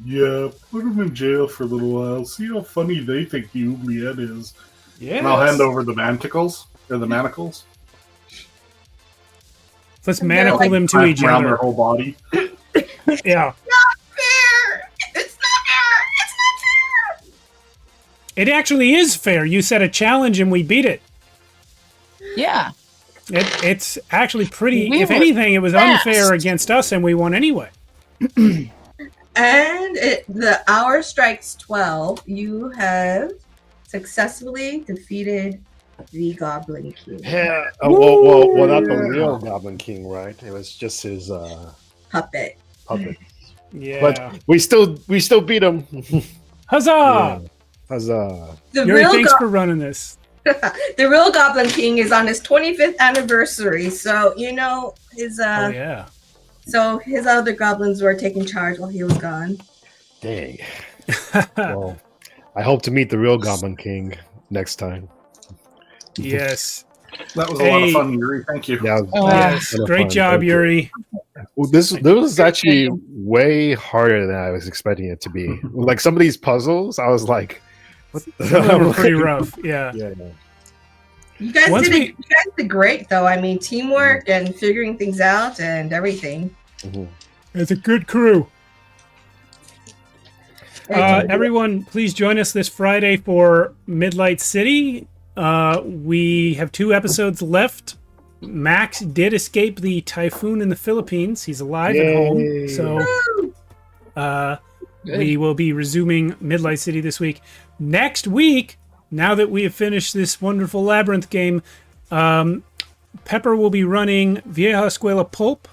Yeah, put him in jail for a little while. See how funny they think the oubliette is. Yeah. And I'll hand over the manticles. Or the manacles. Let's And they're manacle like- them to Wrap each around their other. whole body. Yeah. Fair. It's not fair. It's not fair. It actually is fair. You set a challenge and we beat it. Yeah. It's actually pretty. We If were anything, it was fast. unfair against us, and we won anyway. And the hour strikes 12. You have successfully defeated the Goblin King. Yeah. Well, not the real Goblin King, right? It was just his Puppet. puppet. Yeah. But we still beat him. Huzzah! Huzzah! The Yuri, real, thanks for running this. the real Goblin King is on his 25th anniversary. So, you know, his Oh, yeah. So his other goblins were taking charge while he was gone. Dang. Well, I hope to meet the real Goblin King next time. Yes. That was a lot of Hey. fun, Yuri. Thank you. Yeah, Yes. Great job, Thank you. Yuri. Well, this was actually way harder than I was expecting it to be. Like some of these puzzles, I was like, "What?" Some of them were pretty rough. Yeah. Yeah. You guys Once you guys did great, though. I mean, teamwork and figuring things out and everything. Mhm. It's a good crew. Everyone, please join us this Friday for Midlight City. We have 2 episodes left. Max did escape the typhoon in the Philippines. He's alive and home. Yay. So we will be resuming Midlight City this week. Next week, now that we have finished this wonderful Labyrinth game, Pepper will be running Vieja Escuela Pulp,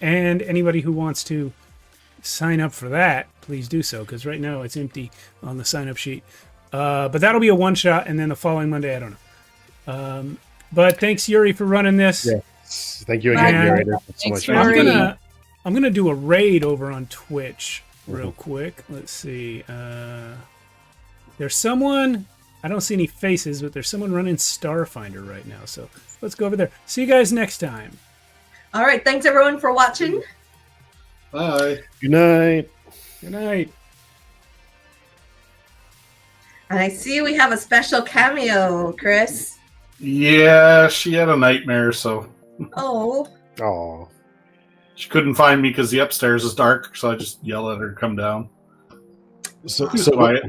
and anybody who wants to sign up for that, please do so, because right now it's empty on the sign-up sheet. But that'll be a one-shot, and then the following Monday, I don't know. But thanks, Yuri, for running this. Yes. Thank you again, Bye. Yuri. That's so Thanks, much Yuri. fun. I'm gonna do a raid over on Twitch real quick. Let's see. There's someone. I don't see any faces, but there's someone running Starfinder right now. So let's go over there. See you guys next time. All right. Thanks, everyone, for watching. Bye. Good night. Good night. And I see we have a special cameo, Chris. Yeah, she had a nightmare, so Oh. Oh. she couldn't find me because the upstairs is dark. So I just yell at her to come down. So, She's so quiet.